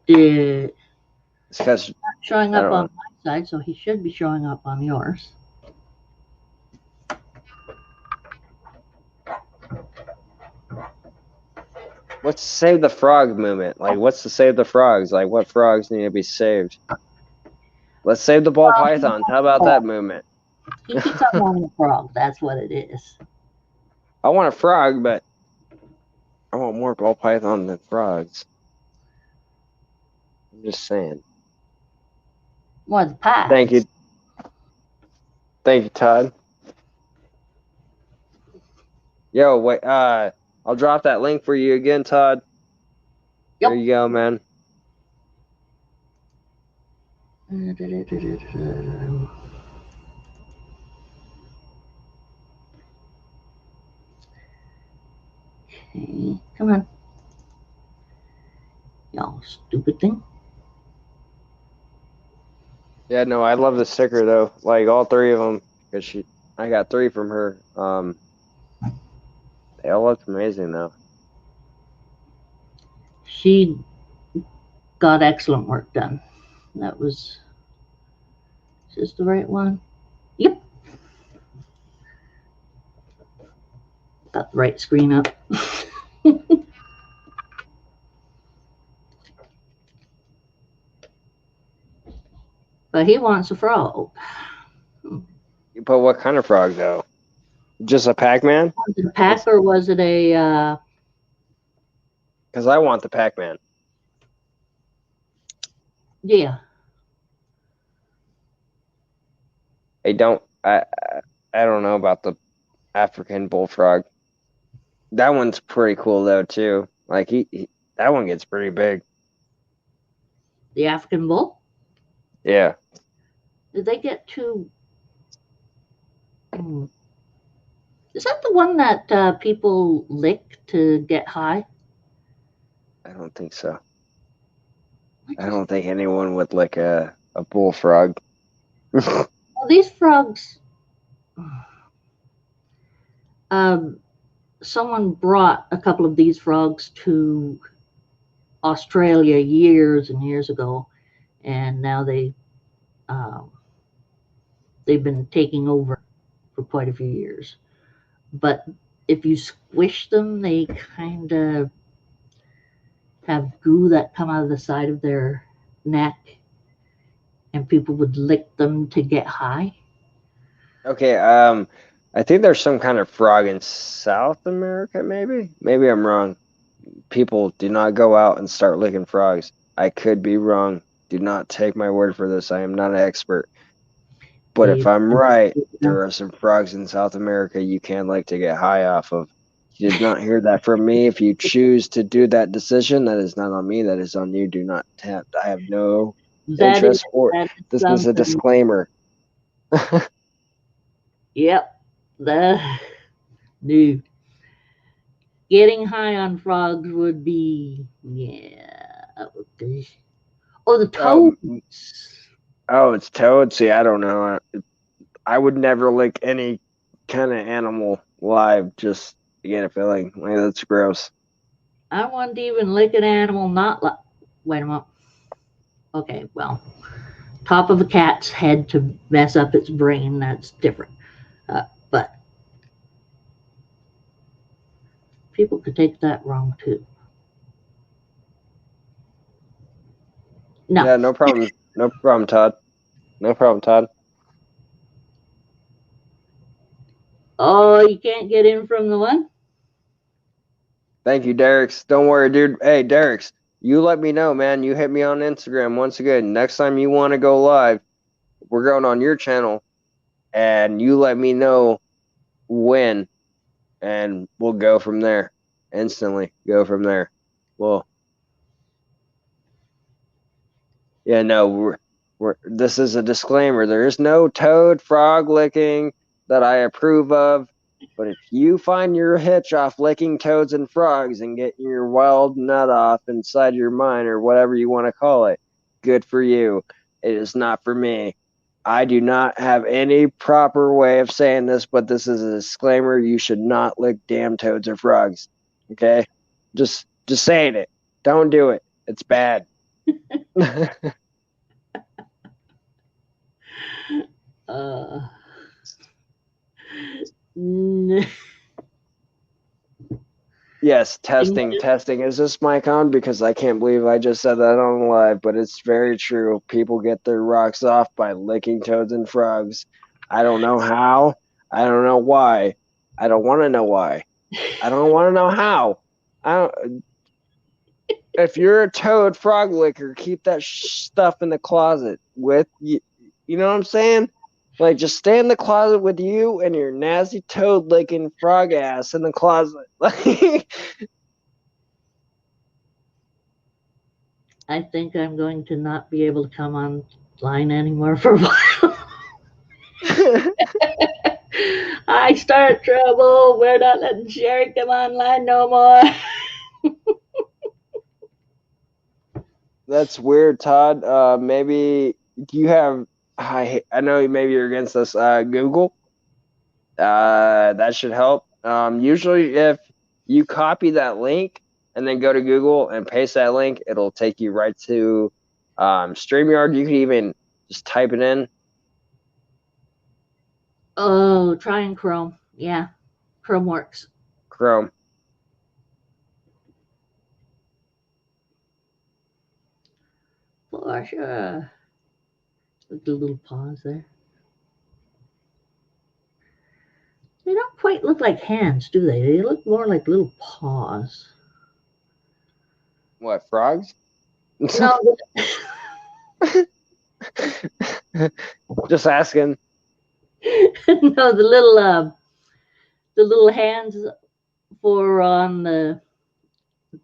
It's not showing up on my side, so he should be showing up on yours. What's save the frog movement? Like, what's to save the frogs? Like, what frogs need to be saved? Let's save the ball pythons. How about that movement? He keeps on wanting a frog. That's what it is. I want a frog, but I want more ball python than frogs. I'm just saying. More the pies. Thank you. Thank you, Todd. Yo, wait, I'll drop that link for you again, Todd. Yep. There you go, man. Okay, come on. Y'all stupid thing. Yeah, no, I love the sticker though. Like all three of them, because I got three from her. They all look amazing though. She got excellent work done. That was just the right one. Yep. Got the right screen up. But he wants a frog. But what kind of frog though? Just a Pac-Man? Was it a pack or was it a? Because I want the Pac-Man. Yeah. I don't know about the African bullfrog. That one's pretty cool though too. Like that one gets pretty big. The African bull? Yeah. Did they get too? Is that the one that people lick to get high? I don't think so. I don't think anyone would lick a bullfrog. Well, these frogs. Someone brought a couple of these frogs to Australia years and years ago, and now they've been taking over for quite a few years. But if you squish them, they kind of have goo that come out of the side of their neck, and people would lick them to get high. Okay, I think there's some kind of frog in South America, maybe. Maybe I'm wrong. People do not go out and start licking frogs. I could be wrong. Do not take my word for this. I am not an expert. But if I'm right, there are some frogs in South America you can like to get high off of. You did not hear that from me. If you choose to do that decision, that is not on me. That is on you. Do not tempt. I have no interest for it. This is a disclaimer. Yep. No. Getting high on frogs would be, yeah. Oh, the toads. Oh, it's toads. See, I don't know. I would never lick any kind of animal live just to get a feeling. Like, that's gross. I wouldn't even lick an animal not like. Wait a minute. Okay, well, top of a cat's head to mess up its brain, that's different. But people could take that wrong too. No. Yeah, no problem. No problem, Todd. No problem, Todd. Oh, you can't get in from the one? Thank you, Derrick's. Don't worry, dude. Hey, Derrick's, you let me know, man. You hit me on Instagram once again. Next time you want to go live, we're going on your channel, and you let me know when, and we'll go from there. Instantly go from there. Well, yeah, no, this is a disclaimer. There is no toad frog licking that I approve of. But if you find your hitch off licking toads and frogs and getting your wild nut off inside your mind or whatever you want to call it, good for you. It is not for me. I do not have any proper way of saying this, but this is a disclaimer. You should not lick damn toads or frogs. Okay? Just saying it. Don't do it. It's bad. Yes, testing. Is this mic on? Because I can't believe I just said that on live, but it's very true. People get their rocks off by licking toads and frogs. I don't know how. I don't know why. I don't want to know why. I don't want to know how. I don't. If you're a toad frog licker, keep that stuff in the closet with you. You know what I'm saying? Like, just stay in the closet with you and your nasty toad licking frog ass in the closet. I think I'm going to not be able to come online anymore for a while. I start trouble. We're not letting Sherry come online no more. That's weird, Todd. Maybe do you have? I know maybe you're against this. Google. That should help. Usually, if you copy that link and then go to Google and paste that link, it'll take you right to StreamYard. You can even just type it in. Oh, trying Chrome. Yeah, Chrome works. Chrome. For sure. With the little pause there. They don't quite look like hands, do they? They look more like little paws. What, frogs? No, Just asking. no, the little hands for on the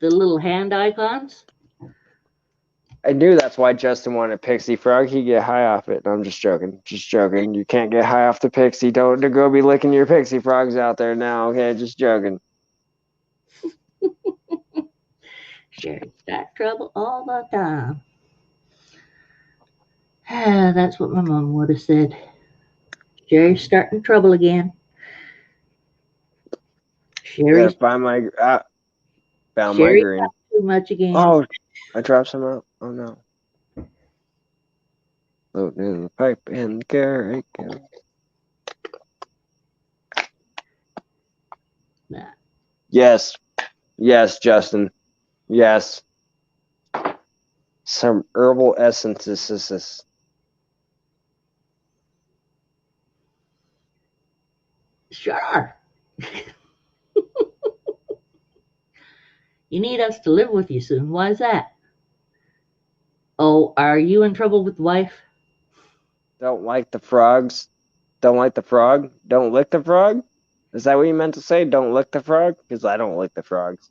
little hand icons. I knew that's why Justin wanted a pixie frog. He get high off it. No, I'm just joking. Just joking. You can't get high off the pixie. Don't go be licking your pixie frogs out there now. Okay, just joking. Sherry's got trouble all the time. That's what my mom would have said. Sherry's starting trouble again. Sherry's Found my green. Too much again. Oh, I dropped some out. Oh no. Floating in the pipe and Derrick. Nah. Yes. Yes, Justin. Yes. Some herbal essences. Sure. You need us to live with you soon. Why is that? Oh, are you in trouble with the wife? Don't like the frogs. Don't like the frog. Don't lick the frog. Is that what you meant to say? Don't lick the frog? Because I don't lick the frogs.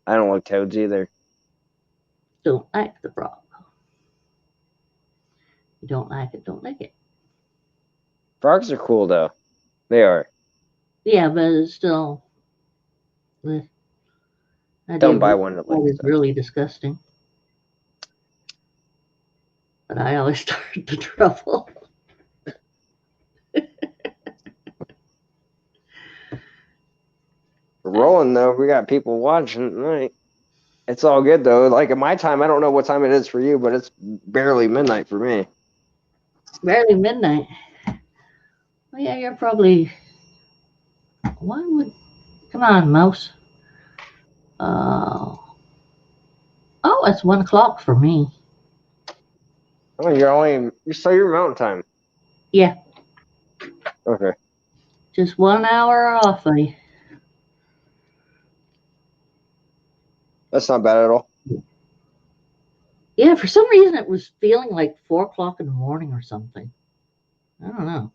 I don't like toads either. Don't like the frog. You don't like it, don't lick it. Frogs are cool though. They are. Yeah, but it's still. Don't buy one to lick. It's really disgusting. But I always start the trouble. We're rolling though. We got people watching tonight. It's all good though. Like at my time, I don't know what time it is for you, but it's barely midnight for me. Barely midnight. Well, yeah, you're probably. Why would? Come on, mouse. Oh, it's 1 o'clock for me. Oh, you're mountain time. Yeah. Okay. Just 1 hour off. That's not bad at all. Yeah, for some reason it was feeling like 4 o'clock in the morning or something. I don't know.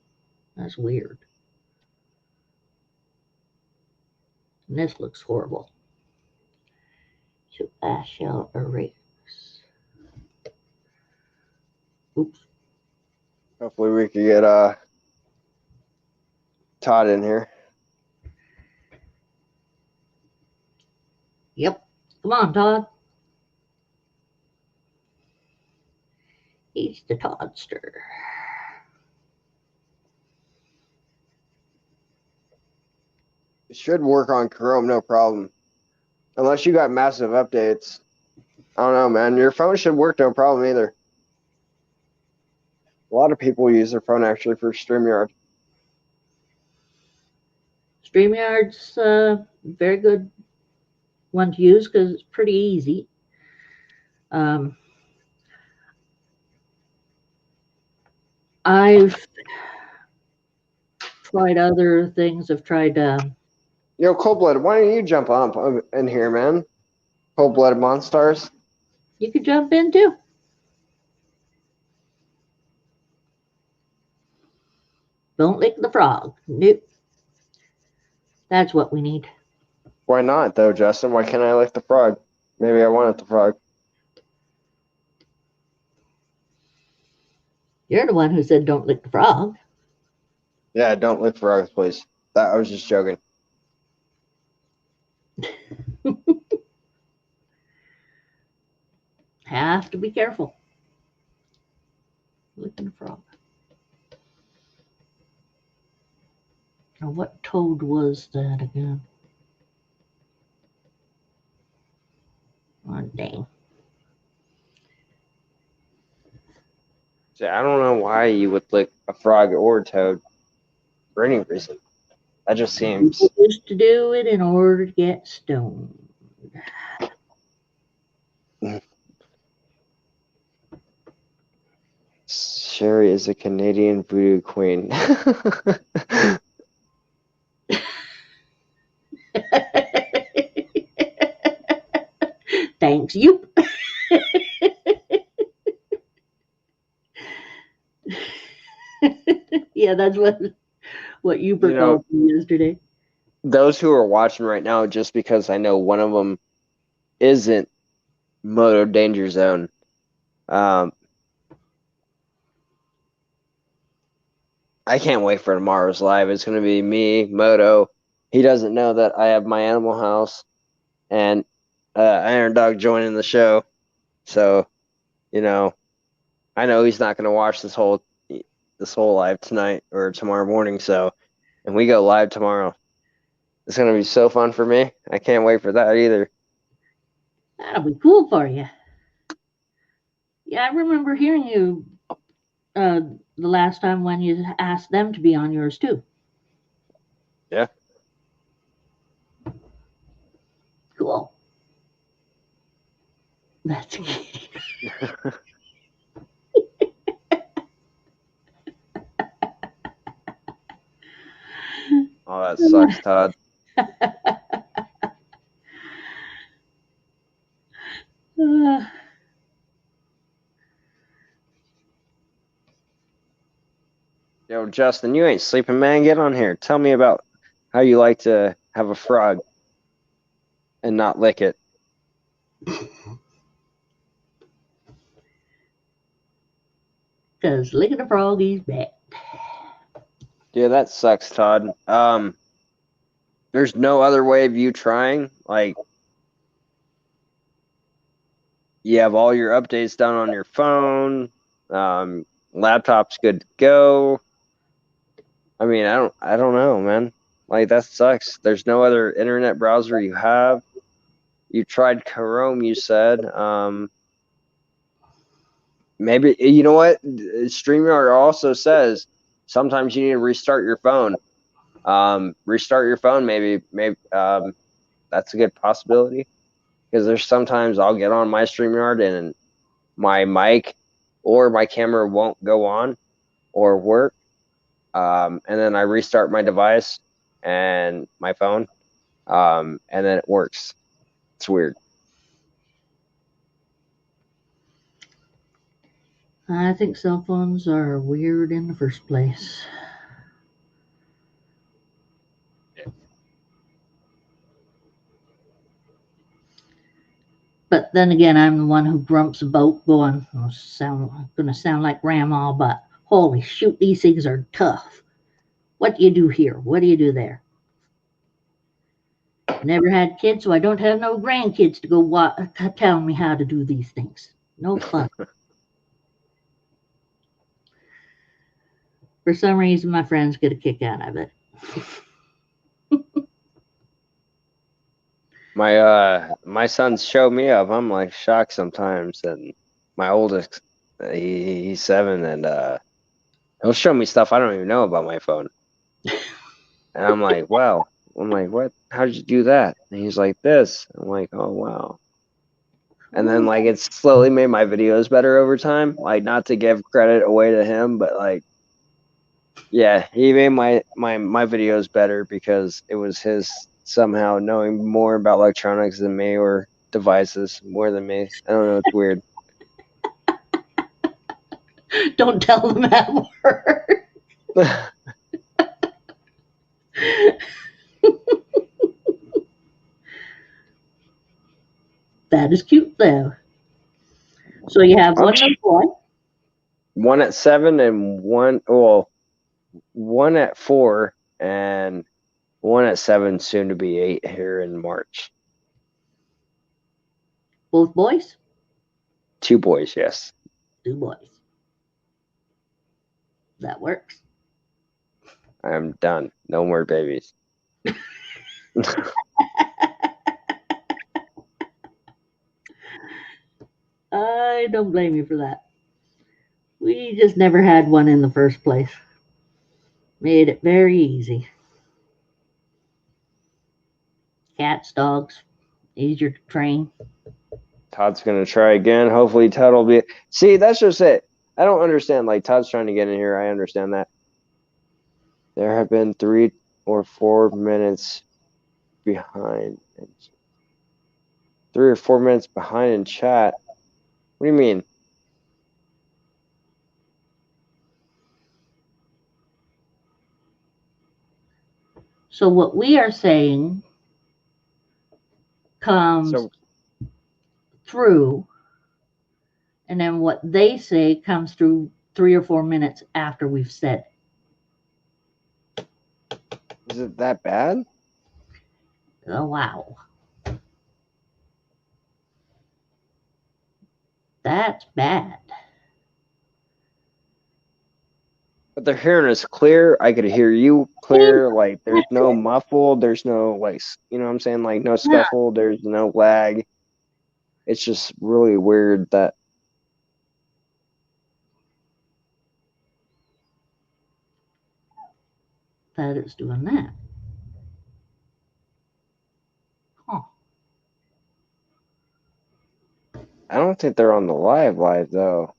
That's weird. And this looks horrible. So I shall erase. Oops. Hopefully we can get Todd in here. Yep. Come on, Todd. He's the Toddster. It should work on Chrome, no problem. Unless you got massive updates. I don't know, man. Your phone should work, no problem either. A lot of people use their phone actually for StreamYard. StreamYard's a very good one to use because it's pretty easy. I've tried other things. I've tried. Yo, Coldblood, why don't you jump up in here, man? Cold-blooded monsters. You could jump in too. Don't lick the frog. Nope. That's what we need. Why not, though, Justin? Why can't I lick the frog? Maybe I wanted the frog. You're the one who said don't lick the frog. Yeah, don't lick frogs, please. I was just joking. Have to be careful. Licking the frog. Now, what toad was that again? Oh, dang. See, I don't know why you would lick a frog or a toad for any reason. That just seems... People used to do it in order to get stoned. Sherry is a Canadian voodoo queen. Thanks, you. Yeah, that's what you called me yesterday. Those who are watching right now, just because I know one of them isn't Moto Danger Zone, I can't wait for tomorrow's live. It's going to be me, Moto. He doesn't know that I have my animal house and Iron Dog joining the show. So, I know he's not going to watch this whole live tonight or tomorrow morning. So, and we go live tomorrow. It's going to be so fun for me. I can't wait for that either. That'll be cool for you. Yeah, I remember hearing you the last time when you asked them to be on yours too. Yeah. Cool. That's kidding. Oh, that sucks, Todd. Yo, Justin, you ain't sleeping, man. Get on here. Tell me about how you like to have a frog and not lick it. Because licking a frog is bad. Yeah, that sucks, Todd. There's no other way of you trying. Like, you have all your updates done on your phone. Laptop's good to go. I mean, I don't know, man. Like, that sucks. There's no other internet browser you have. You tried Chrome, you said. Maybe, you know what? StreamYard also says sometimes you need to restart your phone. Restart your phone, maybe that's a good possibility. Because there's sometimes I'll get on my StreamYard and my mic or my camera won't go on or work. And then I restart my device and my phone, and then it works. It's weird. I think cell phones are weird in the first place. But then again, I'm the one who grumps about going, I'm going to sound like grandma, but holy shoot, these things are tough. What do you do here? What do you do there? Never had kids, so I don't have no grandkids to go tell me how to do these things. No fun. For some reason, my friends get a kick out of it. My sons show me up. I'm like shocked sometimes, and my oldest, he's 7, and he'll show me stuff I don't even know about my phone. And I'm like, wow. I'm like, what? How did you do that? And he's like, this. I'm like, oh wow. And then like it's slowly made my videos better over time. Like, not to give credit away to him, but like, yeah, he made my videos better because it was his somehow knowing more about electronics than me, or devices more than me. I don't know. It's weird. Don't tell them that word. That is cute, though. So you have one little boy. One at 7 and one at 4 and one at 7, soon to be 8 here in March. Both boys? 2 boys, yes. 2 boys. That works. I'm done. No more babies. I don't blame you for that. We just never had one in the first place. Made it very easy. Cats, dogs, easier to train. Todd's gonna try again. Hopefully Todd will be. See, that's just it. I don't understand. Like, Todd's trying to get in here. I understand that. There have been 3 or 4 minutes behind. 3 or 4 minutes behind in chat. What do you mean? So what we are saying comes through, and then what they say comes through 3 or 4 minutes after we've said it. Is it that bad? Oh, wow. That's bad. But they're hearing us clear. I could hear you clear. Like, there's no muffle. There's no, like, you know what I'm saying? Like, no scuffle. There's no lag. It's just really weird that. That it's doing that. Huh. I don't think they're on the live, though.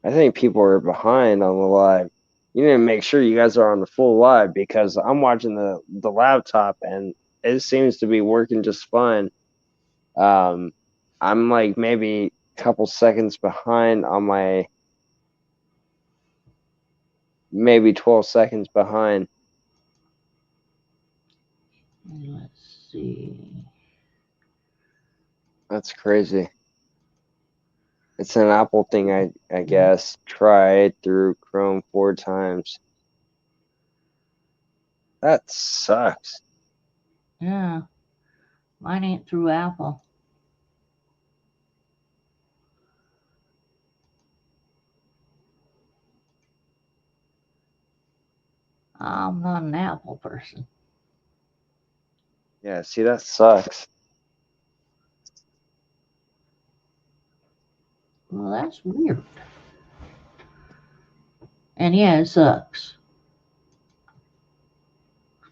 I think people are behind on the live. You need to make sure you guys are on the full live, because I'm watching the laptop and it seems to be working just fine. I'm like maybe a couple seconds behind on my, maybe 12 seconds behind. Let's see. That's crazy. It's an Apple thing, I guess. Try it through Chrome 4 times. That sucks. Yeah. Mine ain't through Apple. I'm not an Apple person. Yeah, see, that sucks. Well, that's weird. And yeah, it sucks.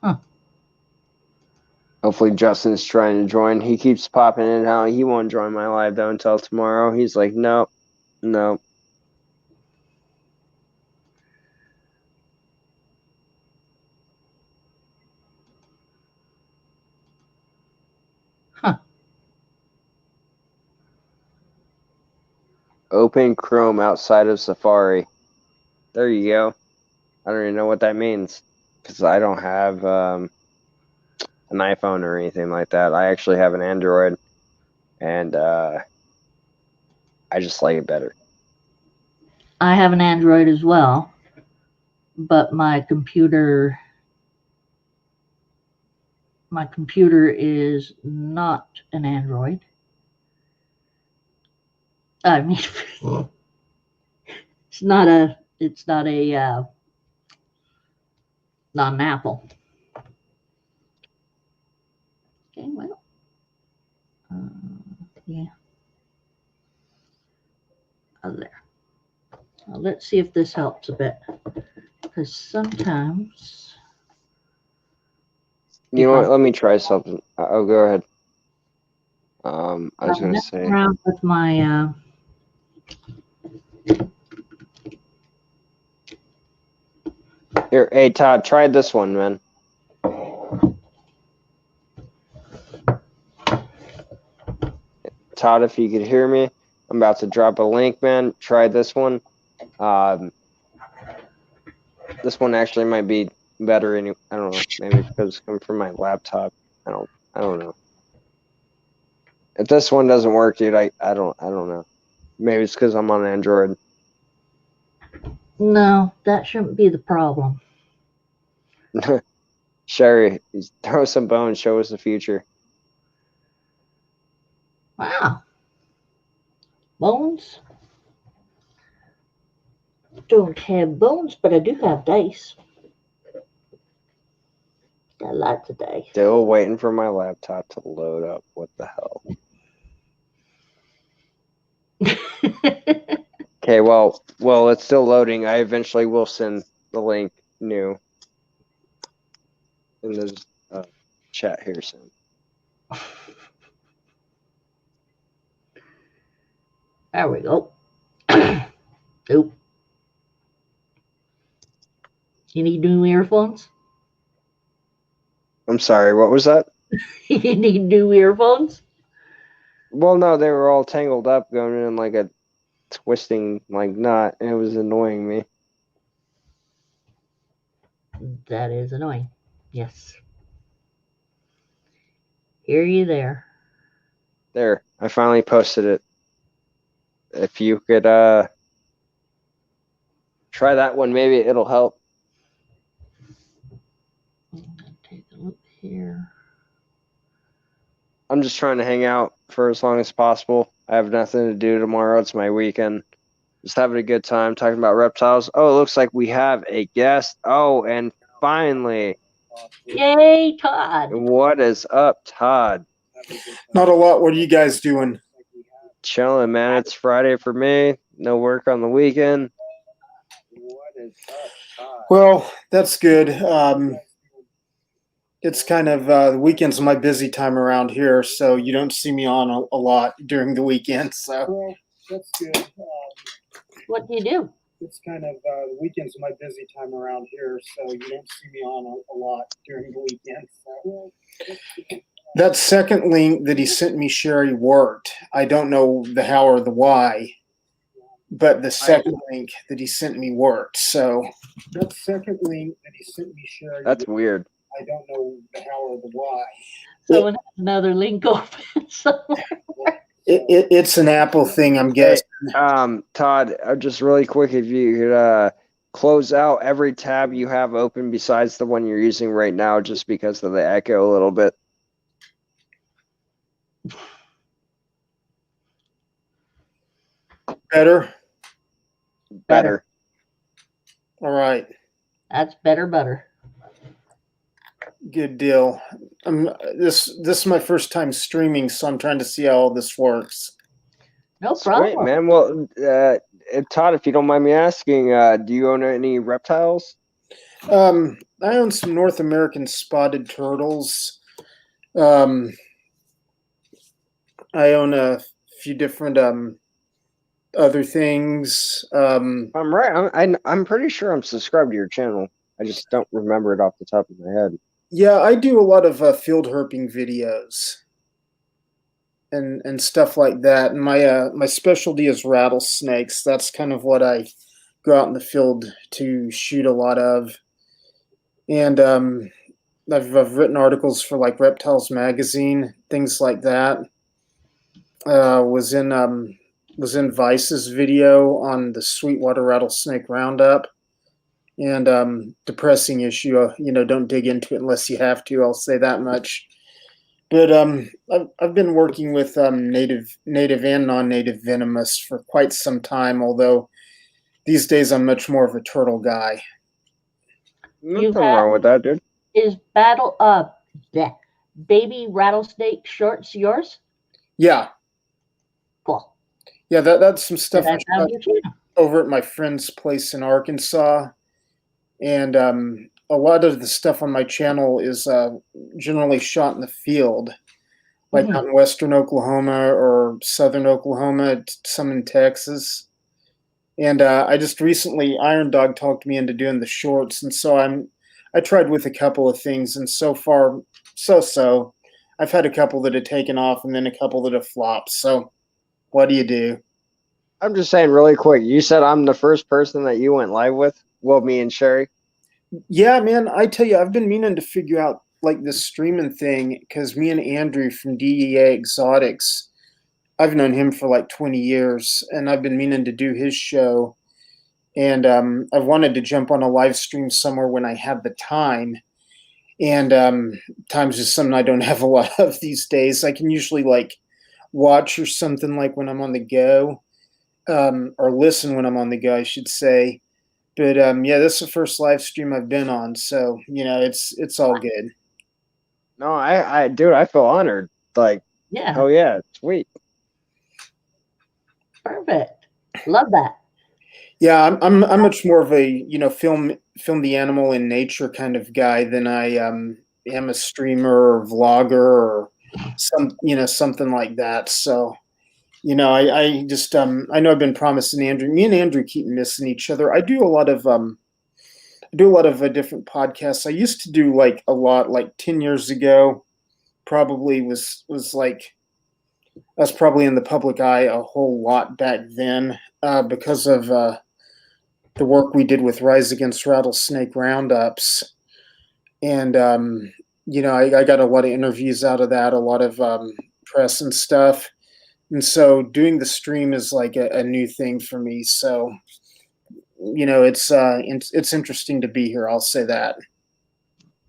Huh. Hopefully Justin's trying to join. He keeps popping in and out. He won't join my live though until tomorrow. He's like, nope. Huh. Open Chrome outside of Safari. There you go. I don't even know what that means, because I don't have an iPhone or anything like that. I actually have an Android, and I just like it better. I have an Android as well, but my computer is not an Android. I mean, it's not an Apple. Okay, well, yeah. There. Let's see if this helps a bit, because sometimes. You know what? Let me try something. Oh, go ahead. I was going to say. Around with my. Here, hey Todd, try this one, man. Todd, if you could hear me, I'm about to drop a link, man. Try this one. This one actually might be better. I don't know. Maybe because it's coming from my laptop. I don't know. If this one doesn't work, dude, I don't know. Maybe it's because I'm on Android. No, that shouldn't be the problem. Sherry, throw some bones. Show us the future. Wow. Bones? Don't have bones, but I do have dice. Got lots of dice. Still waiting for my laptop to load up. What the hell? Okay, well, it's still loading. I eventually will send the link new in the chat here soon. There we go. Nope. You need new earphones? I'm sorry, what was that? You need new earphones? Well, no, they were all tangled up going in like a twisting like knot, and it was annoying me. That is annoying. Yes. Hear you there. There, I finally posted it. If you could try that one, maybe it'll help. Take a look here. I'm just trying to hang out for as long as possible. I have nothing to do tomorrow. It's my weekend. Just having a good time talking about reptiles. Oh, it looks like we have a guest. Oh, and finally. Yay, Todd. What is up, Todd? Not a lot. What are you guys doing? Chilling, man. It's Friday for me. No work on the weekend. Well, that's good. It's kind of the weekend's my busy time around here, so you don't see me on a lot during the weekend. So that's good. What do you do? It's kind of the weekend's my busy time around here, so you don't see me on a lot during the weekend. So. That second link that he sent me, Sherry, worked. I don't know the how or the why, but the second link that he sent me worked. So that second link that he sent me, Sherry. That's weird. I don't know the how or the why. Someone has another link open somewhere. It's an Apple thing, I'm guessing. Hey, Todd, just really quick, if you could close out every tab you have open besides the one you're using right now, just because of the echo a little bit. Better? Better. All right. That's better. Good deal. This is my first time streaming, so I'm trying to see how all this works. No problem. Sweet, man. Well, Todd, if you don't mind me asking, do you own any reptiles? I own some North American spotted turtles. I own a few different other things. I'm right. I'm pretty sure I'm subscribed to your channel. I just don't remember it off the top of my head. Yeah, I do a lot of field herping videos and stuff like that. And my specialty is rattlesnakes. That's kind of what I go out in the field to shoot a lot of. And I've written articles for like Reptiles magazine, things like that. Was in Vice's video on the Sweetwater rattlesnake roundup. And depressing issue, don't dig into it unless you have to. I'll say that much. But I've been working with native and non-native venomous for quite some time. Although these days I'm much more of a turtle guy. Nothing wrong with that, dude. Is baby rattlesnake shorts yours? Yeah. Cool. Yeah, that's some stuff I I shot over at my friend's place in Arkansas. And a lot of the stuff on my channel is generally shot in the field, like out in western Oklahoma or southern Oklahoma, some in Texas. And I just recently, Iron Dog talked me into doing the shorts, and so I tried with a couple of things, and so far, so. I've had a couple that have taken off, and then a couple that have flopped. So What do you do? I'm just saying really quick. You said I'm the first person that you went live with. Well, me and Sherry. Yeah, man, I tell you, I've been meaning to figure out like this streaming thing because me and Andrew from DEA Exotics, I've known him for like 20 years, and I've been meaning to do his show. And I've wanted to jump on a live stream somewhere when I have the time. And time's just something I don't have a lot of these days. I can usually like watch or something like when I'm on the go, or listen when I'm on the go, I should say. But yeah, this is the first live stream I've been on, so it's all good. No, dude, I feel honored. Like, Yeah, oh yeah, sweet. perfect. Love that. Yeah, I'm much more of a film the animal in nature kind of guy than I am a streamer or vlogger or something like that. So I just I know I've been promising Andrew. Me and Andrew keep missing each other. I do a lot of different podcasts. I used to do like a lot like 10 years ago. Probably was like I was probably in the public eye a whole lot back then because of the work we did with Rise Against Rattlesnake Roundups. And I got a lot of interviews out of that, a lot of press and stuff. And so doing the stream is like a new thing for me. So it's interesting to be here. I'll say that.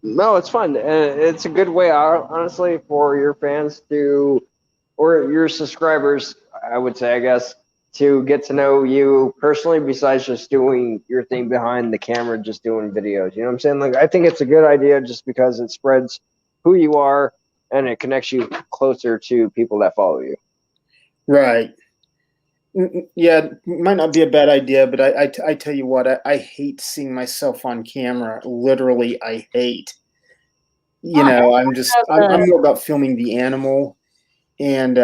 No, it's fun. It's a good way, honestly, for your fans to, or your subscribers, I would say, I guess, to get to know you personally, besides just doing your thing behind the camera, just doing videos. You know what I'm saying? Like, I think it's a good idea just because it spreads who you are and it connects you closer to people that follow you. Right. Yeah, might not be a bad idea, but I tell you what, I hate seeing myself on camera. Literally, I hate. I'm more about filming the animal. And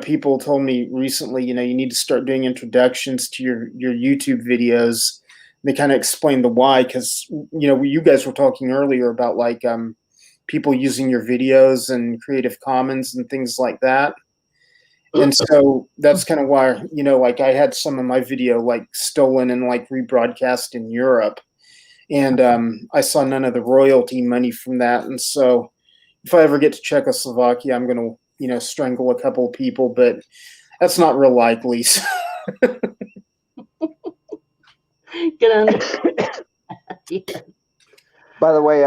people told me recently, you need to start doing introductions to your YouTube videos. They kind of explain the why, because you guys were talking earlier about like people using your videos and Creative Commons and things like that. And so that's kind of why, like I had some of my video like stolen and like rebroadcast in Europe. And I saw none of the royalty money from that. And so if I ever get to Czechoslovakia, I'm going to, strangle a couple of people, but that's not real likely. Get on. Yeah. By the way,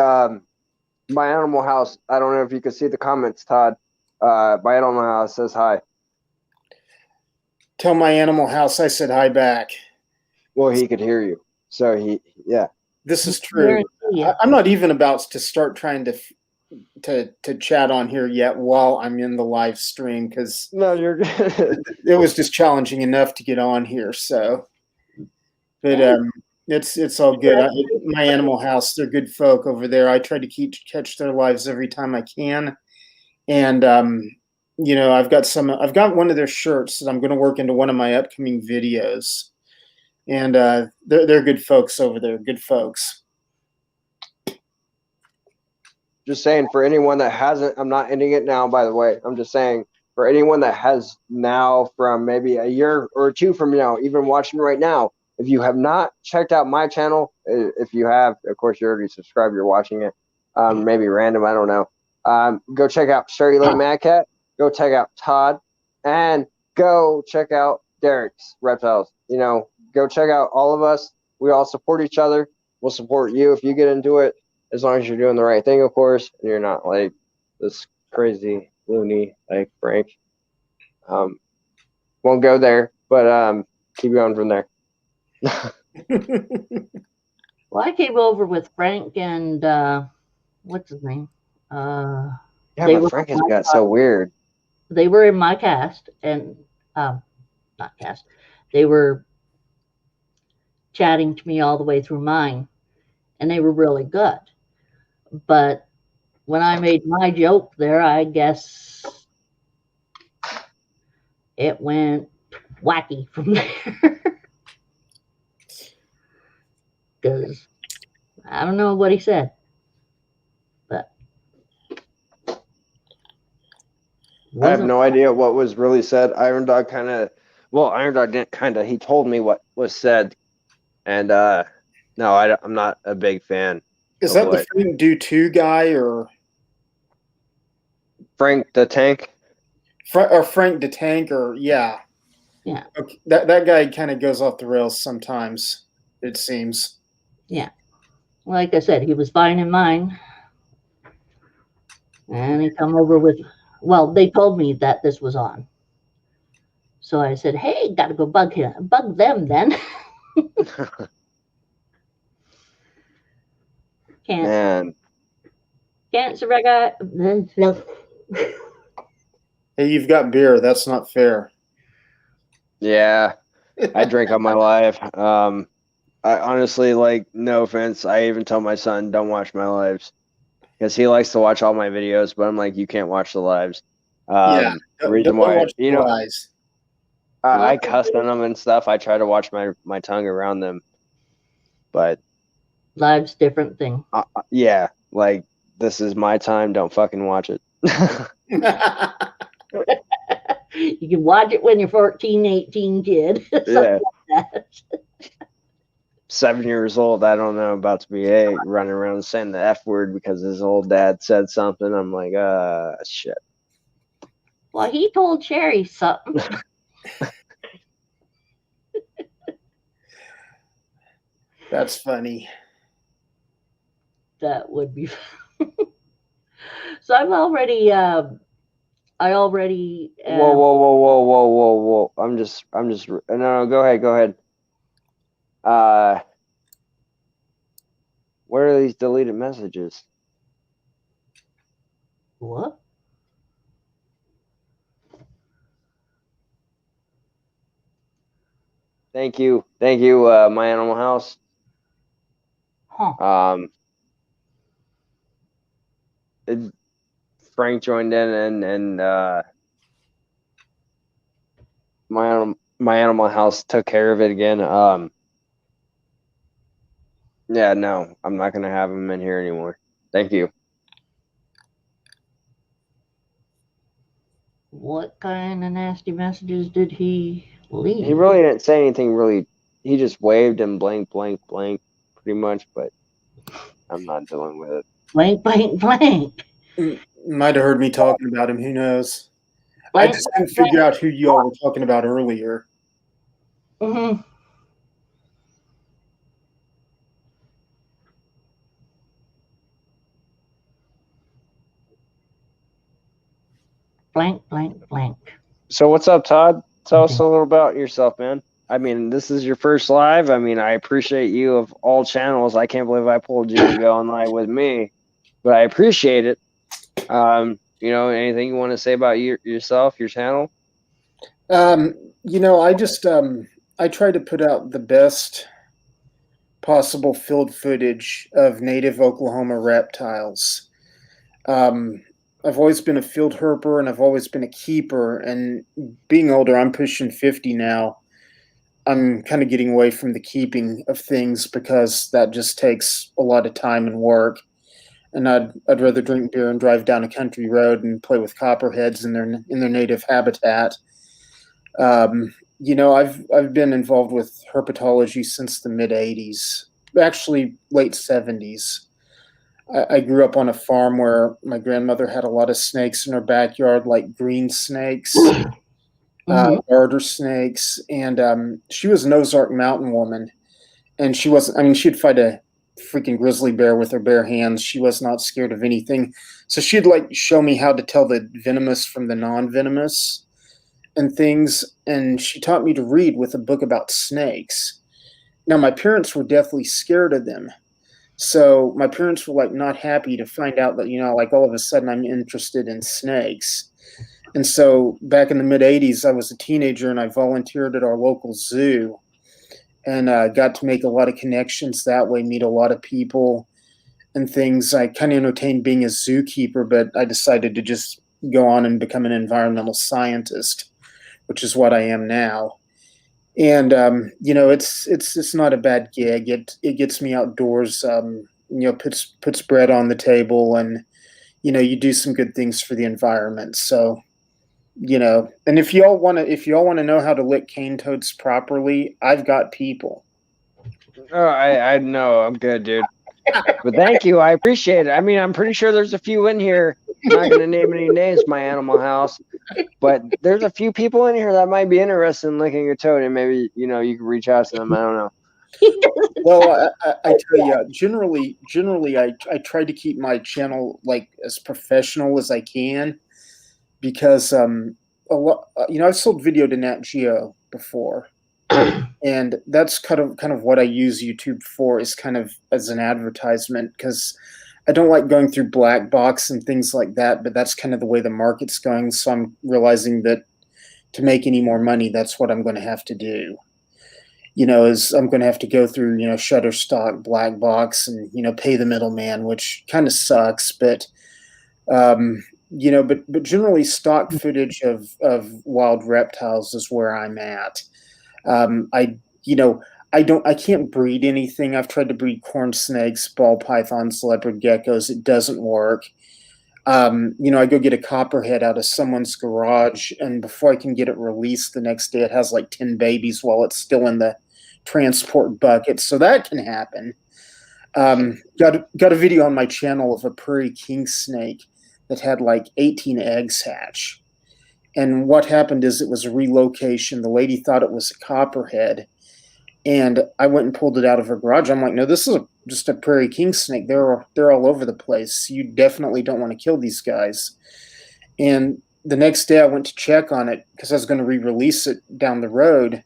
my Animal House, I don't know if you can see the comments, Todd. My Animal House says hi. Tell my Animal House I said hi back. Well, he could hear you. So yeah. This is true. I'm not even about to start trying to chat on here yet while I'm in the live stream, because no, you're good. It was just challenging enough to get on here. So, but it's all good. My Animal House, they're good folk over there. I try to catch their lives every time I can, and I've got one of their shirts that I'm going to work into one of my upcoming videos, and they're good folks over there. Good folks. Just saying, for anyone that hasn't, I'm not ending it now, by the way. I'm just saying, for anyone that has now, from maybe a year or two from now, even watching right now, if you have not checked out my channel, if you have, of course, you're already subscribed, you're watching it, maybe random, I don't know. Go check out Sherry Lynn Madcat, go check out Todd, and go check out Derrick's Reptiles. Go check out all of us. We all support each other. We'll support you if you get into it, as long as you're doing the right thing, of course, and you're not like this crazy loony like Frank. Won't go there, but keep going from there. Well, I came over with Frank and what's his name? Yeah, but Frank has got so weird. They were in my cast, and not cast. They were chatting to me all the way through mine, and they were really good. But when I made my joke there, I guess it went wacky from there. Because I don't know what he said. But I have Wasn't no idea what was really said. Iron Dog didn't he told me what was said. And no, I'm not a big fan Is of that the what Frank Do 2 guy or Frank the Tank. Frank the Tank or yeah. Yeah. Okay. That guy kind of goes off the rails sometimes, it seems. Yeah. Like I said, he was fine in mine. And he come over with, well, they told me that this was on. So I said, hey, gotta go bug them then. Man, Can't survive. Hey, you've got beer. That's not fair. yeah, I drink all my life. I honestly, like, no offense, I even tell my son don't watch my lives because he likes to watch all my videos, but I'm like, you can't watch the lives. Yeah, Reason don't why, watch the lies. I cuss on them and stuff. I try to watch my tongue around them, but Live's different thing. yeah, like, this is my time. Don't fucking watch it. You can watch it when you're 14, 18, kid. Yeah. Like that. 7 years old, I don't know, about to be 8, running around saying the F word because his old dad said something. I'm like, shit. Well, he told Sherry something. That's funny. That would be so I'm already I already Whoa. I'm just no, go ahead. Where are these deleted messages? What? Thank you, My Animal House. Huh. Frank joined in and my Animal House took care of it again. Yeah, no, I'm not gonna have him in here anymore. Thank you. What kind of nasty messages did he leave? He really didn't say anything really. He just waved and blank, pretty much, but I'm not dealing with it. Blank. Might have heard me talking about him. Who knows? Blank, I just couldn't figure out who y'all were talking about earlier. Mm-hmm. Blank. So what's up, Todd? Tell us a little about yourself, man. I mean, this is your first live. I mean, I appreciate you of all channels. I can't believe I pulled you to go on live with me, but I appreciate it. Anything you want to say about yourself, your channel? I just I try to put out the best possible field footage of native Oklahoma reptiles. I've always been a field herper and I've always been a keeper. And being older, I'm pushing 50 now. I'm kind of getting away from the keeping of things because that just takes a lot of time and work. And I'd rather drink beer and drive down a country road and play with copperheads in their native habitat. I've been involved with herpetology since the mid '80s, actually late '70s. I grew up on a farm where my grandmother had a lot of snakes in her backyard, like green snakes, garter snakes, and she was an Ozark Mountain woman. And she wasn't. I mean, she'd fight a freaking grizzly bear with her bare hands. She was not scared of anything. So she'd like show me how to tell the venomous from the non-venomous and things. And she taught me to read with a book about snakes. Now, my parents were deathly scared of them. So my parents were like not happy to find out that, like all of a sudden I'm interested in snakes. And so back in the mid 80s, I was a teenager and I volunteered at our local zoo and got to make a lot of connections that way, meet a lot of people and things. I kind of entertained being a zookeeper, but I decided to just go on and become an environmental scientist, which is what I am now. And it's not a bad gig. It gets me outdoors. Puts bread on the table, and you do some good things for the environment. So You know, and if y'all want to know how to lick cane toads properly, I've got people. Oh, I know. I'm good, dude. But thank you. I appreciate it. I mean, I'm pretty sure there's a few in here. I'm not going to name any names, my animal house. But there's a few people in here that might be interested in licking a toad, and maybe, you know, you can reach out to them. I don't know. Well, I tell you, generally, I try to keep my channel like as professional as I can because a lot, you know, I've sold video to Nat Geo before, and that's kind of what I use YouTube for, is kind of as an advertisement, because I don't like going through black box and things like that, but that's kind of the way the market's going. So I'm realizing that to make any more money, that's what I'm going to have to do. You know, is I'm going to have to go through, you know, Shutterstock, black box, and, you know, pay the middleman, which kind of sucks. But you know, but generally, stock footage of wild reptiles is where I'm at. I you know, I can't breed anything. I've tried to breed corn snakes, ball pythons, leopard geckos. It doesn't work. You know, I go get a copperhead out of someone's garage, and before I can get it released the next day, it has like 10 babies while it's still in the transport bucket. So that can happen. Got a video on my channel of a prairie king snake that had like 18 eggs hatch. And what happened is it was a relocation. The lady thought it was a copperhead, and I went and pulled it out of her garage. I'm like, no, this is just a prairie king snake. They're all over the place. You definitely don't want to kill these guys. And the next day I went to check on it because I was going to re-release it down the road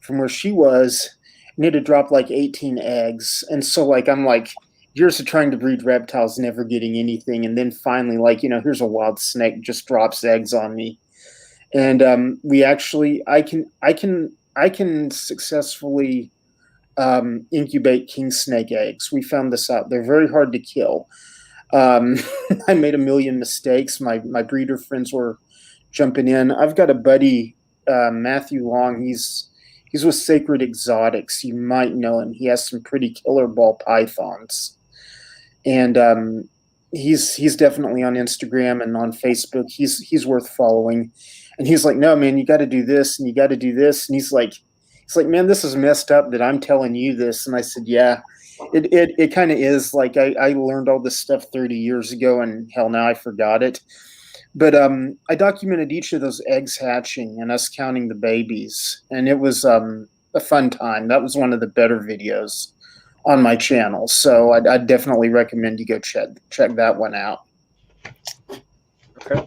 from where she was, and it had dropped like 18 eggs. And so like I'm like, years of trying to breed reptiles, never getting anything, and then finally, like, you know, here's a wild snake, just drops eggs on me. And we actually, I can successfully incubate king snake eggs. We found this out. They're very hard to kill. Um, I made a million mistakes. My breeder friends were jumping in. I've got a buddy, Matthew Long. He's with Sacred Exotics. You might know him. He has some pretty killer ball pythons, and he's definitely on Instagram and on Facebook. He's worth following. And he's like, no, man, you got to do this and you got to do this. And he's like, man, this is messed up that I'm telling you this. And I said, yeah, it kind of is. Like I learned all this stuff 30 years ago, and hell, now I forgot it. But I documented each of those eggs hatching and us counting the babies, and it was a fun time. That was one of the better videos on my channel, so I'd definitely recommend you go check that one out. Okay.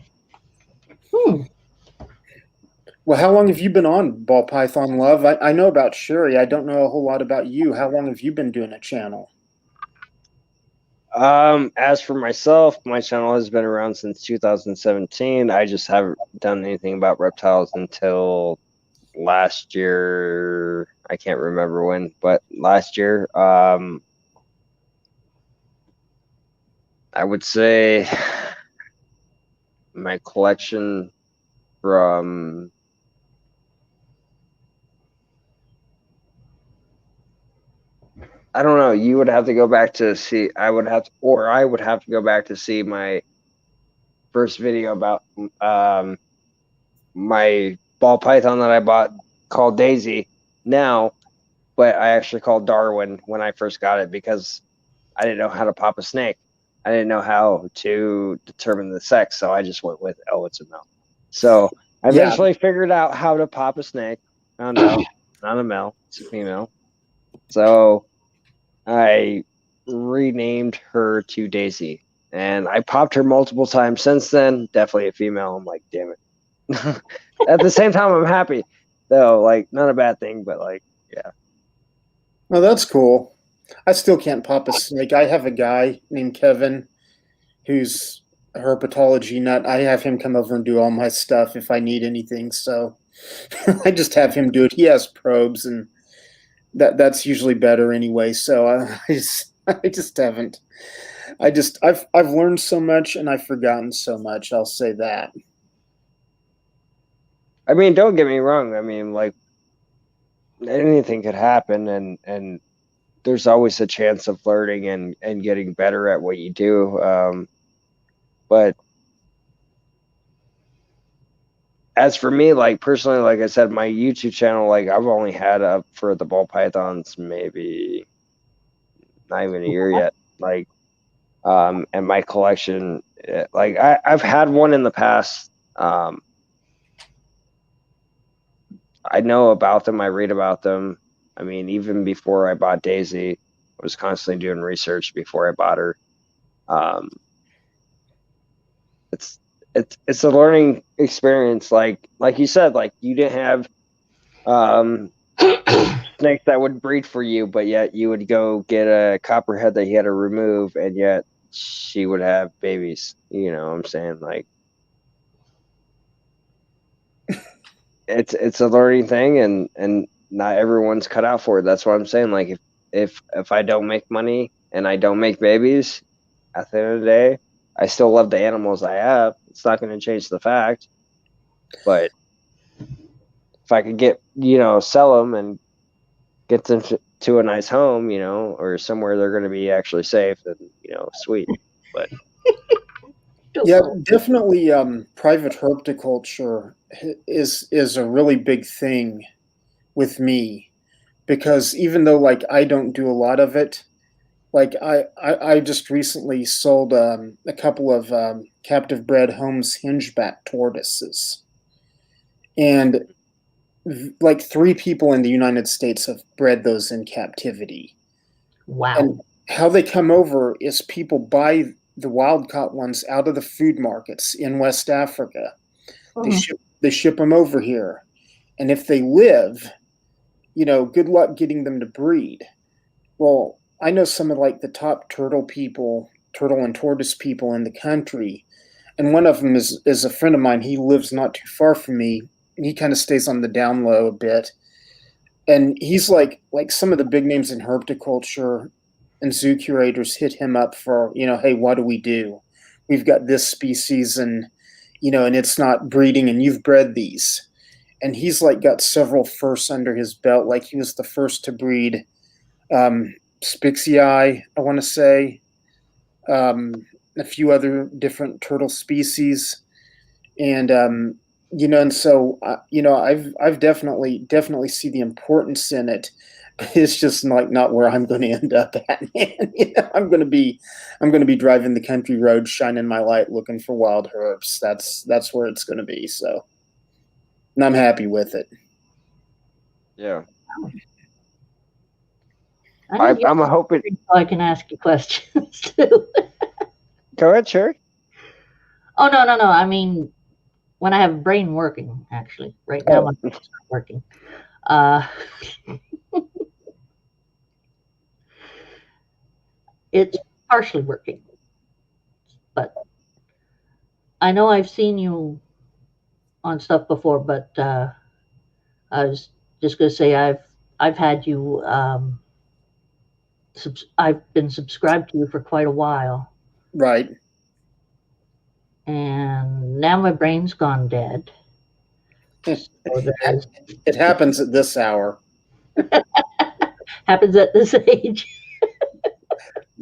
Well, how long have you been on Ball Python Love? I know about Sherry. I don't know a whole lot about you. How long have you been doing a channel? As for myself, my channel has been around since 2017. I just haven't done anything about reptiles until last year. I can't remember when, but last year. I would say my collection from I don't know. You would have to go back to see. I would have to go back to see my first video about my ball python that I bought called Daisy now, but I actually called Darwin when I first got it because I didn't know how to pop a snake. I didn't know how to determine the sex, so I just went with, oh, it's a male. So I eventually figured out how to pop a snake. Found out, not a male, it's a female. So I renamed her to Daisy, and I popped her multiple times since then. Definitely a female. I'm like, damn it. At the same time, I'm happy, though. Like, not a bad thing, but like, yeah. Well, that's cool. I still can't pop a snake. I have a guy named Kevin who's a herpetology nut. I have him come over and do all my stuff if I need anything. So I just have him do it. He has probes, and that's usually better anyway. So I just haven't. I've learned so much and I've forgotten so much. I'll say that. I mean, don't get me wrong. I mean, like, anything could happen, and there's always a chance of learning and getting better at what you do. But as for me, like personally, like I said, my YouTube channel, like I've only had up for the ball pythons maybe not even a year yet. Like, and my collection, like I've had one in the past. I know about them. I read about them. I mean, even before I bought Daisy, I was constantly doing research before I bought her. Um, it's a learning experience. Like you said, like you didn't have snakes that would breed for you, but yet you would go get a copperhead that you had to remove, and yet she would have babies. You know what I'm saying? Like it's a learning thing, and not everyone's cut out for it. That's what I'm saying. Like if I don't make money and I don't make babies, at the end of the day, I still love the animals I have. It's not going to change the fact. But if I could get, sell them and get them to a nice home, or somewhere they're going to be actually safe, then, sweet. But yeah, definitely private herpetoculture is a really big thing with me, because even though like I don't do a lot of it, like I just recently sold a couple of captive bred Holmes hingeback tortoises, and like 3 people in the United States have bred those in captivity. Wow. And how they come over is people buy the wild caught ones out of the food markets in West Africa. They ship them over here, and if they live, good luck getting them to breed. Well, I know some of like the top turtle and tortoise people in the country, and one of them is a friend of mine. He lives not too far from me, and he kind of stays on the down low a bit. And he's like some of the big names in herpetoculture and zoo curators hit him up for, hey, what do we do? We've got this species, and and it's not breeding, and you've bred these. And he's like got several firsts under his belt. Like he was the first to breed Spixii, I want to say, a few other different turtle species, and and so I've definitely see the importance in it, but it's just like not where I'm going to end up at, man. I'm going to be driving the country road, shining my light, looking for wild herbs. That's where it's going to be. So, and I'm happy with it. yeah. I'm hoping so I can ask you questions too. Go ahead, Sherry. Oh no. I mean, when I have a brain working, actually. Right now my brain's not working. It's partially working. But I know I've seen you on stuff before, but I was just gonna say I've had you I've been subscribed to you for quite a while. Right. And now my brain's gone dead. So it happens at this hour. Happens at this age.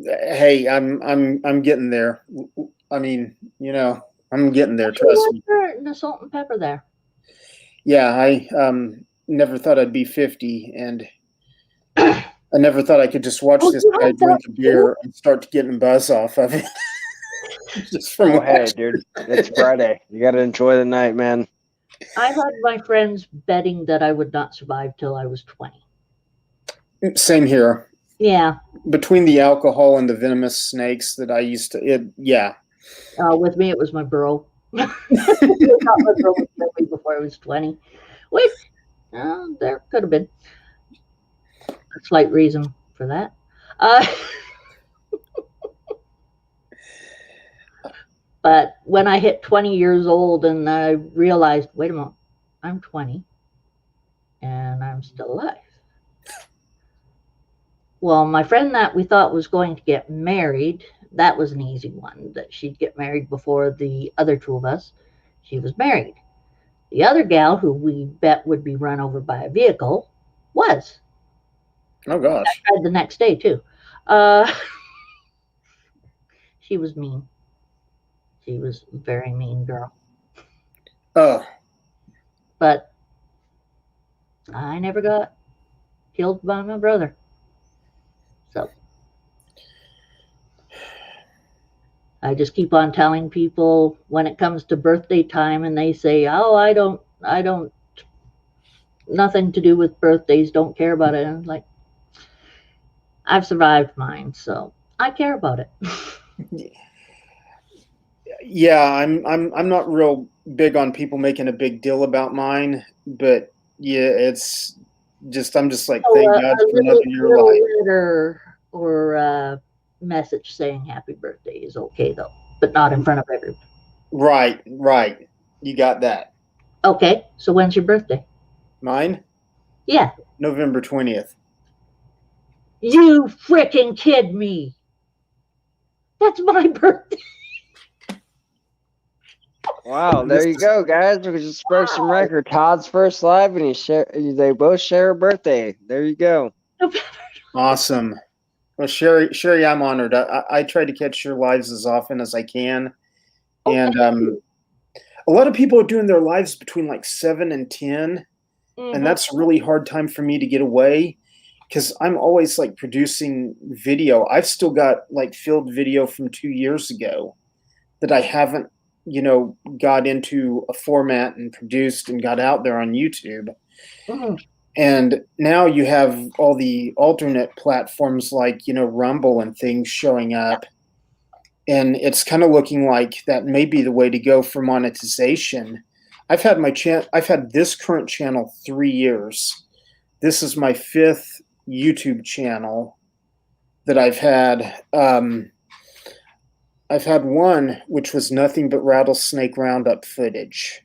Hey, I'm getting there. I mean, I'm getting there. Trust me. The salt and pepper there. Yeah, I never thought I'd be 50, and I never thought I could just watch this guy drink a beer and start getting buzz off of it. Just from hey, dude, it's Friday. You got to enjoy the night, man. I had my friends betting that I would not survive till I was 20. Same here. Yeah. Between the alcohol and the venomous snakes that I used to, yeah. With me, it was my bro. My bro was me before I was 20, which there could have been a slight reason for that. But when I hit 20 years old and I realized, wait a minute, I'm 20 and I'm still alive. Well, my friend that we thought was going to get married, that was an easy one, that she'd get married before the other two of us. She was married. The other gal who we bet would be run over by a vehicle was. Oh, gosh. I tried the next day, too. She was mean. She was a very mean girl. Oh. but I never got killed by my brother. So I just keep on telling people when it comes to birthday time and they say, "Oh, I don't nothing to do with birthdays, don't care about it." And I'm like, I've survived mine, so I care about it. Yeah, I'm not real big on people making a big deal about mine, but yeah, it's just I'm just like, So thank God a for another year of life. letter or a message saying happy birthday is okay though, but not in front of everyone. Right. You got that. Okay, so when's your birthday? Mine, Yeah. November 20th. You freaking kid me. That's my birthday. Wow, This there you is- go, guys. We just broke some record. Todd's first live, and they both share a birthday. There you go. Awesome. Well, Sherry, I'm honored. I try to catch your lives as often as I can, and a lot of people are doing their lives between like 7 and 10, and that's a really hard time for me to get away because I'm always like producing video. I've still got like field video from 2 years ago that I haven't, got into a format and produced and got out there on YouTube. And now you have all the alternate platforms like, Rumble and things showing up. And it's kind of looking like that may be the way to go for monetization. I've had this current channel 3 years. This is my 5th YouTube channel that I've had. I've had one which was nothing but rattlesnake roundup footage.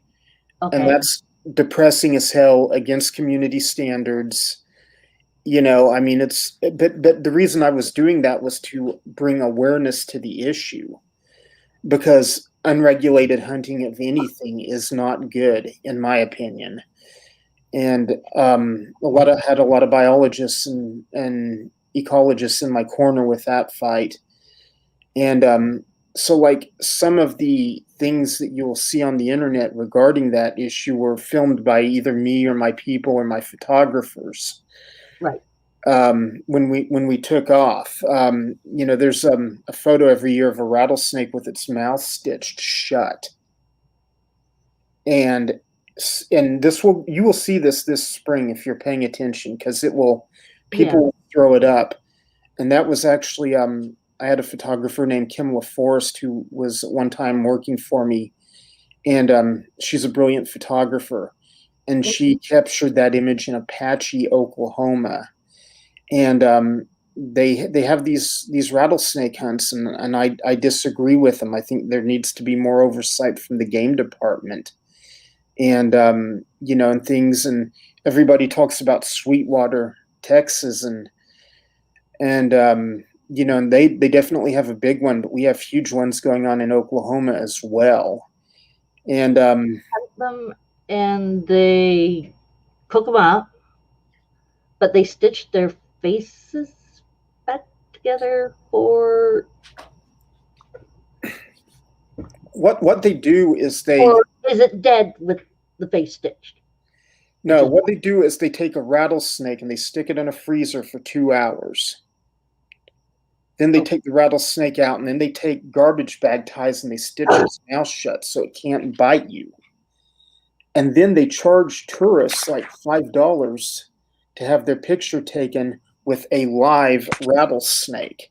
Okay. And that's depressing as hell against community standards. I mean, but the reason I was doing that was to bring awareness to the issue, because unregulated hunting of anything is not good, in my opinion. And had a lot of biologists and ecologists in my corner with that fight. And so like some of the things that you'll see on the internet regarding that issue were filmed by either me or my people or my photographers. Right. When we took off, there's a photo every year of a rattlesnake with its mouth stitched shut, and you will see this spring if you're paying attention, because people will throw it up. And that was actually I had a photographer named Kim LaForest who was at one time working for me, and she's a brilliant photographer, and she captured that image in Apache, Oklahoma. And they have these rattlesnake hunts, and I disagree with them. I think there needs to be more oversight from the game department, and and things. And everybody talks about Sweetwater, Texas, and they definitely have a big one, but we have huge ones going on in Oklahoma as well. And them and they cook them up, but they stitched their faces back together for. What they do is Or is it dead with the face stitched? No, what they do is they take a rattlesnake and they stick it in a freezer for 2 hours. Then they take the rattlesnake out, and then they take garbage bag ties and they stitch its mouth shut so it can't bite you. And then they charge tourists like $5 to have their picture taken with a live rattlesnake.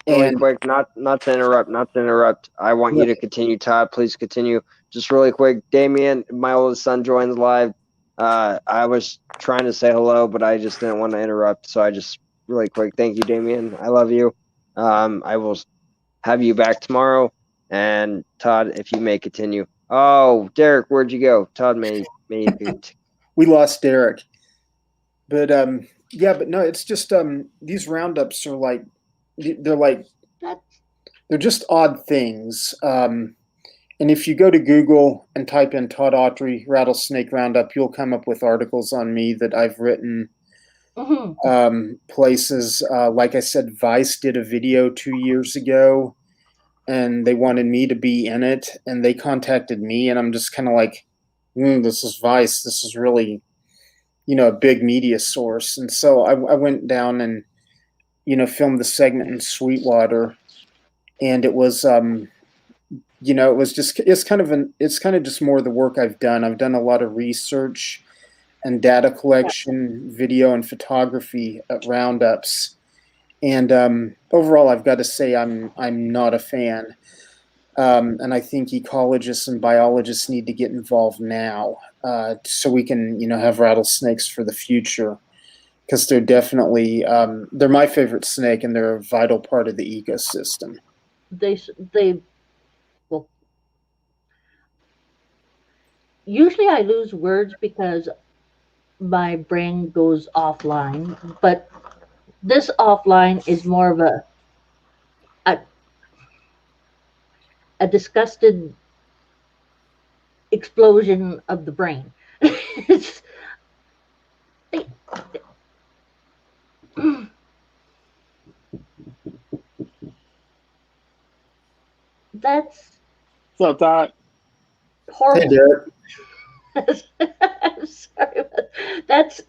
Really quick, not to interrupt. I want you to continue, Todd. Please continue. Just really quick, Damien, my oldest son, joined live. I was trying to say hello, but I just didn't want to interrupt. So I just really quick, thank you, Damien. I love you. I will have you back tomorrow. And Todd, if you may continue. Oh, Derrick, where'd you go? Todd may We lost Derrick. But but no, it's just these roundups are they're just odd things. And if you go to Google and type in Todd Autry rattlesnake roundup, you'll come up with articles on me that I've written. Places like I said, Vice did a video 2 years ago, and they wanted me to be in it, and they contacted me, and I'm just kind of like, this is Vice. This is really, a big media source. And so I went down and, filmed the segment in Sweetwater, and it was, it was just, it's kind of just more of the work I've done. I've done a lot of research and data collection, video and photography at roundups. And overall, I've got to say I'm not a fan. And I think ecologists and biologists need to get involved now, so we can, have rattlesnakes for the future, because they're definitely they're my favorite snake, and they're a vital part of the ecosystem. Well, usually I lose words because my brain goes offline, but this offline is more of a disgusted explosion of the brain. It's, that's What's up, Todd? horrible. Hey, Derrick. I'm sorry. That's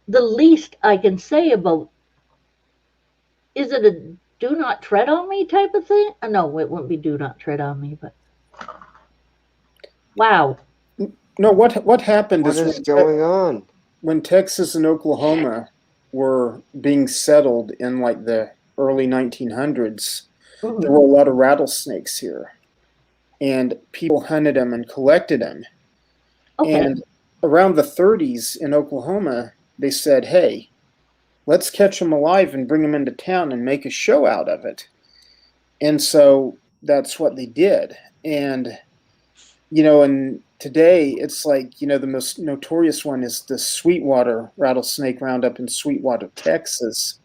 the least I can say about. Is it a do not tread on me type of thing? No, it wouldn't be do not tread on me, but wow. No, what happened What is is going on? when Texas and Oklahoma were being settled in like the early 1900s, there were a lot of rattlesnakes here, and people hunted them and collected them. Okay. And around the 30s in Oklahoma, they said, "Hey, let's catch them alive and bring them into town and make a show out of it." And so that's what they did. And and today it's like, the most notorious one is the Sweetwater rattlesnake roundup in Sweetwater, Texas.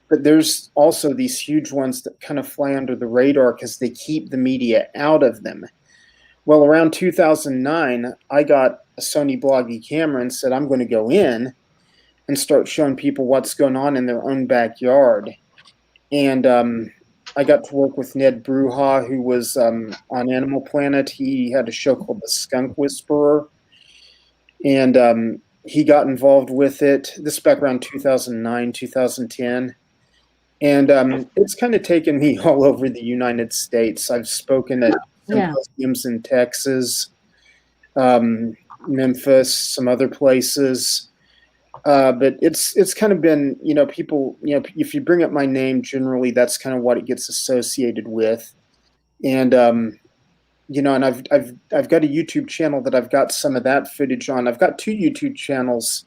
But there's also these huge ones that kind of fly under the radar because they keep the media out of them. Well, around 2009, I got a Sony Bloggy camera and said, I'm going to go in and start showing people what's going on in their own backyard. And I got to work with Ned Bruja, who was on Animal Planet. He had a show called The Skunk Whisperer, and he got involved with it. This is back around 2009, 2010. And it's kind of taken me all over the United States. I've spoken at symposiums in Texas, Memphis, some other places. But it's kind of been, people, if you bring up my name, generally that's kind of what it gets associated with. And, and I've got a YouTube channel that I've got some of that footage on. I've got 2 YouTube channels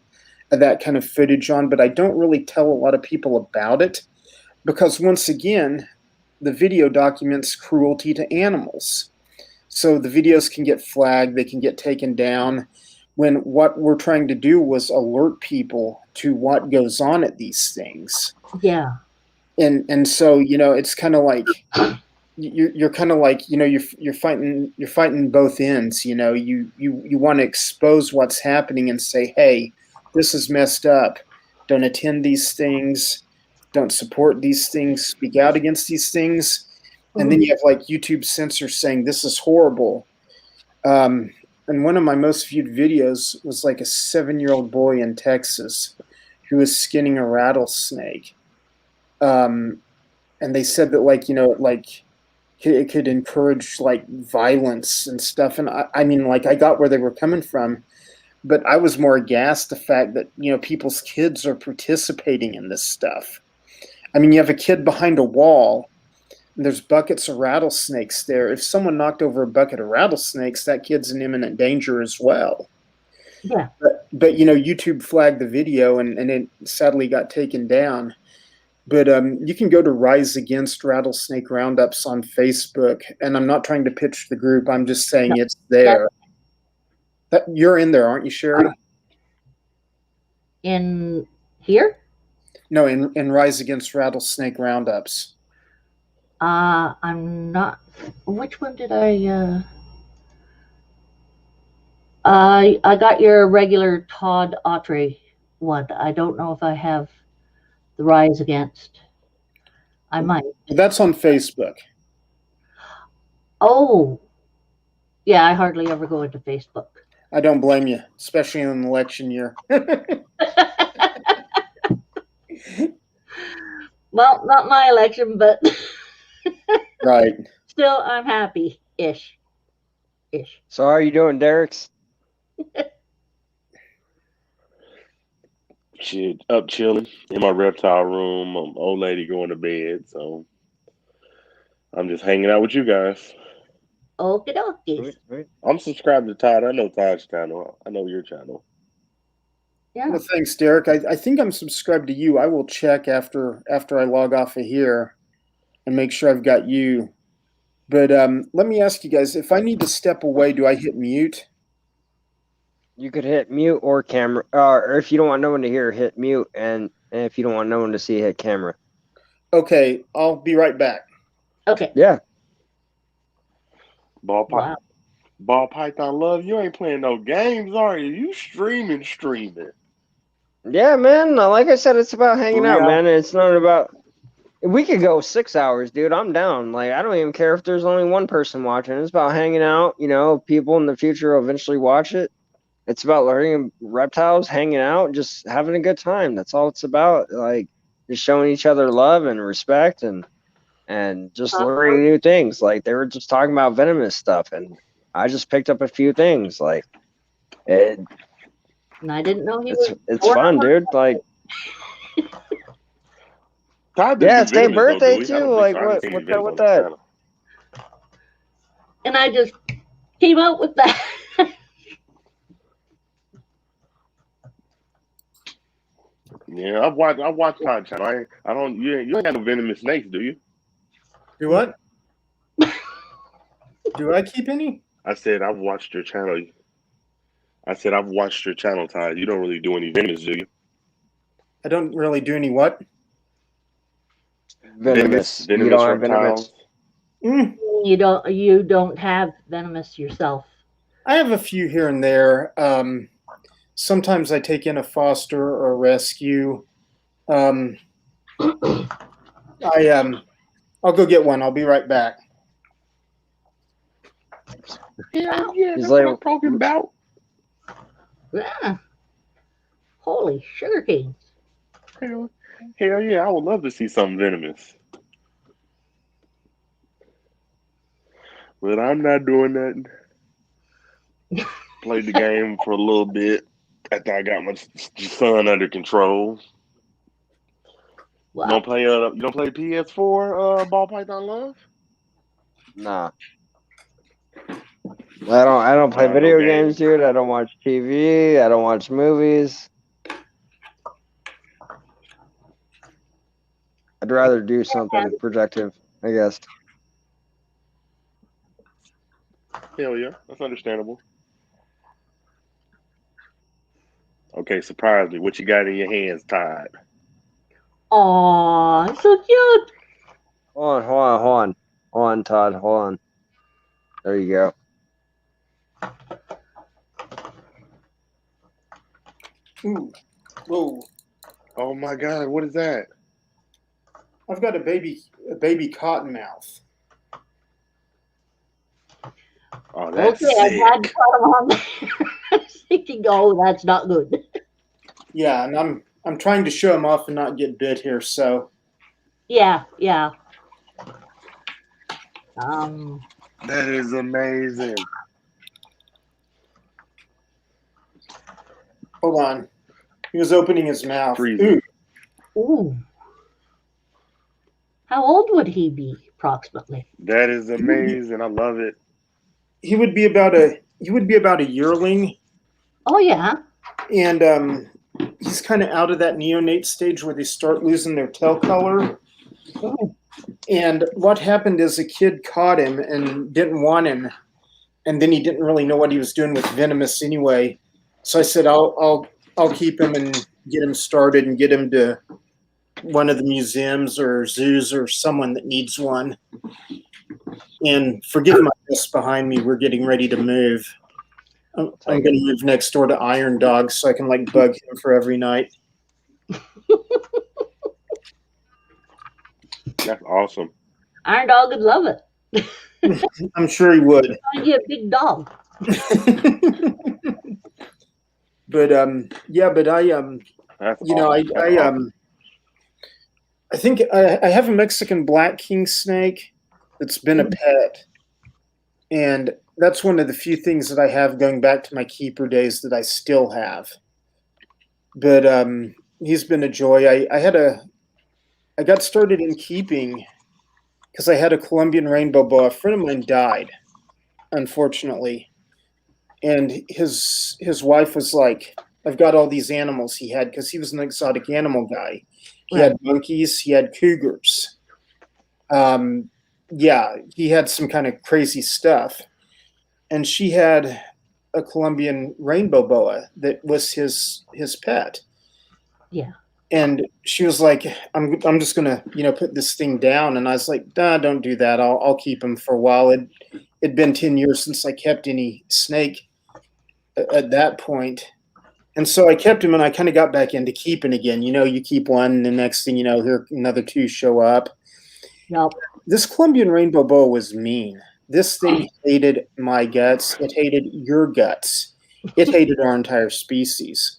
of that kind of footage on, but I don't really tell a lot of people about it because, once again, the video documents cruelty to animals. So the videos can get flagged, they can get taken down, when what we're trying to do was alert people to what goes on at these things. Yeah. And so, it's kind of like you're kind of like, you're fighting both ends. You want to expose what's happening and say, hey, this is messed up. Don't attend these things. Don't support these things. Speak out against these things. And then you have like YouTube censors saying this is horrible. And one of my most viewed videos was like a 7-year-old boy in Texas who was skinning a rattlesnake. And they said that it could encourage like violence and stuff. And I mean, I got where they were coming from, but I was more aghast the fact that, people's kids are participating in this stuff. I mean, you have a kid behind a wall, and there's buckets of rattlesnakes there. If someone knocked over a bucket of rattlesnakes, that kid's in imminent danger as well. Yeah. But YouTube flagged the video, and it sadly got taken down. But you can go to Rise Against Rattlesnake Roundups on Facebook, and I'm not trying to pitch the group. I'm just saying it's there. You're in there, aren't you, Sherry? In here? No, in Rise Against Rattlesnake Roundups. I'm not. Which one did I got your regular Todd Autry one. I don't know if I have the Rise Against. I might. That's on Facebook. Oh. Yeah, I hardly ever go into Facebook. I don't blame you, especially in an election year. Well, not my election, but Right. still, I'm happy. Ish. So how are you doing, Derrick's? Shit, up chilling in my reptile room. Old lady going to bed, so I'm just hanging out with you guys. Okie dokies. I'm subscribed to Todd. I know Todd's channel. I know your channel. Yeah. Well, thanks, Derrick. I think I'm subscribed to you. I will check after I log off of here and make sure I've got you. But let me ask you guys, if I need to step away, do I hit mute? You could hit mute or camera, or if you don't want no one to hear, hit mute, and if you don't want no one to see, hit camera. Okay, I'll be right back. Okay. Yeah. Ball Wow. Python Love, you ain't playing no games, are you? You streaming. Yeah, man. Like I said, it's about hanging 3 out, hours. man. It's not about. We could go 6 hours, dude. I'm down. Like, I don't even care if there's only one person watching. It's about hanging out. You know, people in the future will eventually watch it. It's about learning reptiles, hanging out, just having a good time. That's all it's about. Like, just showing each other love and respect, and just learning new things. Like, they were just talking about venomous stuff, and I just picked up a few things. Like, And I didn't know he was. it's fun, dude. Like, Todd yeah, doesn't do same venomous, though, birthday do he? I too. don't think Like, so. I haven't what's seen any up venomous with on his that? channel. And I just came out with that. Yeah, I've watched Todd's channel. You ain't got no venomous snakes, do you? Do what? Do I keep any? I said I've watched your channel. I said I've watched your channel, Todd. You don't really do any venomous, do you? I don't really do any what? Venomous. You Venomous don't have venomous. Mm, You don't have venomous yourself. I have a few here and there. Sometimes I take in a foster or a rescue. I'll go get one. I'll be right back. Yeah, He's that's like- what I'm talking about. Yeah. Holy sugar canes. Hell yeah, I would love to see something venomous. But I'm not doing that. Played the game for a little bit after I got my son under control. Wow. You don't play PS4 Ball Python Love? Nah. I don't play No video games. games, dude. I don't watch TV. I don't watch movies. I'd rather do something productive, I guess. Hell yeah, that's understandable. Okay, surprise me. What you got in your hands, Todd? Aw, so cute. Hold on, Todd. Hold on. There you go. Ooh, whoa! Oh my God, what is that? I've got a baby cottonmouth. Oh, that's Okay, I sick. had to put them on there. I was thinking, oh, that's not good. Yeah, and I'm trying to show him off and not get bit here. So Yeah. That is amazing. hold on. He was opening his mouth. Freezing. Ooh. How old would he be, approximately? That is amazing. I love it. He would be about a yearling, Oh, yeah. and he's kind of out of that neonate stage where they start losing their tail color. Ooh. And what happened is a kid caught him and didn't want him, and then he didn't really know what he was doing with venomous anyway. So I said, I'll keep him and get him started and get him to one of the museums or zoos or someone that needs one. And forgive my mess behind me. We're getting ready to move. I'm going to move next door to Iron Dog so I can like bug him for every night. That's awesome. Iron Dog would love it. I'm sure he would. Find you a big dog. But yeah, but That's you know, awesome. That's awesome. I think I have a Mexican black king snake that's been a pet, and that's one of the few things that I have going back to my keeper days that I still have. But he's been a joy. I got started in keeping because I had a Colombian rainbow boa. A friend of mine died, unfortunately, and his wife was like, "I've got all these animals he had," because he was an exotic animal guy. He had monkeys, he had cougars. Yeah, he had some kind of crazy stuff, and she had a Colombian rainbow boa that was his pet. Yeah. And she was like, I'm just gonna, put this thing down. And I was like, nah, don't do that. I'll keep him for a while. It'd been 10 years since I kept any snake at that point. And so I kept him, and I kind of got back into keeping again. You keep one, and the next thing you know, here another two show up. Yep. This Colombian rainbow boa was mean. This thing hated my guts. It hated your guts. It hated our entire species.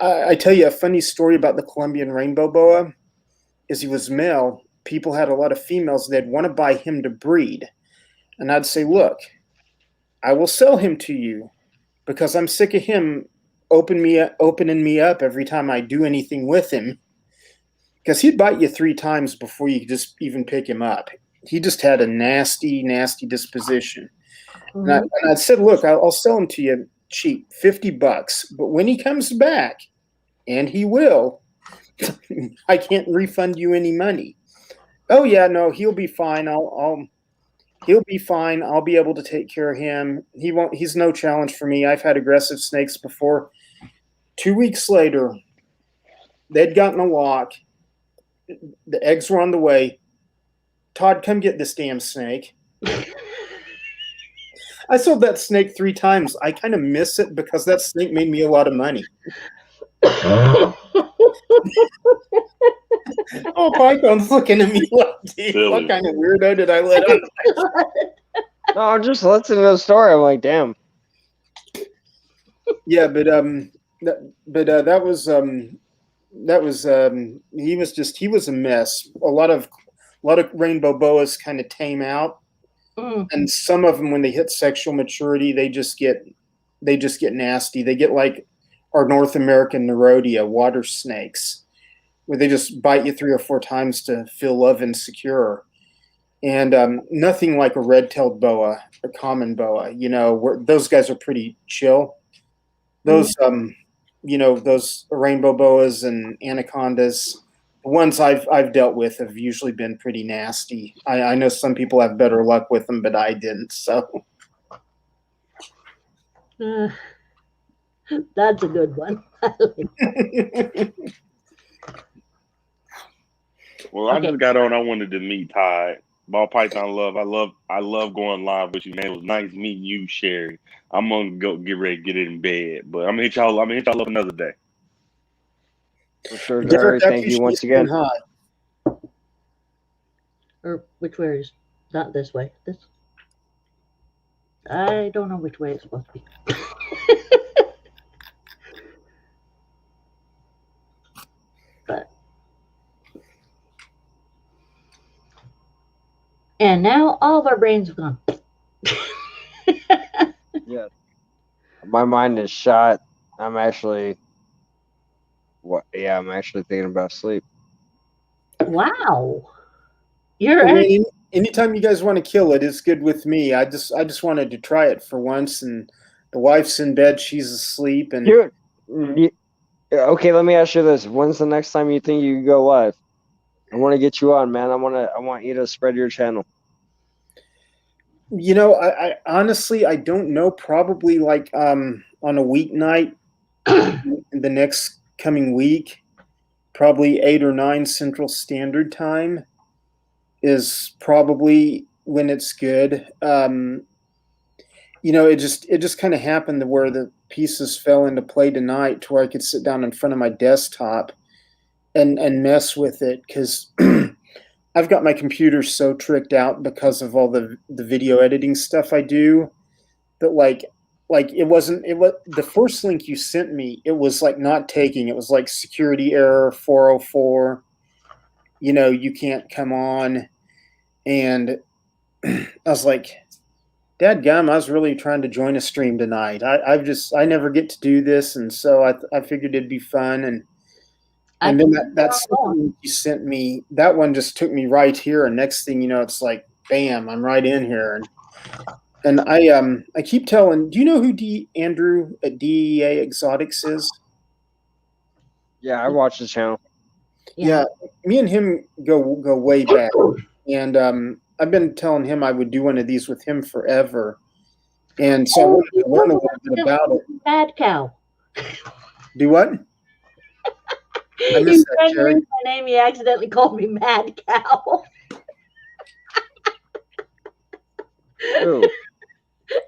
I tell you a funny story about the Colombian rainbow boa. Is he was male. People had a lot of females. They'd want to buy him to breed. And I'd say, look, I will sell him to you because I'm sick of him opening me up every time I do anything with him. Because he'd bite you 3 times before you could just even pick him up. He just had a nasty, nasty disposition. Mm-hmm. And I said, look, I'll sell him to you cheap, $50. But when he comes back, and he will, I can't refund you any money. Oh yeah, no, he'll be fine. He'll be fine. I'll be able to take care of him. He's no challenge for me. I've had aggressive snakes before. 2 weeks later, they'd gotten a walk. The eggs were on the way. Todd, come get this damn snake. I sold that snake 3 times. I kind of miss it because that snake made me a lot of money. Oh, Python's looking at me like, dude, what kind of weirdo did I let out? No, I'm just listening to the story. I'm like, damn. Yeah, but that was he was a mess. A lot of rainbow boas kind of tame out, and some of them, when they hit sexual maturity, they just get nasty. They get like our North American Nerodia water snakes, where they just bite you 3 or 4 times to feel love and secure. And nothing like a red-tailed boa, a common boa. Those guys are pretty chill. Those those rainbow boas and anacondas, the ones I've dealt with have usually been pretty nasty. I know some people have better luck with them, but I didn't. So that's a good one. Well, I just got on. I wanted to meet Todd. Ball Python love. I love going live with you, man. It was nice meeting you, Sherry. I'm gonna go get ready to get in bed, but I'm gonna hit y'all up another day. For sure, Derrick. Thank you once again. Or which way is not this way? This. I don't know which way it's supposed to be. But. And now all of our brains have gone. Yeah. My mind is shot. I'm actually thinking about sleep. Wow. Anytime you guys want to kill it, it's good with me. I just wanted to try it for once, and the wife's in bed, she's asleep, and okay, let me ask you this. When's the next time you think you can go live? I want to get you on, man. I want you to spread your channel. I honestly, I don't know. Probably like on a weeknight in the next coming week, probably 8 or 9 Central Standard Time is probably when it's good. It just kind of happened to where the pieces fell into play tonight to where I could sit down in front of my desktop and mess with it, because I've got my computer so tricked out because of all the video editing stuff I do that like it was the first link you sent me, it was like not taking. It was like security error 404. You know, you can't come on. And I was like, dadgum, I was really trying to join a stream tonight. I never get to do this, and so I figured it'd be fun. And then that second link you sent me, that one just took me right here. And next thing you know, it's like, bam, I'm right in here. And I keep telling. Do you know who Andrew at DEA Exotics is? Yeah, I watch the channel. Yeah, me and him go way back, and I've been telling him I would do one of these with him forever. And so I wanted to learn a little bit about it. Mad cow. Do what? I missed that, Jerry. My name, you accidentally called me Mad Cow. Ooh.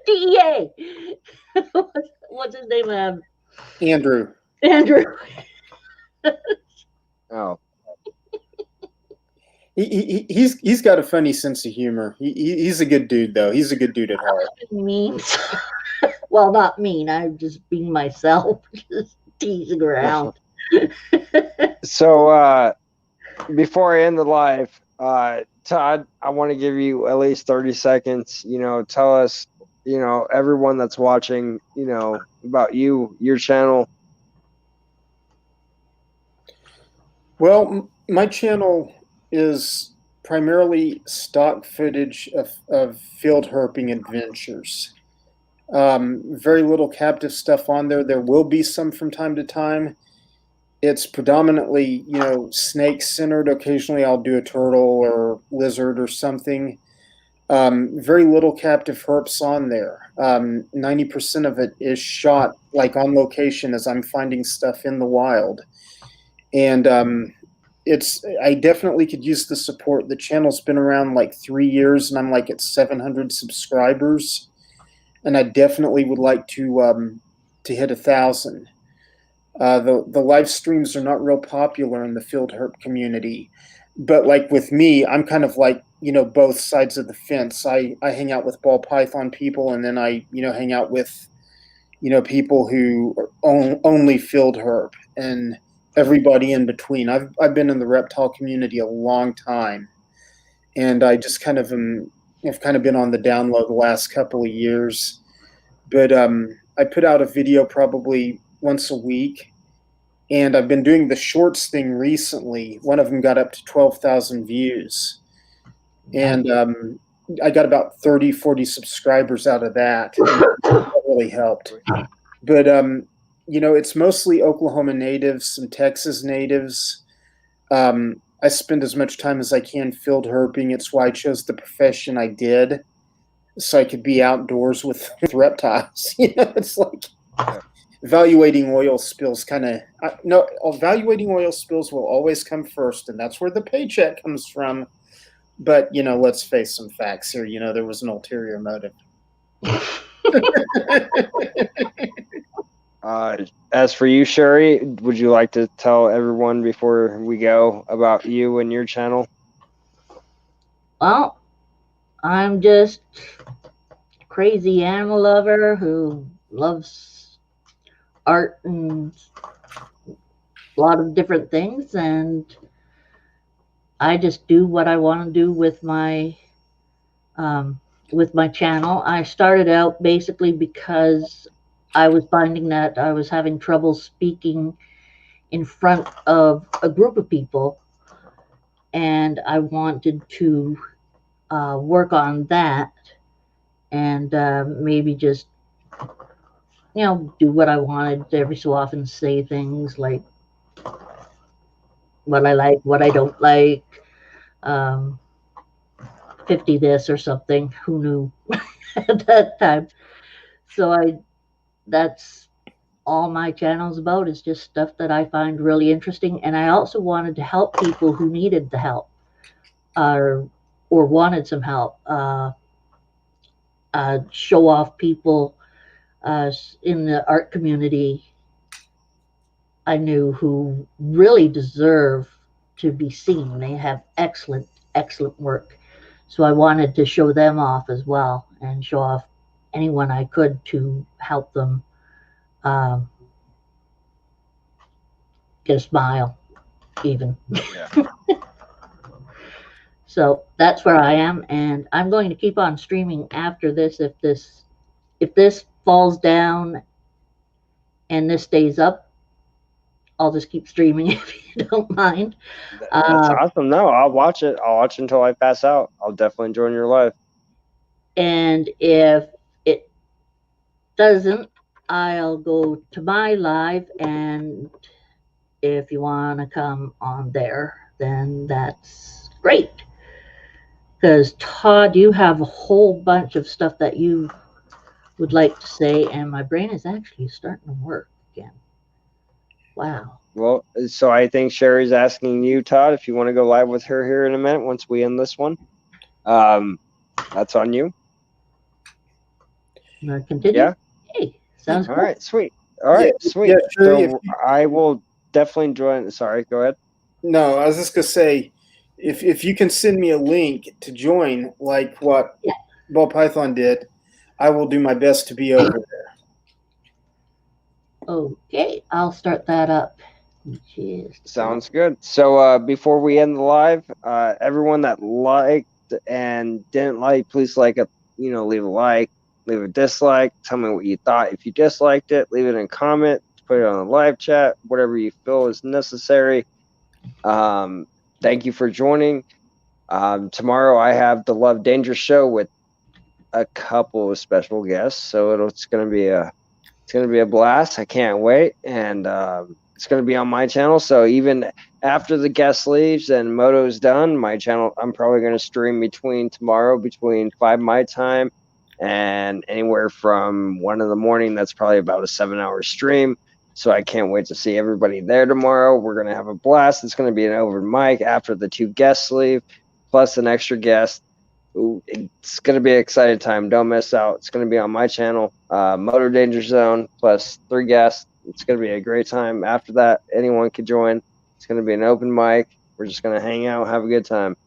DEA. What's his name? Andrew. Andrew. Oh. He's got a funny sense of humor. He's a good dude, though. He's a good dude at heart. Mean. Well, not mean. I'm just being myself, just teasing around. So before I end the live, Todd, I want to give you at least 30 seconds. You know, tell us, you know, everyone that's watching, you know, about you, your channel. Well, my channel is primarily stock footage of field herping adventures. Very little captive stuff on there. There will be some from time to time. It's predominantly, you know, snake centered. Occasionally I'll do a turtle or lizard or something. Very little captive herps on there. 90% of it is shot like on location as I'm finding stuff in the wild. And I definitely could use the support. The channel's been around like 3 years and I'm like at 700 subscribers. And I definitely would like to hit 1,000. The live streams are not real popular in the field herp community, but like with me, I'm kind of like, you know, both sides of the fence. I hang out with ball python people, and then I, you know, hang out with, you know, people who are only field herp, and everybody in between. I've been in the reptile community a long time, and I just kind of have kind of been on the down low the last couple of years. But I put out a video probably once a week, and I've been doing the shorts thing recently. One of them got up to 12,000 views, and I got about 30, 40 subscribers out of that. That really helped. But you know, it's mostly Oklahoma natives, some Texas natives. I spend as much time as I can field herping. It's why I chose the profession I did, so I could be outdoors with reptiles. You know, it's like evaluating oil spills evaluating oil spills will always come first, and that's where the paycheck comes from. But, you know, let's face some facts here. You know, there was an ulterior motive. As for you, Sherry, would you like to tell everyone before we go about you and your channel? Well, I'm just a crazy animal lover who loves art and a lot of different things, and I just do what I want to do with my channel. I started out basically because I was finding that I was having trouble speaking in front of a group of people, and I wanted to work on that, and maybe just, you know, do what I wanted every so often, say things like what I like, what I don't like, 50 this or something. Who knew at that time? So that's all my channel's about, is just stuff that I find really interesting. And I also wanted to help people who needed the help or wanted some help, show off people in the art community I knew who really deserve to be seen. They have excellent excellent work. So I wanted to show them off as well and show off anyone I could to help them get a smile, even. Yeah. So that's where I am, and I'm going to keep on streaming after this. If this falls down and this stays up, I'll just keep streaming if you don't mind. That's awesome. No, I'll watch it. I'll watch until I pass out. I'll definitely join your live. And if it doesn't, I'll go to my live, and if you want to come on there, then that's great. Because Todd, you have a whole bunch of stuff that you would like to say, and my brain is actually starting to work again. Wow. Well, so I think Sherry's asking you, Todd, if you want to go live with her here in a minute once we end this one. That's on you. Want to continue? Yeah. Hey, sounds All good. right, sweet. All right, Yeah, sweet. yeah, sure, So I will definitely join. Sorry, go ahead. No, I was just gonna say, if you can send me a link to join, like what Ball Python did, I will do my best to be over there. Okay, I'll start that up. Sounds good. So before we end the live, everyone that liked and didn't like, please leave a like, leave a dislike, tell me what you thought. If you disliked it, leave it in a comment, put it on the live chat, whatever you feel is necessary. Thank you for joining. Tomorrow I have the Love Danger show with a couple of special guests, so it's gonna be a blast. I can't wait, and it's gonna be on my channel. So even after the guest leaves and Moto's done, my channel, I'm probably gonna stream between 5 my time and anywhere from 1 in the morning. That's probably about a 7-hour stream. So I can't wait to see everybody there tomorrow. We're gonna have a blast. It's gonna be an open mic after the 2 guests leave, plus an extra guest. Ooh, it's going to be an exciting time. Don't miss out. It's going to be on my channel, Motor Danger Zone, plus 3 guests. It's going to be a great time. After that, anyone can join. It's going to be an open mic. We're just going to hang out, have a good time.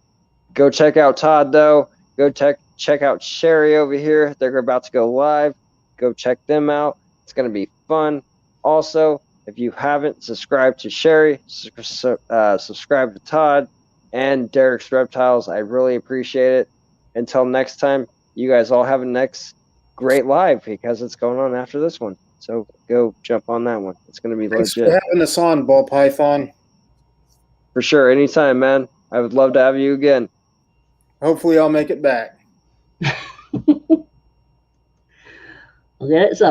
Go check out Todd, though. Go check out Sherry over here. They're about to go live. Go check them out. It's going to be fun. Also, if you haven't subscribed to Sherry, subscribe to Todd and Derrick's Reptiles. I really appreciate it. Until next time, you guys all have a next great live because it's going on after this one. So go jump on that one. It's going to be Thanks legit. for having us on, Ball Python. For sure. Anytime, man. I would love to have you again. Hopefully I'll make it back. I'll get it.